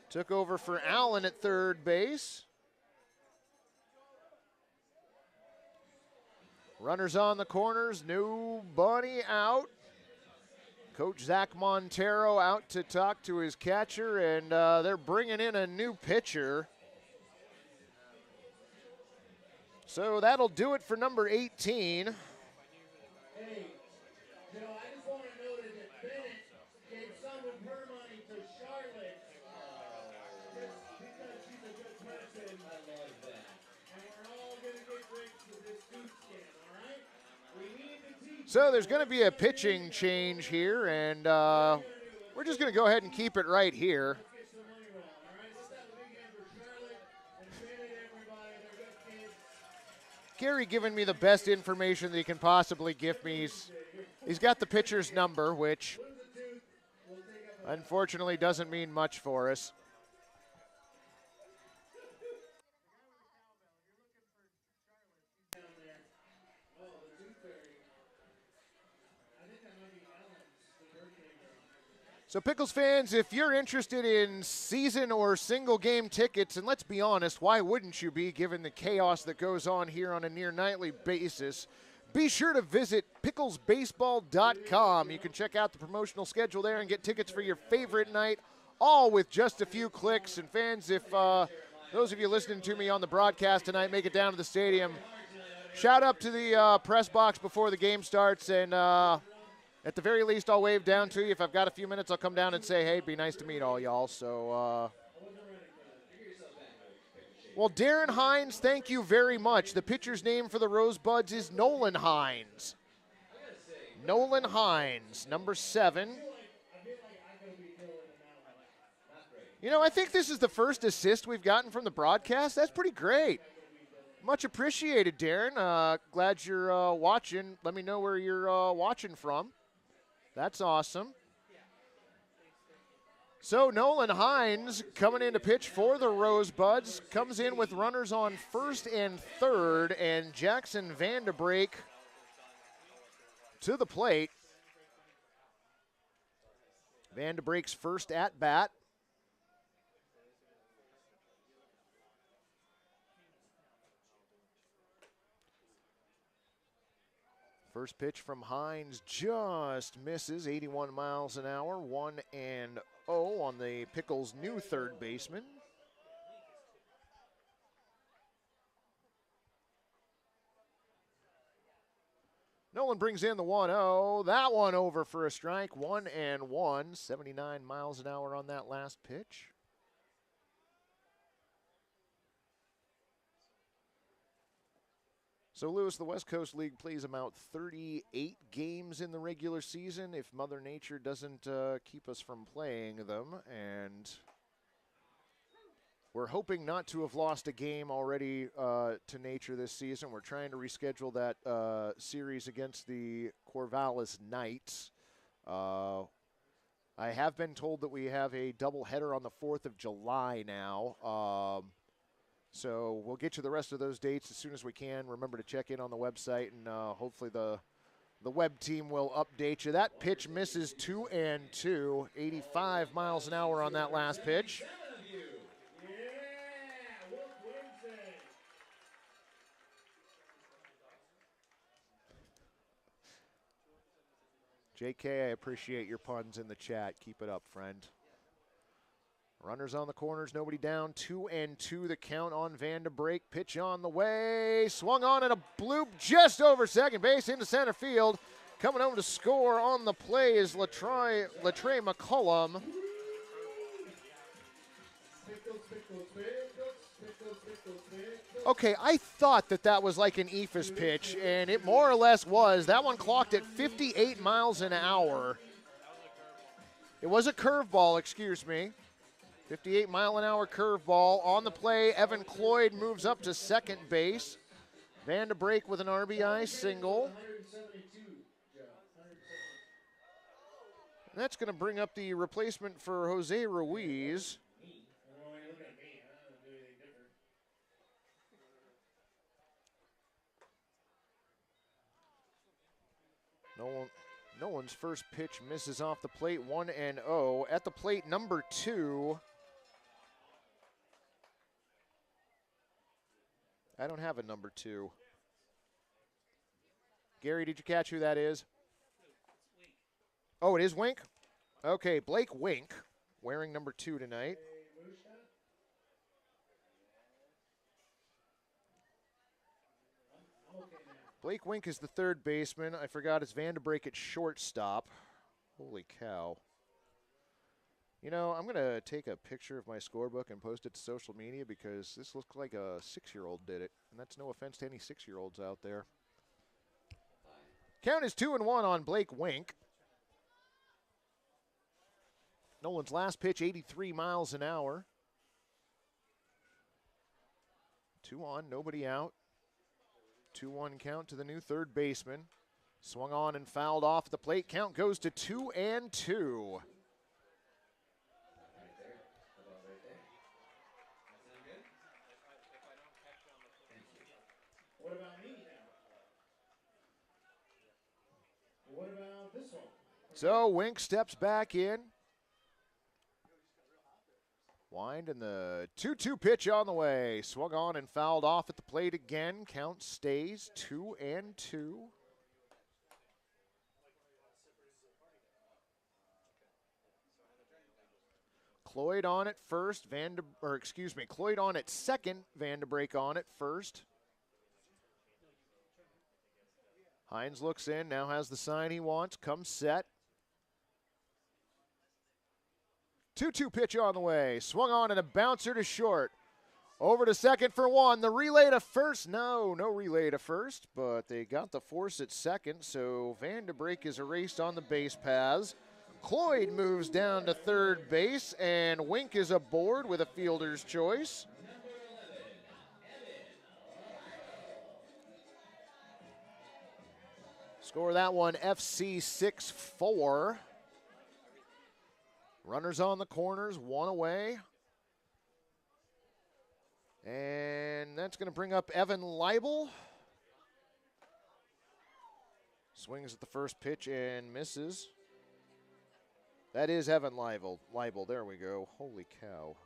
Took over for Allen at third base. Runners on the corners, nobody out. Coach Zach Montero out to talk to his catcher, and they're bringing in a new pitcher. So that'll do it for number 18. Hey, Joe, I just want to note that Bennett gave some of her money to Charlotte just because she's a good person. I love that. And we're all going to get rich with this suit skin, all right? We need to teach. So there's going to be a pitching change here, and we're just going to go ahead and keep it right here. Let's get some money rolling, all right? Let's have a big hand for Charlotte and Bennett, everybody. They're good kids. Gary giving me the best information that he can possibly give me. He's got the pitcher's number, which unfortunately doesn't mean much for us. So Pickles fans, if you're interested in season or single game tickets, and let's be honest, why wouldn't you be given the chaos that goes on here on a near nightly basis, be sure to visit picklesbaseball.com. You can check out the promotional schedule there and get tickets for your favorite night, all with just a few clicks. And fans, if those of you listening to me on the broadcast tonight make it down to the stadium, shout up to the press box before the game starts, and at the very least, I'll wave down to you. If I've got a few minutes, I'll come down and say, hey, it'd be nice to meet all y'all. So, well, Darren Hines, thank you very much. The pitcher's name for the Rosebuds is Nolan Hines. Nolan Hines, number 7. You know, I think this is the first assist we've gotten from the broadcast. That's pretty great. Much appreciated, Darren. Glad you're watching. Let me know where you're watching from. That's awesome. So Nolan Hines coming in to pitch for the Rosebuds. Comes in with runners on first and third, and Jackson Vanderbrake to the plate. Vanderbrake's first at bat. First pitch from Hines just misses, 81 miles an hour, 1-0 on the Pickles' new third baseman. Nolan brings in the 1-0. That one over for a strike, 1-1, 79 miles an hour on that last pitch. So, Lewis, the West Coast League plays about 38 games in the regular season if Mother Nature doesn't keep us from playing them. And we're hoping not to have lost a game already to Nature this season. We're trying to reschedule that series against the Corvallis Knights. I have been told that we have a doubleheader on the 4th of July now. So we'll get you the rest of those dates as soon as we can. Remember to check in on the website, and hopefully the web team will update you. That pitch misses 2-2, 85 miles an hour on that last pitch. JK, I appreciate your puns in the chat. Keep it up, friend. Runners on the corners, nobody down. 2-2 the count on Van de Break. Pitch on the way. Swung on and a bloop just over second base into center field. Coming home to score on the play is Latre McCullum. Okay, I thought that was like an Ephus pitch, and it more or less was. That one clocked at 58 miles an hour. It was a curveball, excuse me. 58-mile-an-hour curveball on the play. Evan Cloyd moves up to second base. Van de Break with an RBI single. And that's going to bring up the replacement for Jose Ruiz. Nolan's first pitch misses off the plate, 1-0. At the plate, number 2. I don't have a number 2. Gary, did you catch who that is? Oh, it is Wink? Okay, Blake Wink, wearing number 2 tonight. Blake Wink is the third baseman. I forgot it's Van de Break at shortstop. Holy cow. You know, I'm going to take a picture of my scorebook and post it to social media because this looks like a 6-year-old did it. And that's no offense to any 6-year-olds out there. Count is 2-1 on Blake Wink. Nolan's last pitch, 83 miles an hour. 2 on, nobody out. 2-1 count to the new third baseman. Swung on and fouled off the plate. Count goes to 2-2. What about me now? What about this one? So Wink steps back in. Wind and the 2-2 pitch on the way. Swung on and fouled off at the plate again. Count stays 2-2. Cloyd on at first. Cloyd on at second. Van de Break on at first. Hines looks in, now has the sign he wants, comes set. 2-2 pitch on the way, swung on and a bouncer to short. Over to second for one, the relay to first, no relay to first, but they got the force at second, so Van de Break is erased on the base paths. Cloyd moves down to third base, and Wink is aboard with a fielder's choice. Score that one, FC 6-4. Runners on the corners, 1 away. And that's going to bring up Evan Leibel. Swings at the first pitch and misses. That is Evan Leibel. There we go. Holy cow.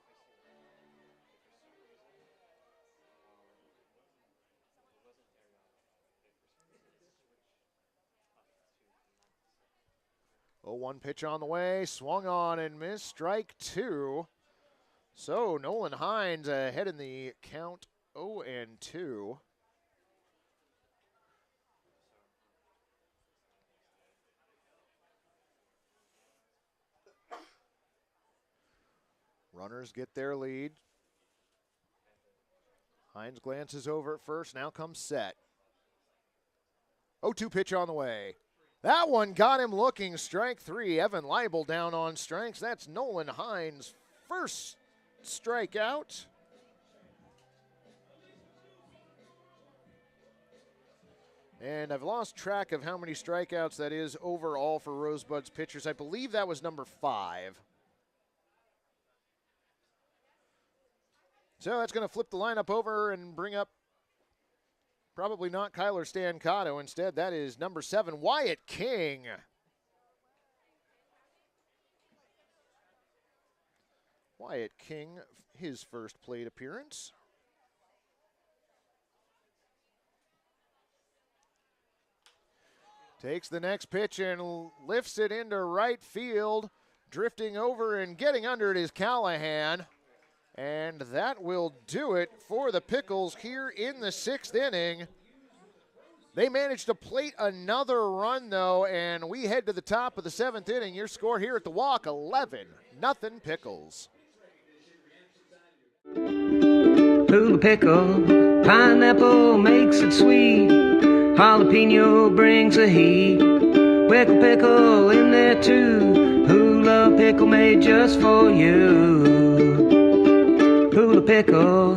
Oh, 1 pitch on the way, swung on and missed, strike 2. So Nolan Hines ahead in the count, 0-2. Runners get their lead. Hines glances over at first, now comes set. 0-2 pitch on the way. That one got him looking, strike 3. Evan Leibel down on strikes. That's Nolan Hines' first strikeout. And I've lost track of how many strikeouts that is overall for Rosebuds pitchers. I believe that was number 5. So that's going to flip the lineup over and bring up probably not Kyler Stancato. Instead, that is number 7, Wyatt King. Wyatt King, his first plate appearance. Takes the next pitch and lifts it into right field. Drifting over and getting under it is Callahan. And that will do it for the Pickles here in the 6th inning. They managed to plate another run, though, and we head to the top of the 7th inning. Your score here at the Walk, 11-0 Pickles. Pull a pickle, pineapple makes it sweet. Jalapeno brings a heat. Pickle, pickle in there too. Hula pickle made just for you. Hula pickle.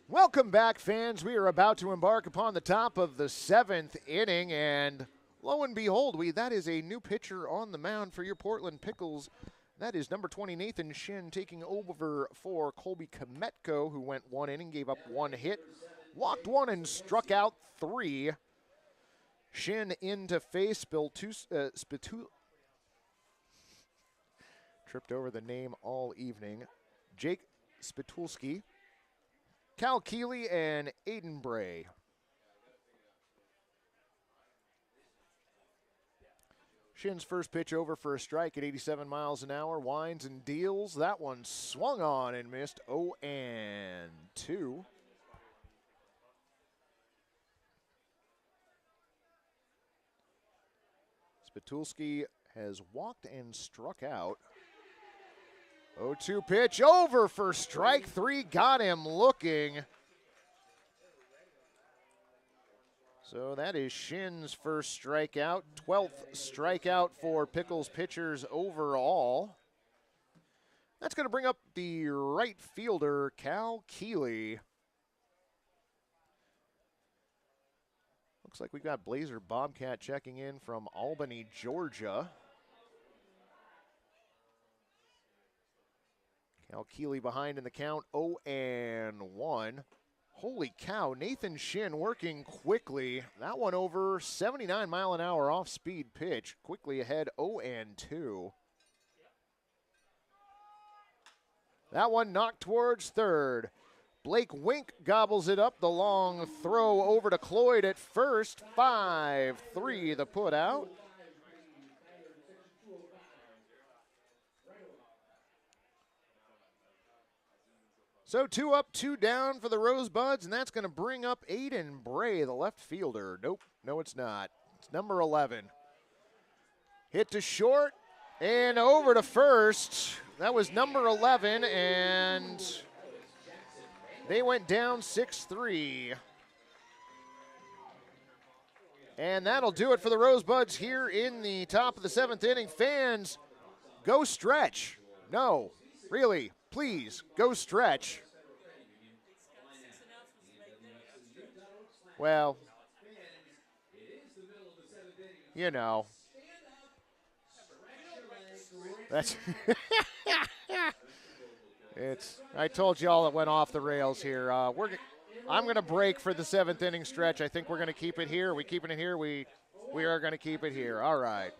Welcome back, fans. We are about to embark upon the top of the 7th inning, and lo and behold, that is a new pitcher on the mound for your Portland Pickles. That is number 20, Nathan Shin, taking over for Colby Kometko, who went 1 inning, gave up 1 hit, walked 1, and struck out 3. Shin in to face tripped over the name all evening, Jake Spitulski, Cal Keeley, and Aiden Bray. Shin's first pitch over for a strike at 87 miles an hour. Winds and deals. That one swung on and missed. 0-2. Spitulski has walked and struck out. 0-2 pitch over for strike 3. Got him looking. So that is Shin's first strikeout, 12th strikeout for Pickles pitchers overall. That's going to bring up the right fielder, Cal Keeley. Looks like we've got Blazer Bobcat checking in from Albany, Georgia. Cal Keeley behind in the count, 0-1. Holy cow, Nathan Shin working quickly. That one over, 79 mile an hour off speed pitch. Quickly ahead, 0-2. That one knocked towards third. Blake Wink gobbles it up. The long throw over to Cloyd at first. 5-3 the put out. So 2 up, 2 down for the Rosebuds, and that's going to bring up Aiden Bray, the left fielder. Nope, no it's not. It's number 11. Hit to short and over to first. That was number 11, and they went down 6-3. And that'll do it for the Rosebuds here in the top of the 7th inning. Fans, go stretch. No, really. Please, go stretch. Well, you know. That's I told you all it went off the rails here. I'm going to break for the 7th inning stretch. I think we're going to keep it here. We keeping it here? We are going to keep it here. All right.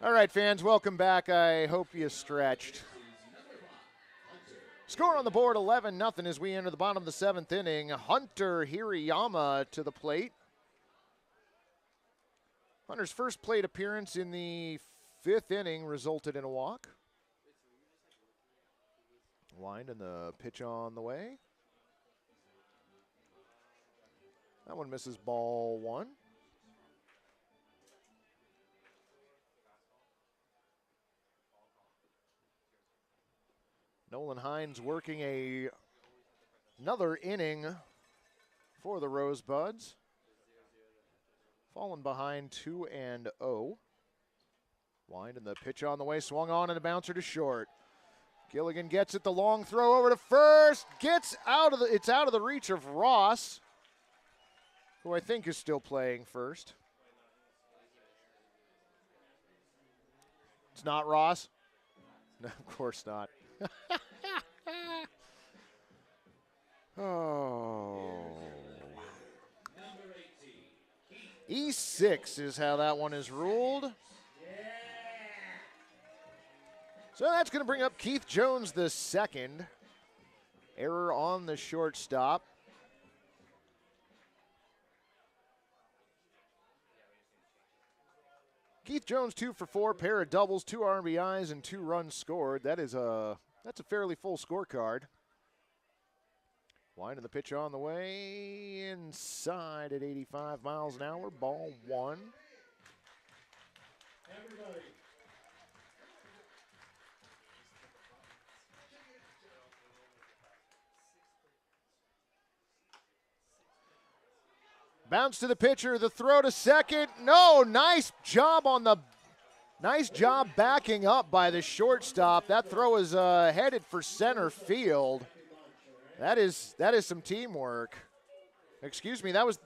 All right, fans, welcome back. I hope you stretched. Score on the board, 11-0 as we enter the bottom of the 7th inning. Hunter Hirayama to the plate. Hunter's first plate appearance in the 5th inning resulted in a walk. Wind and the pitch on the way. That one misses, ball 1. Nolan Hines working another inning for the Rosebuds. Fallen behind 2-0. Wind and the pitch on the way, swung on and a bouncer to short. Gilligan gets it, the long throw over to first, it's out of the reach of Ross, who I think is still playing first. It's not Ross? No, of course not. Oh. E6 is how that one is ruled. So that's going to bring up Keith Jones the second. Error on the shortstop. Keith Jones 2 for 4, pair of doubles, 2 RBIs, and 2 runs scored. That's a fairly full scorecard. Winding the pitch on the way, inside at 85 miles an hour, ball 1. Everybody. Bounce to the pitcher, the throw to second. No, nice job backing up by the shortstop. That throw is headed for center field. That is some teamwork. Excuse me, that was.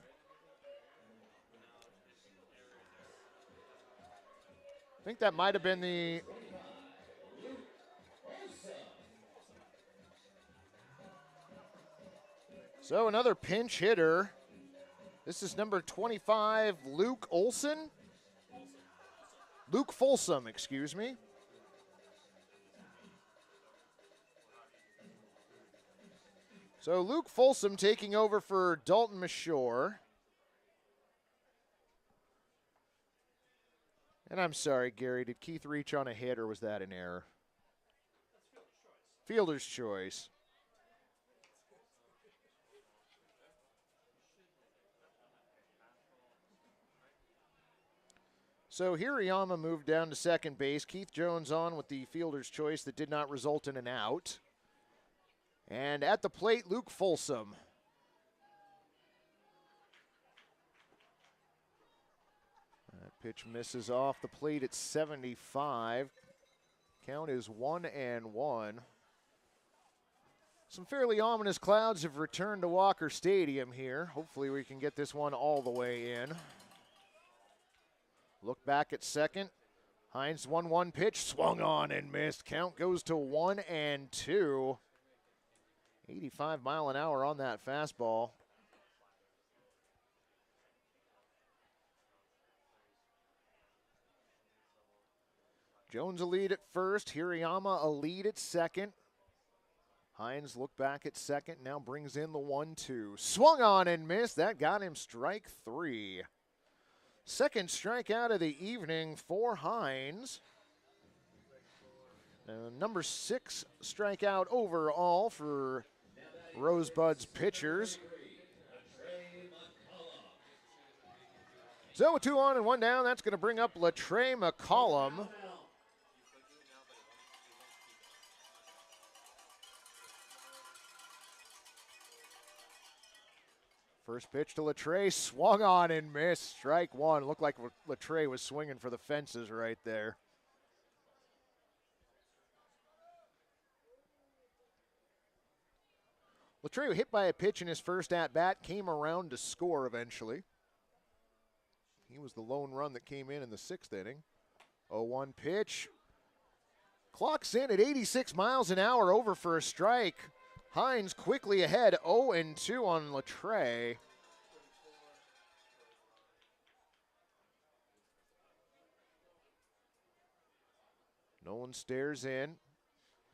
I think that might have been the. So another pinch hitter. This is number 25, Luke Olson. Luke Folsom, excuse me. So Luke Folsom taking over for Dalton Mashore. And I'm sorry, Gary, did Keith reach on a hit or was that an error? Fielder's choice. So Hirayama moved down to second base. Keith Jones on with the fielder's choice that did not result in an out. And at the plate, Luke Folsom. That pitch misses off the plate at 75. Count is 1-1. Some fairly ominous clouds have returned to Walker Stadium here. Hopefully we can get this one all the way in. Look back at second. Hines 1-1 pitch, swung on and missed. Count goes to 1-2. 85 mile an hour on that fastball. Jones a lead at first. Hirayama a lead at second. Hines looked back at second, now brings in the 1-2. Swung on and missed. That got him strike 3. Second strikeout of the evening for Hines. Number 6 strikeout overall for Rosebuds pitchers. So with 2 on and 1 down, that's going to bring up Latre McCollum. First pitch to Latre, swung on and missed. Strike 1. Looked like Latre was swinging for the fences right there. Latre hit by a pitch in his first at-bat, came around to score eventually. He was the lone run that came in the 6th inning. 0-1 pitch. Clock's in at 86 miles an hour, over for a strike. Hines quickly ahead, 0-2 on Latre. Nolan stares in.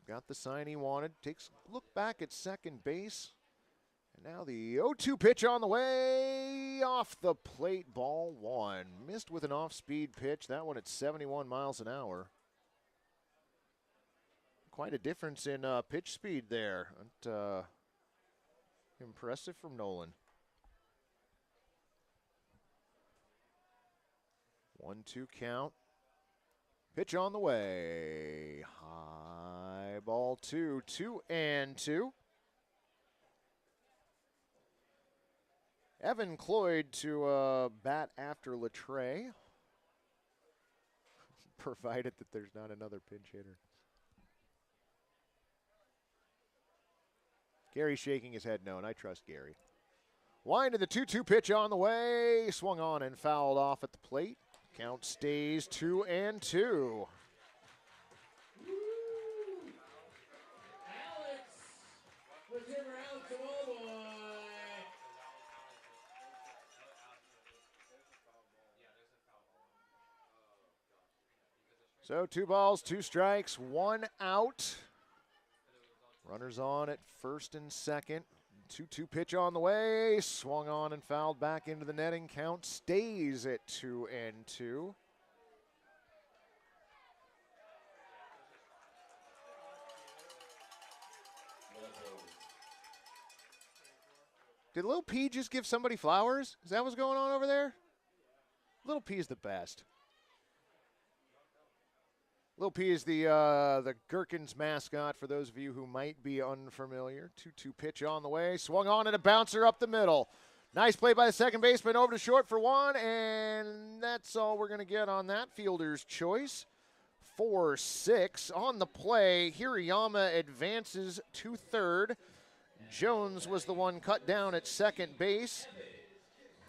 Got the sign he wanted. Takes a look back at second base. And now the 0-2 pitch on the way. Off the plate, ball 1. Missed with an off-speed pitch. That one at 71 miles an hour. Quite a difference in pitch speed there. But, impressive from Nolan. 1-2 count. Pitch on the way. High ball 2. 2-2. Evan Cloyd to bat after Latre, provided that there's not another pinch hitter. Gary's shaking his head no, and I trust Gary. Wind to the 2-2 pitch on the way. Swung on and fouled off at the plate. Count stays 2-2. Alex with him around to Ballboy. So 2 balls, 2 strikes, 1 out. Runners on at first and second. 2-2 pitch on the way. Swung on and fouled back into the netting. Count stays at 2-2. Did Lil P just give somebody flowers? Is that what's going on over there? Lil P is the best. Lil P is the Gherkins mascot, for those of you who might be unfamiliar. 2-2 pitch on the way. Swung on and a bouncer up the middle. Nice play by the second baseman over to short for 1, and that's all we're going to get on that fielder's choice. 4-6 on the play. Hirayama advances to third. Jones was the one cut down at second base.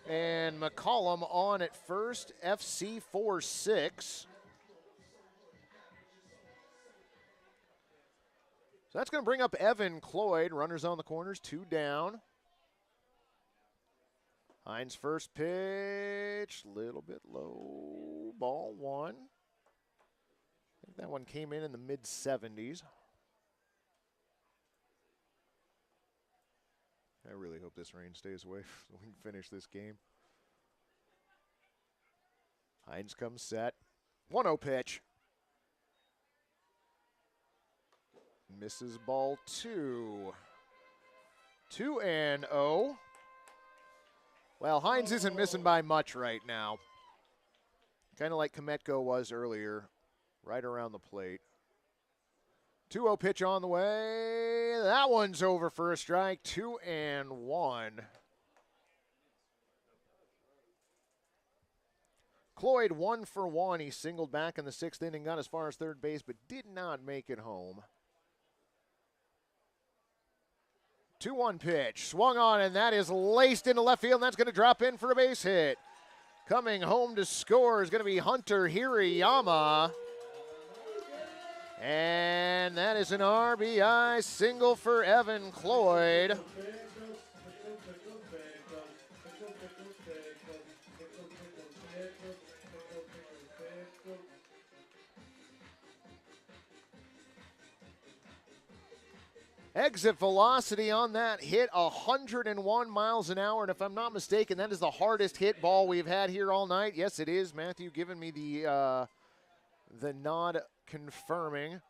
And McCollum on at first. FC 4-6. So that's going to bring up Evan Cloyd. Runners on the corners, 2 down. Hines' first pitch, little bit low. Ball 1. I think that one came in the mid-70s. I really hope this rain stays away so we can finish this game. Hines comes set. 1-0 pitch. Misses ball 2. 2-0. Well, Hines isn't missing by much right now. Kind of like Kometko was earlier, right around the plate. 2-0 pitch on the way. That one's over for a strike. 2-1. Cloyd 1 for 1. He singled back in the 6th inning, got as far as third base, but did not make it home. 2-1 pitch, swung on, and that is laced into left field, and that's going to drop in for a base hit. Coming home to score is going to be Hunter Hirayama. And that is an RBI single for Evan Cloyd. Exit velocity on that hit, 101 miles an hour. And if I'm not mistaken, that is the hardest hit ball we've had here all night. Yes, it is. Matthew giving me the nod confirming.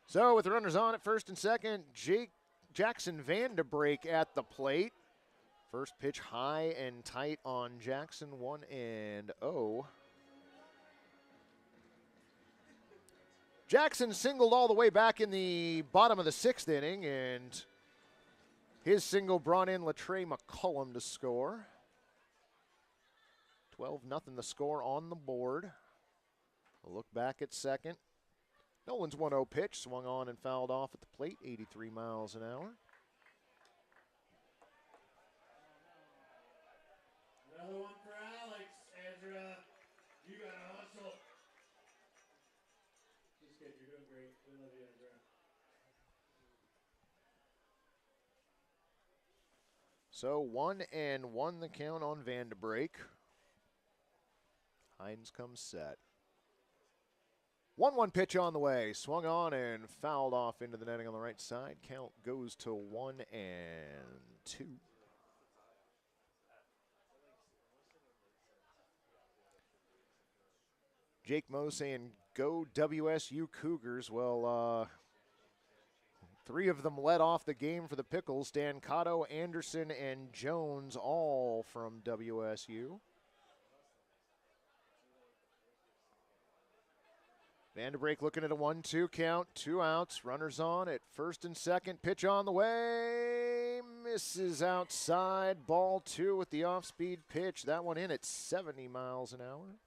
So with the runners on at first and second, Jackson Vandebreak at the plate. First pitch high and tight on Jackson, 1-0. Jackson singled all the way back in the bottom of the 6th inning, and his single brought in Latrey McCullum to score. 12-0 the score on the board. A look back at second. Nolan's 1-0 pitch, swung on and fouled off at the plate, 83 miles an hour. Another one for Alex. Andrea, you got to hustle. Just kidding, you're doing great. We love you, Andrea. So 1-1 the count on Vandebreak. Hines comes set. 1-1 pitch on the way. Swung on and fouled off into the netting on the right side. Count goes to 1-2. Jake Moe saying, go WSU Cougars. Well, 3 of them led off the game for the Pickles. Stancato, Anderson, and Jones, all from WSU. Vandebreak looking at a 1-2 count, 2 outs, runners on at first and second. Pitch on the way, misses outside. Ball 2 with the off-speed pitch. That one in at 70 miles an hour.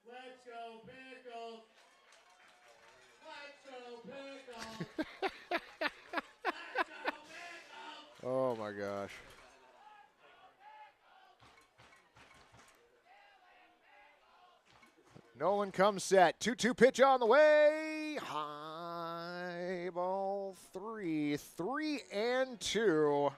Let's go, Pickles. Let's go, Pickles. Let's go, Pickles. Oh, my gosh. Nolan comes set. 2-2 pitch on the way. High ball 3. 3-2.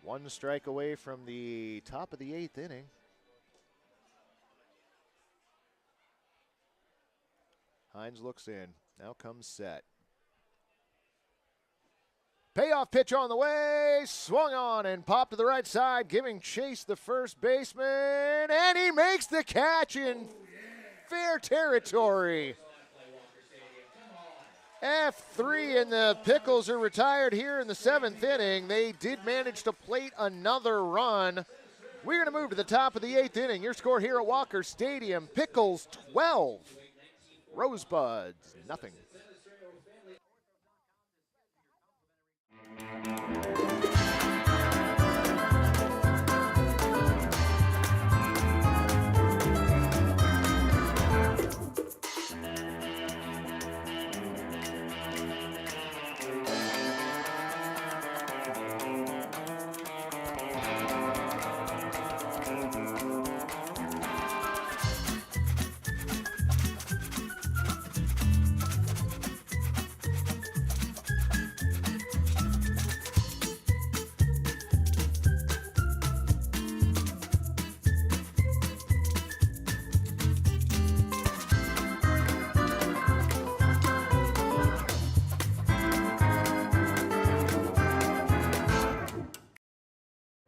One strike away from the top of the 8th inning. Hines looks in. Now comes set. Payoff pitch on the way, swung on and popped to the right side, giving chase the first baseman, and he makes the catch in fair territory. F3 and the Pickles are retired here in the 7th inning. They did manage to plate another run. We're going to move to the top of the 8th inning. Your score here at Walker Stadium, Pickles 12, Rosebuds nothing.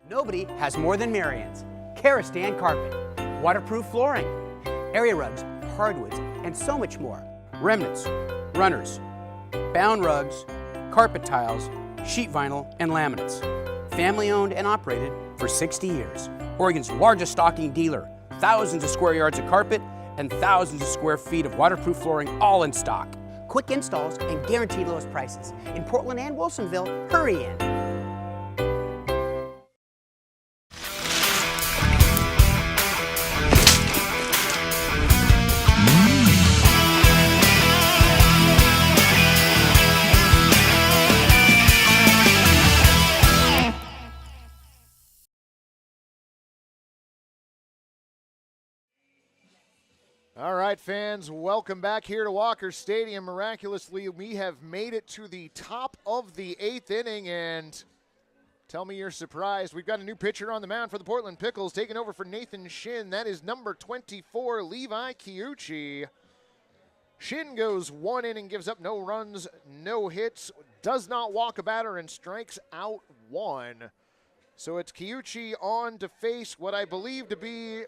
Nobody has more than Marian's. Kerastan carpet, waterproof flooring, area rugs, hardwoods, and so much more. Remnants, runners, bound rugs, carpet tiles, sheet vinyl, and laminates. Family owned and operated for 60 years. Oregon's largest stocking dealer. Thousands of square yards of carpet and thousands of square feet of waterproof flooring, all in stock. Quick installs and guaranteed lowest prices. In Portland and Wilsonville, hurry in. All right, fans, welcome back here to Walker Stadium. Miraculously, we have made it to the top of the 8th inning, and Tell me you're surprised. We've got a new pitcher on the mound for the Portland Pickles, taking over for Nathan Shin. That is number 24, Levi Kiuchi. Shin goes 1 inning, gives up no runs, no hits, does not walk a batter, and strikes out 1. So it's Kiuchi on to face what I believe to be...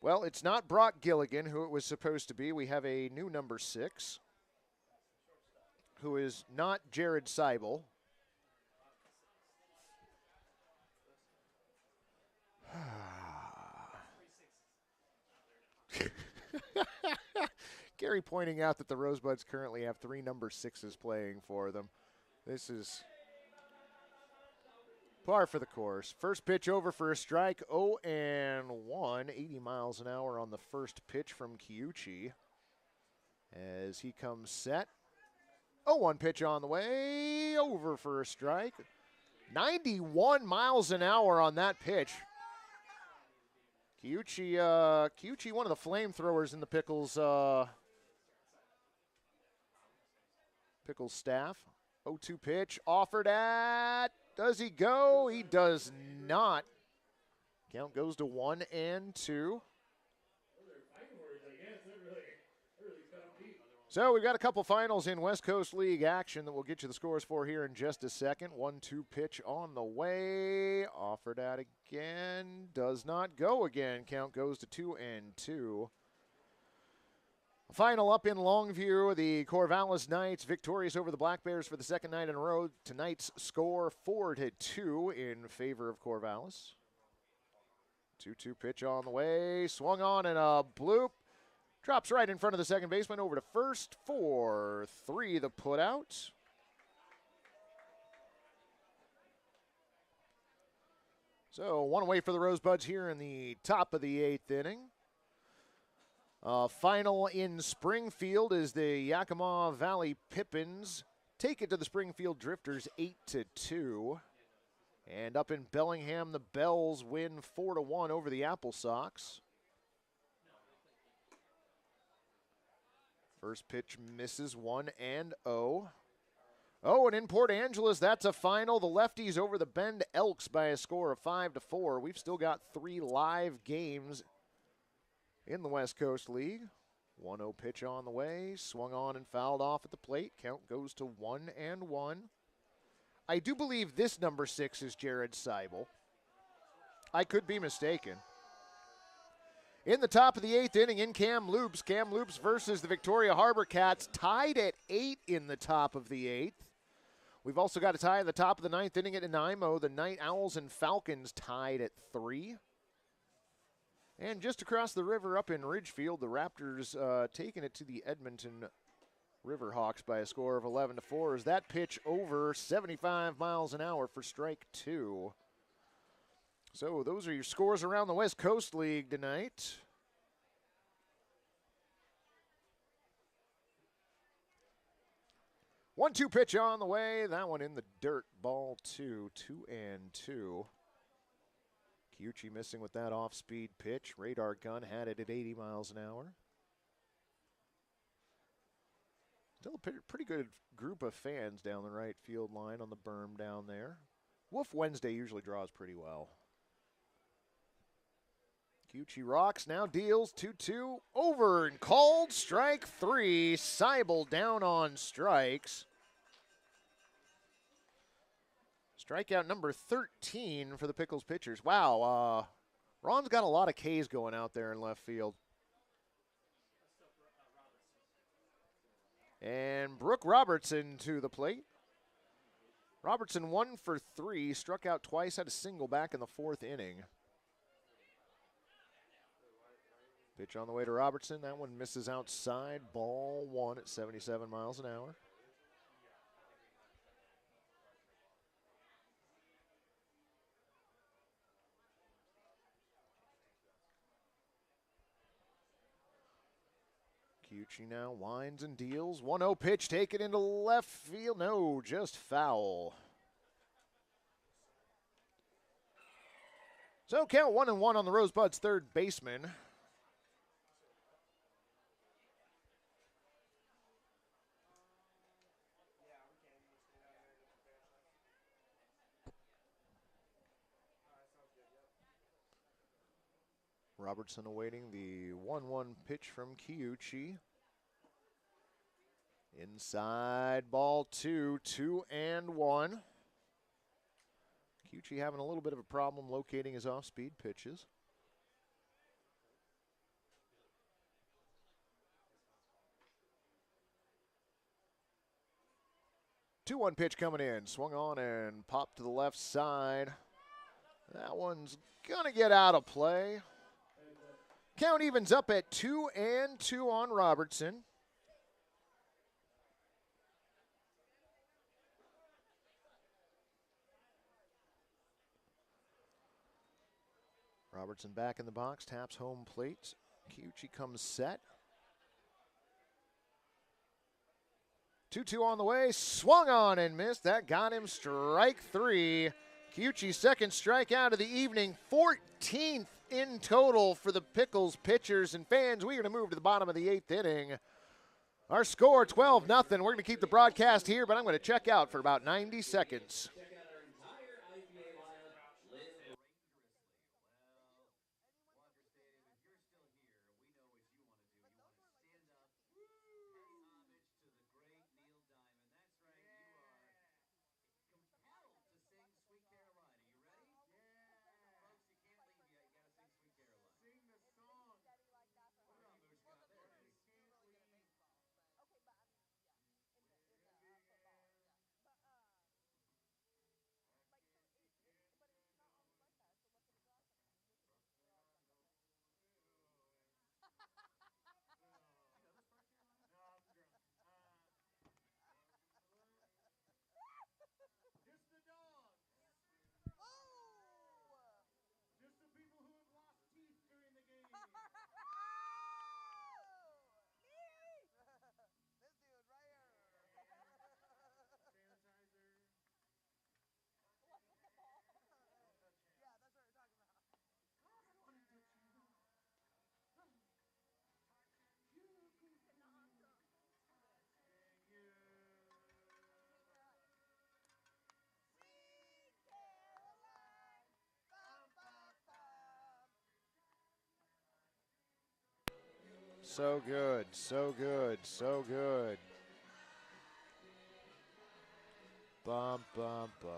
Well, it's not Brock Gilligan, who it was supposed to be. We have a new number 6, who is not Jared Seibel. Gary pointing out that the Rosebuds currently have 3 number 6s playing for them. This is par for the course. First pitch over for a strike, 0-1, 80 miles an hour on the first pitch from Kiuchi. As he comes set, 0-1 pitch on the way, over for a strike. 91 miles an hour on that pitch. Kiuchi, one of the flamethrowers in the Pickles staff. 0-2 pitch, offered at, does he go? He does not. Count goes to 1-2. So we've got a couple finals in West Coast League action that we'll get you the scores for here in just a second. 1-2 pitch on the way. Offered at again. Does not go again. Count goes to 2-2. Final up in Longview, the Corvallis Knights victorious over the Black Bears for the second night in a row. Tonight's score 4-2 in favor of Corvallis. 2-2 pitch on the way. Swung on and a bloop. Drops right in front of the second baseman, over to first for 3, the put out. So 1 away for the Rosebuds here in the top of the 8th inning. Final in Springfield is the Yakima Valley Pippins take it to the Springfield Drifters 8-2. And up in Bellingham, the Bells win 4-1 over the Apple Sox. First pitch misses, 1-0. Oh, and in Port Angeles, that's a final. The lefties over the Bend Elks by a score of 5-4. We've still got 3 live games in the West Coast League. 1-0 pitch on the way, swung on and fouled off at the plate. Count goes to 1-1. I do believe this number 6 is Jared Seibel. I could be mistaken. In the top of the 8th inning, in Kamloops versus the Victoria Harbor Cats, tied at 8 in the top of the 8th. We've also got a tie at the top of the 9th inning at Nanaimo. The Night Owls and Falcons tied at 3. And just across the river up in Ridgefield, the Raptors taking it to the Edmonton Riverhawks by a score of 11-4. As that pitch over 75 miles an hour for strike 2. So those are your scores around the West Coast League tonight. One-two pitch on the way. That one in the dirt. Ball 2, 2-2. Kiuchi missing with that off-speed pitch. Radar gun had it at 80 miles an hour. Still a pretty good group of fans down the right field line on the berm down there. Wolf Wednesday usually draws pretty well. Kiuchi rocks, now deals 2-2, over and called, strike 3. Seibel down on strikes. Strikeout number 13 for the Pickles pitchers. Wow, Ron's got a lot of Ks going out there in left field. And Brooke Robertson to the plate. Robertson 1 for 3, struck out twice, had a single back in the 4th inning. Pitch on the way to Robertson. That one misses outside. Ball 1 at 77 miles an hour. Kiuchi now winds and deals. 1-0 pitch taken into left field. No, just foul. So count 1-1 on the Rosebuds' third baseman. Robertson awaiting the 1-1 pitch from Kyuchi. Inside ball 2, 2-1. Kyuchi having a little bit of a problem locating his off-speed pitches. Two-one pitch coming in. Swung on and popped to the left side. That one's going to get out of play. Count evens up at 2-2 on Robertson. Robertson back in the box, taps home plate. Kyuchi comes set. 2-2 on the way, swung on and missed. That got him strike 3. Kyuchi's second strikeout of the evening, 14th in total for the Pickles pitchers and fans. We're going to move to the bottom of the 8th inning. Our score, 12-0. We're going to keep the broadcast here, but I'm going to check out for about 90 seconds. So good, so good, so good. Bum, bum, bum.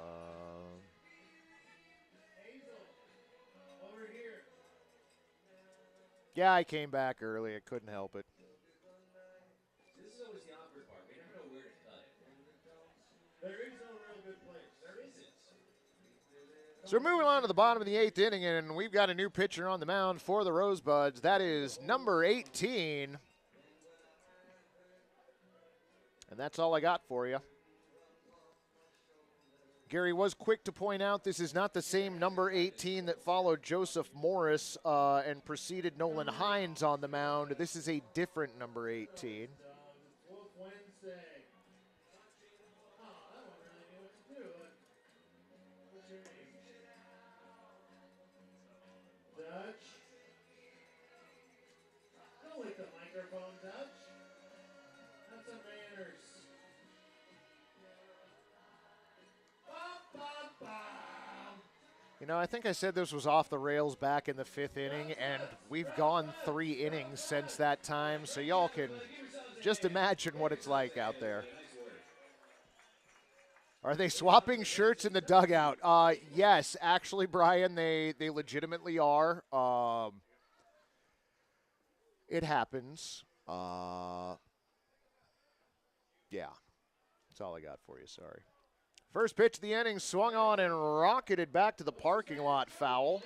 Over here. Yeah, I came back early. I couldn't help it. This is always the awkward part. We never know where to cut it. There is no real good place. There isn't. So we're moving on to the bottom of the 8th inning, and we've got a new pitcher on the mound for the Rosebuds. That is number 18. And that's all I got for you. Gary was quick to point out this is not the same number 18 that followed Joseph Morris and preceded Nolan Hines on the mound. This is a different number 18. Wolf Wednesday. Oh, that one really knew what to do. What's your name? Dutch. Don't lick the microphone, Dutch. Have some manners. Bum, bum, bum. You know, I think I said this was off the rails back in the 5th inning, and we've gone 3 innings since that time, so y'all can just imagine what it's like out there. Are they swapping shirts in the dugout? Yes, actually, Brian, they legitimately are. It happens. Yeah, that's all I got for you, sorry. First pitch of the inning, swung on and rocketed back to the parking lot, foul.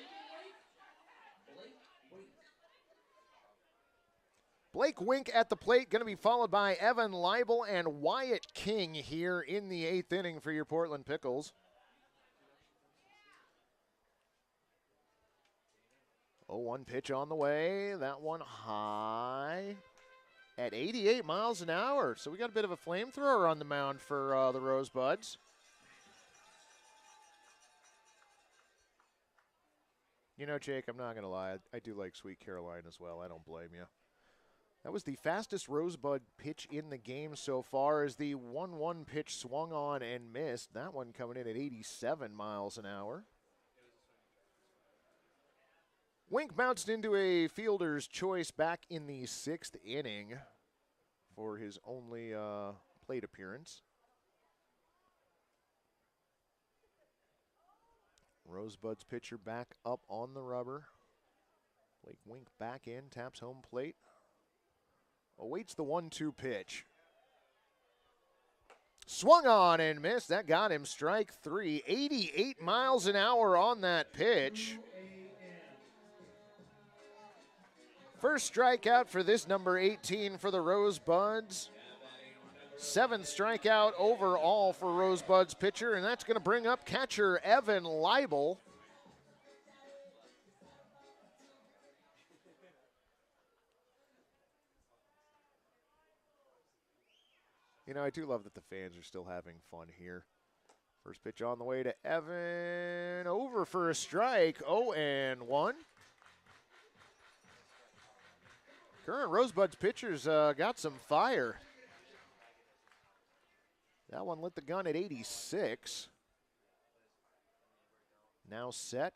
Blake Wink at the plate, going to be followed by Evan Leibel and Wyatt King here in the 8th inning for your Portland Pickles. 0-1 pitch on the way. That one high at 88 miles an hour. So we got a bit of a flamethrower on the mound for the Rosebuds. You know, Jake, I'm not going to lie. I do like Sweet Caroline as well. I don't blame you. That was the fastest Rosebud pitch in the game so far as the 1-1 pitch swung on and missed. That one coming in at 87 miles an hour. Wink bounced into a fielder's choice back in the 6th inning for his only plate appearance. Rosebuds pitcher back up on the rubber. Blake Wink back in, taps home plate. Awaits the 1-2 pitch. Swung on and missed. That got him strike 3. 88 miles an hour on that pitch. First strikeout for this number 18 for the Rosebuds. 7th strikeout overall for Rosebuds pitcher, and that's going to bring up catcher Evan Leibel. You know, I do love that the fans are still having fun here. First pitch on the way to Evan. Over for a strike. 0-1. Current Rosebuds pitchers got some fire. That one lit the gun at 86. Now set.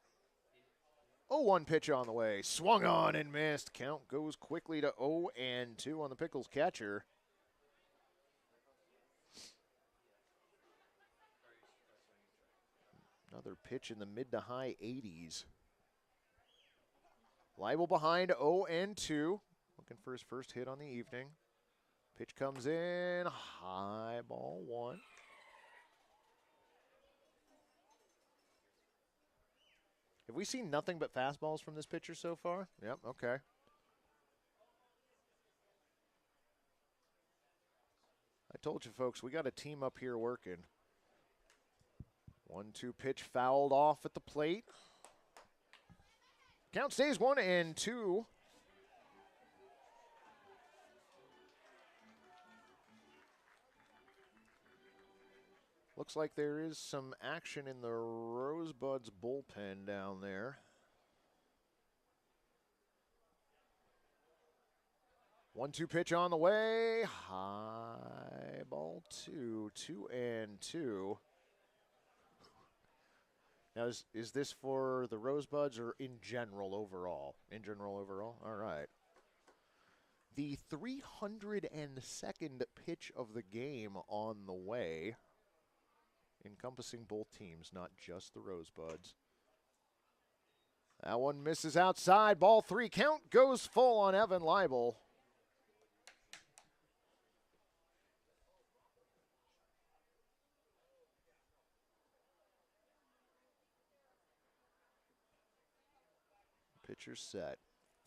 0-1 pitch on the way. Swung on and missed. Count goes quickly to 0-2 on the Pickles catcher. Another pitch in the mid to high 80s. Leibel behind 0-2. Looking for his first hit on the evening. Pitch comes in. High ball 1. Have we seen nothing but fastballs from this pitcher so far? Yep, okay. I told you, folks, we got a team up here working. 1-2 pitch fouled off at the plate. Count stays 1-2. Looks like there is some action in the Rosebuds bullpen down there. 1-2 pitch on the way. High ball 2. 2-2. Now, is this for the Rosebuds or in general overall? In general overall? All right. The 302nd pitch of the game on the way, encompassing both teams, not just the Rosebuds. That one misses outside. Ball 3. Count goes full on Evan Leibel. Pitcher set.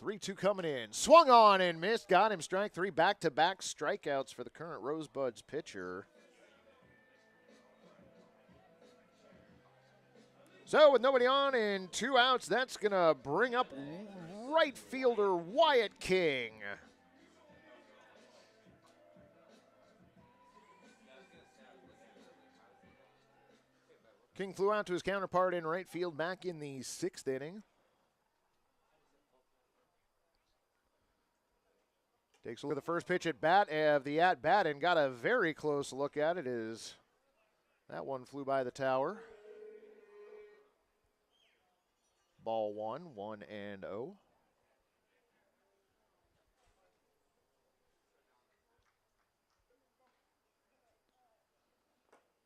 3-2 coming in. Swung on and missed. Got him strike 3. Back-to-back strikeouts for the current Rosebuds pitcher. So with nobody on and 2 outs, that's going to bring up right fielder Wyatt King. King flew out to his counterpart in right field back in the 6th inning. Takes a look at the first pitch at bat of the at-bat and got a very close look at it as that one flew by the tower. Ball 1, 1-0.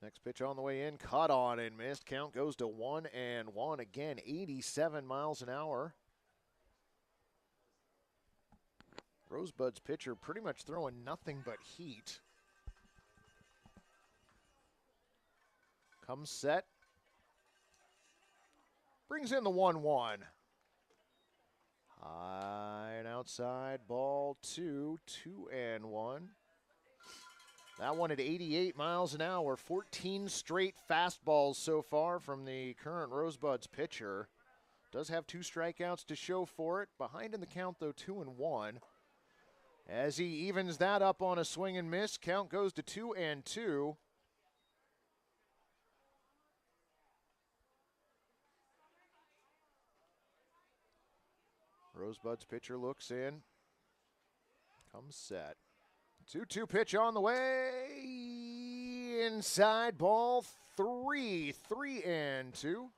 Next pitch on the way in, caught on and missed. Count goes to 1-1 again, 87 miles an hour. Rosebuds pitcher pretty much throwing nothing but heat. Comes set. Brings in the 1-1. High and outside, ball 2, 2-1. That one at 88 miles an hour. 14 straight fastballs so far from the current Rosebuds pitcher. Does have 2 strikeouts to show for it. Behind in the count, though, 2-1. As he evens that up on a swing and miss, count goes to 2-2. Rosebuds pitcher looks in. Comes set. 2-2 pitch on the way. Inside, ball 3. 3-2.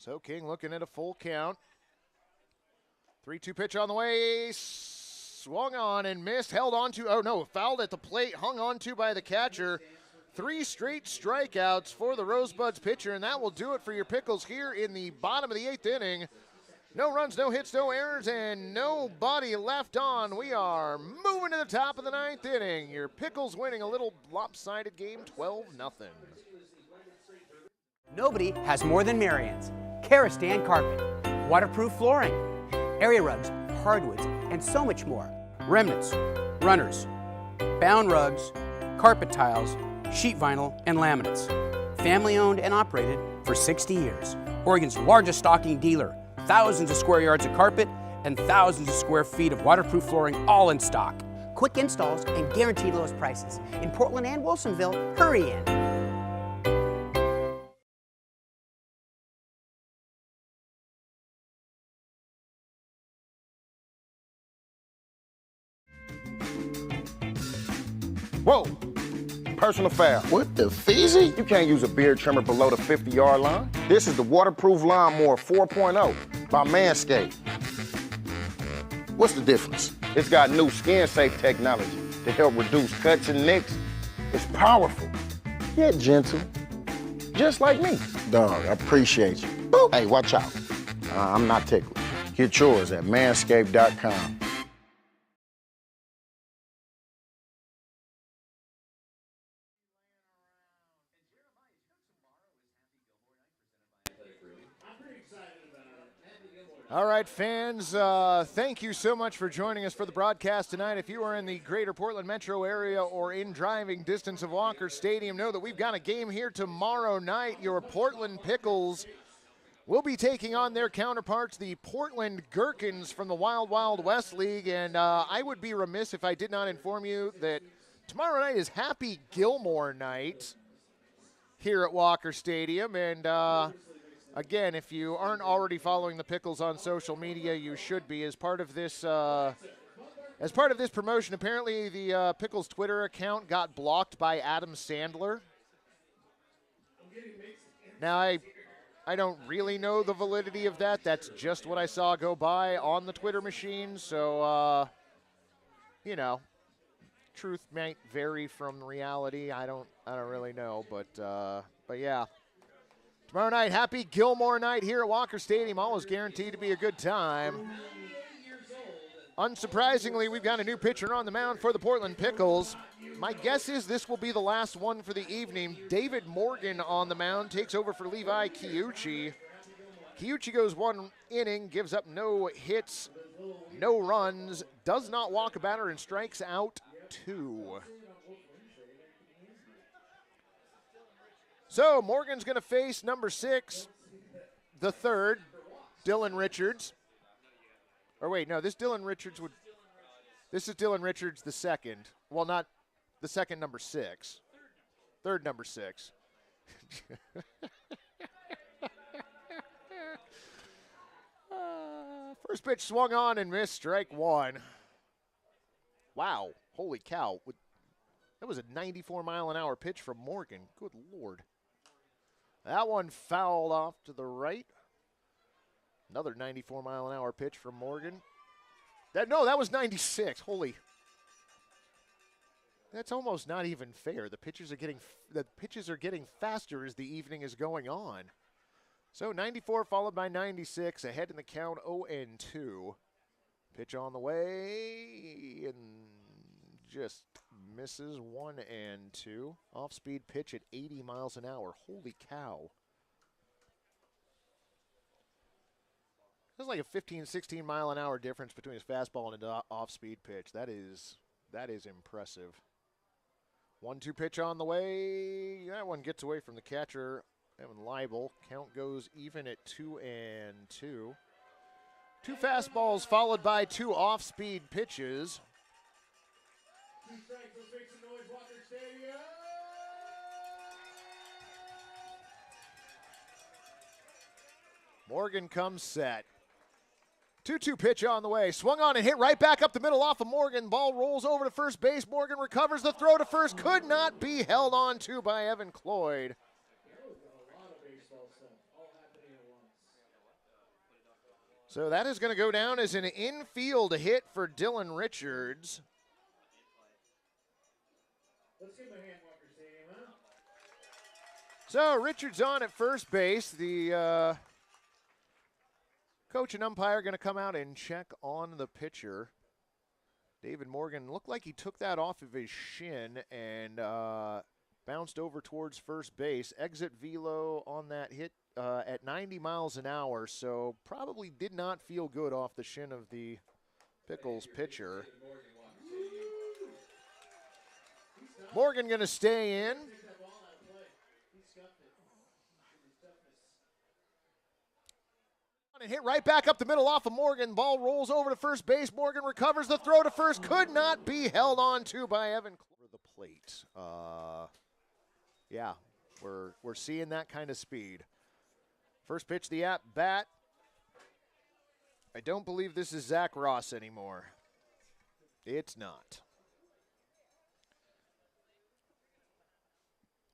So King looking at a full count. 3-2 pitch on the way. Swung on and missed. Held on to. Oh, no. Fouled at the plate. Hung on to by the catcher. 3 straight strikeouts for the Rosebuds pitcher, and that will do it for your Pickles here in the bottom of the 8th inning. No runs, no hits, no errors, and nobody left on. We are moving to the top of the 9th inning. Your Pickles winning a little lopsided game, 12-0. Nobody has more than Marian's. Karastan carpet, waterproof flooring, area rugs, hardwoods, and so much more. Remnants, runners, bound rugs, carpet tiles, sheet vinyl, and laminates. Family owned and operated for 60 years. Oregon's largest stocking dealer. Thousands of square yards of carpet and thousands of square feet of waterproof flooring, all in stock. Quick installs and guaranteed lowest prices. In Portland and Wilsonville, hurry in. Whoa! Personal foul. What the feezy? You can't use a beard trimmer below the 50-yard line. This is the Waterproof Lawnmower 4.0 by Manscaped. What's the difference? It's got new skin-safe technology to help reduce cuts and nicks. It's powerful, yet gentle, just like me. Dog, I appreciate you. Boop. Hey, watch out. I'm not ticklish. Get yours at manscaped.com. All right, fans, thank you so much for joining us for the broadcast tonight. If you are in the greater Portland metro area or in driving distance of Walker Stadium, know that we've got a game here tomorrow night. Your Portland Pickles will be taking on their counterparts, the Portland Gherkins from the Wild Wild West League. And I would be remiss if I did not inform you that tomorrow night is Happy Gilmore night here at Walker Stadium. And again, if you aren't already following the Pickles on social media, you should be. As part of this promotion, apparently the Pickles Twitter account got blocked by Adam Sandler. Now, I don't really know the validity of that. That's just what I saw go by on the Twitter machine. So, you know, truth might vary from reality. I don't really know, but yeah. Tomorrow night, Happy Gilmore night here at Walker Stadium. Always guaranteed to be a good time. Unsurprisingly, we've got a new pitcher on the mound for the Portland Pickles. My guess is this will be the last one for the evening. David Morgan on the mound takes over for Levi Kiuchi. Kiuchi goes 1 inning, gives up no hits, no runs, does not walk a batter, and strikes out 2. So Morgan's going to face number 6, the third, Dylan Richards. Or wait, no, this is Dylan Richards the second. Well, not the second, number 6. Third, number 6. First pitch swung on and missed, strike 1. Wow, holy cow. That was a 94-mile-an-hour pitch from Morgan. Good Lord. That one fouled off to the right. Another 94-mile-an-hour pitch from Morgan. That was 96. Holy. That's almost not even fair. The pitches are getting faster as the evening is going on. So 94 followed by 96, ahead in the count 0-2. Pitch on the way and just misses 1-2. Off-speed pitch at 80 miles an hour. Holy cow. There's like a 15, 16 mile an hour difference between his fastball and an off-speed pitch. That is impressive. 1-2 pitch on the way. That one gets away from the catcher, Evan Leibel. Count goes even at 2-2. 2 fastballs followed by 2 off-speed pitches. 2 strikes, let's make some noise, Walker Stadium. Morgan comes set. 2-2 pitch on the way. Swung on and hit right back up the middle off of Morgan. Ball rolls over to first base. Morgan recovers the throw to first. Could not be held on to by Evan Cloyd. So that is going to go down as an infield hit for Dylan Richards. Let's give him a hand, Walker Stadium, huh? So Richards on at first base. The coach and umpire are going to come out and check on the pitcher. David Morgan looked like he took that off of his shin and bounced over towards first base. Exit velo on that hit at 90 miles an hour, so probably did not feel good off the shin of the Pickles pitcher. Morgan going to stay in. And hit right back up the middle off of Morgan. Ball rolls over to first base. Morgan recovers the throw to first. Could not be held on to by Evan over the plate. Yeah, we're seeing that kind of speed. First pitch, the at bat. I don't believe this is Zach Ross anymore. It's not.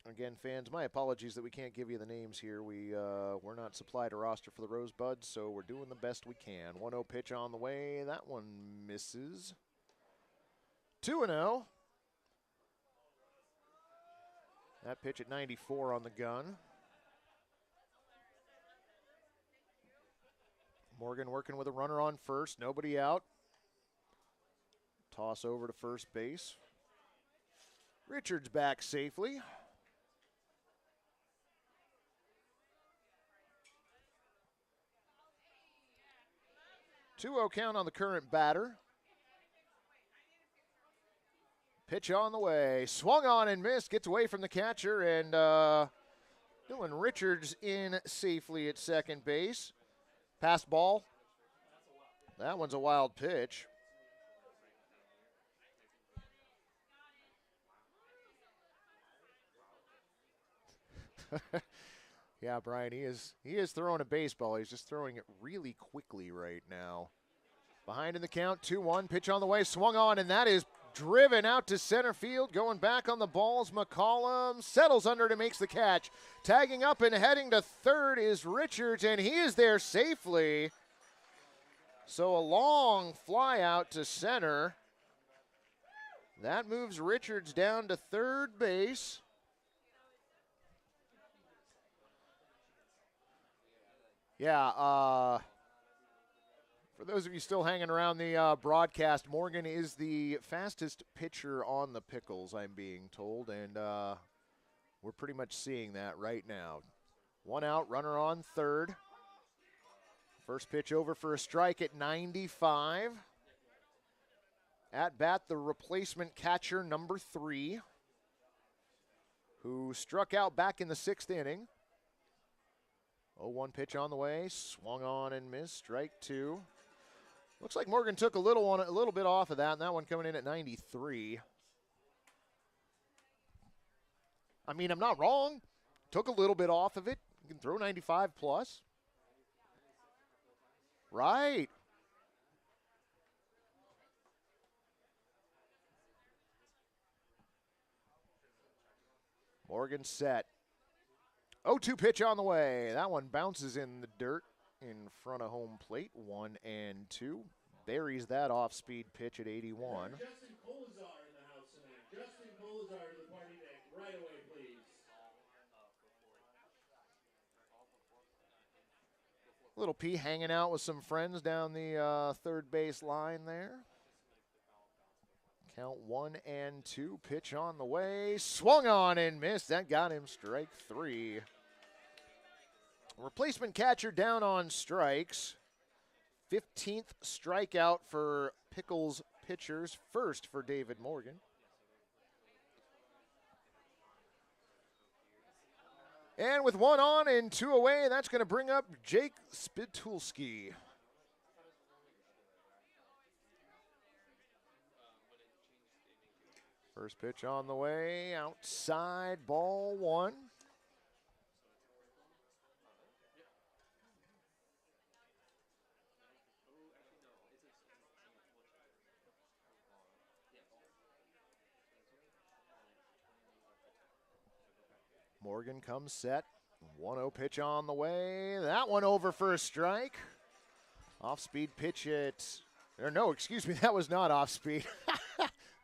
Again, fans, my apologies that we can't give you the names here. We're not supplied a roster for the Rosebuds, so we're doing the best we can. 1-0 pitch on the way. That one misses. 2-0. That pitch at 94 on the gun. Morgan working with a runner on first. Nobody out. Toss over to first base. Richards back safely. 2-0 count on the current batter. Pitch on the way. Swung on and missed. Gets away from the catcher, and Dylan Richards in safely at second base. Pass ball. That one's a wild pitch. Yeah, Brian, he is throwing a baseball. He's just throwing it really quickly right now. Behind in the count, 2-1. Pitch on the way, swung on, and that is driven out to center field. Going back on the balls, McCollum settles under it and makes the catch. Tagging up and heading to third is Richards, and he is there safely. So a long fly out to center. That moves Richards down to third base. Yeah, for those of you still hanging around the broadcast, Morgan is the fastest pitcher on the Pickles, I'm being told, and we're pretty much seeing that right now. One out, runner on third. First pitch over for a strike at 95. At bat, the replacement catcher, number 3, who struck out back in the 6th inning. 0-1 pitch on the way, swung on and missed, strike 2. Looks like Morgan took a little bit off of that, and that one coming in at 93. I mean, I'm not wrong. Took a little bit off of it. You can throw 95 plus. Right. Morgan set. 0-2 pitch on the way. That one bounces in the dirt in front of home plate. 1-2. Buries that off-speed pitch at 81. Justin Colazar in the house tonight. Justin Colazar to the party deck right away, please. Little P hanging out with some friends down the third base line there. Count 1-2. Pitch on the way. Swung on and missed. That got him strike 3. Replacement catcher down on strikes. 15th strikeout for Pickles pitchers. First for David Morgan. And with 1 on and 2 away, that's going to bring up Jake Spitulski. First pitch on the way, outside, ball 1. Morgan comes set. 1-0 pitch on the way. That one over for a strike. Off-speed pitch at, or no, excuse me, that was not off-speed.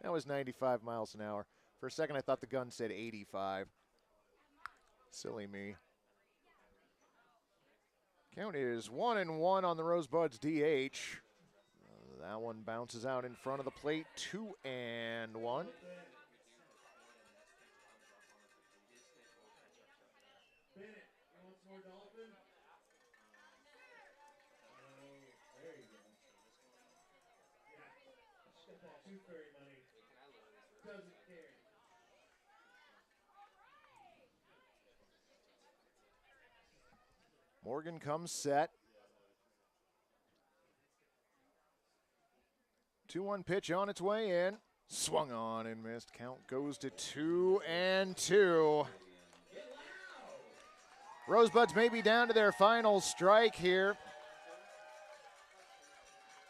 That was 95 miles an hour. For a second, I thought the gun said 85. Silly me. Count is 1-1 on the Rosebuds DH. That one bounces out in front of the plate, 2-1. Bennett, you want some more dolphin? There you go. Yeah, she's got that tooth fairy money. Doesn't care. Morgan comes set. 2-1 pitch on its way in. Swung on and missed. Count goes to 2-2. Rosebuds may be down to their final strike here.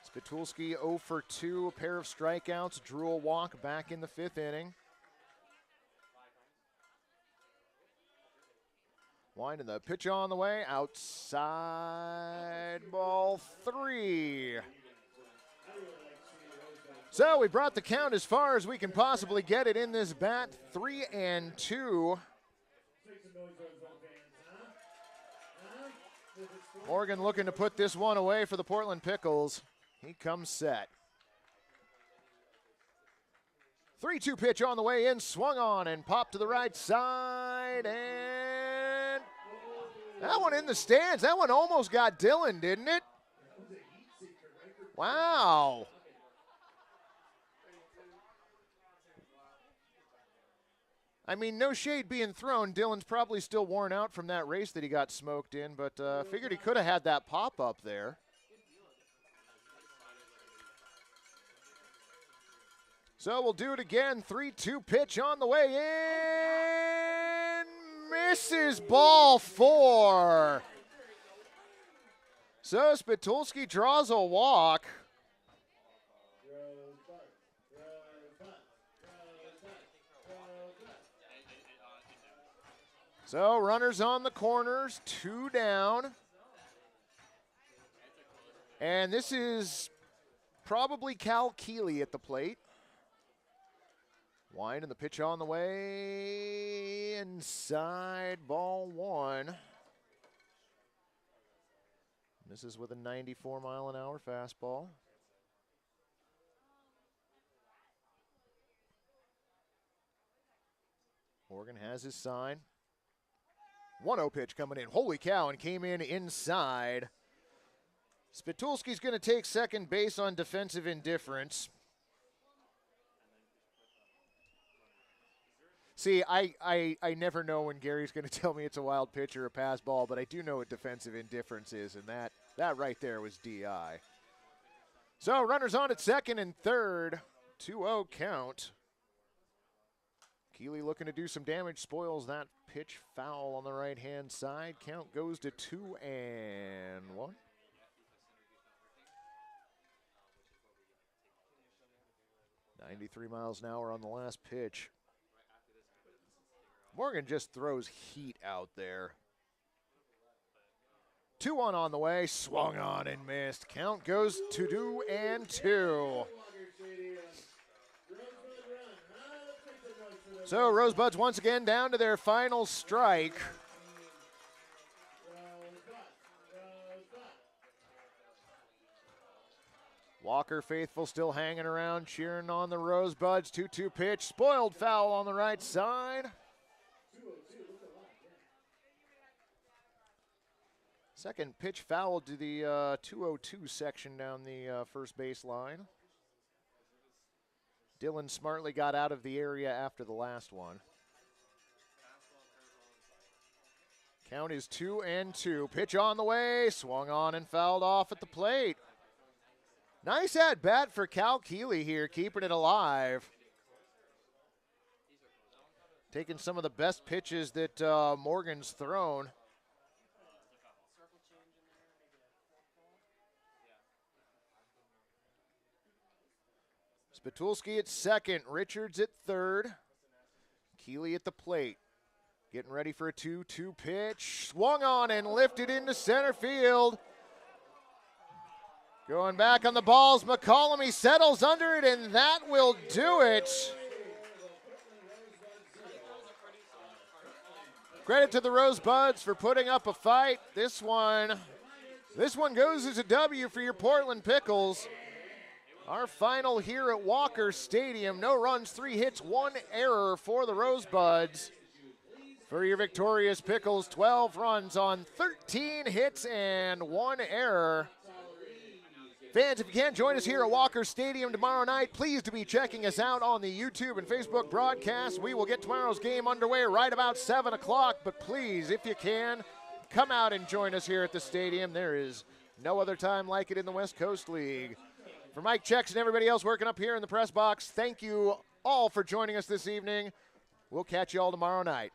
Spitulski 0 for 2, a pair of strikeouts, drew a walk back in the 5th inning. Winding the pitch on the way, outside, ball 3. So we brought the count as far as we can possibly get it in this bat, 3-2. Make some noise, Rosebud fans, huh? Morgan looking to put this one away for the Portland Pickles. He comes set. 3-2 pitch on the way in, swung on and popped to the right side, and that one in the stands. That one almost got Dylan, didn't it? Wow. I mean, no shade being thrown. Dylan's probably still worn out from that race that he got smoked in, but figured he could have had that pop up there. So we'll do it again. 3-2 pitch on the way in. Misses, ball 4. So Spitulski draws a walk. So runners on the corners, 2 down. And this is probably Cal Keeley at the plate. Wind and the pitch on the way, inside, ball 1. Misses with a 94-mile-an-hour fastball. Morgan has his sign. 1-0 pitch coming in. Holy cow, and came in inside. Spitulski's going to take second base on defensive indifference. See, I never know when Gary's going to tell me it's a wild pitch or a pass ball, but I do know what defensive indifference is, and that right there was DI. So runners on at second and third. 2-0 count. Keeley looking to do some damage, spoils that pitch foul on the right-hand side. Count goes to 2-1. 93 miles an hour on the last pitch. Morgan just throws heat out there. 2-1 on the way, swung on and missed. Count goes to 2-2. So Rosebuds once again down to their final strike. Walker faithful still hanging around, cheering on the Rosebuds. 2-2 pitch, spoiled foul on the right side. Second pitch foul to the 2-0-2 section down the first base line. Dylan smartly got out of the area after the last one. Count is 2-2. Pitch on the way, swung on and fouled off at the plate. Nice at bat for Cal Keeley here, keeping it alive. Taking some of the best pitches that Morgan's thrown. Spitulski at second, Richards at third. Keeley at the plate. Getting ready for a 2-2 pitch. Swung on and lifted into center field. Going back on the balls, McCollum, he settles under it, and that will do it. Credit to the Rosebuds for putting up a fight. This one goes as a W for your Portland Pickles. Our final here at Walker Stadium. No runs, 3 hits, 1 error for the Rosebuds. For your victorious Pickles, 12 runs on 13 hits and 1 error. Fans, if you can't join us here at Walker Stadium tomorrow night, please to be checking us out on the YouTube and Facebook broadcast. We will get tomorrow's game underway right about 7 o'clock, but please, if you can, come out and join us here at the stadium. There is no other time like it in the West Coast League. For Mike Checks and everybody else working up here in the press box, thank you all for joining us this evening. We'll catch you all tomorrow night.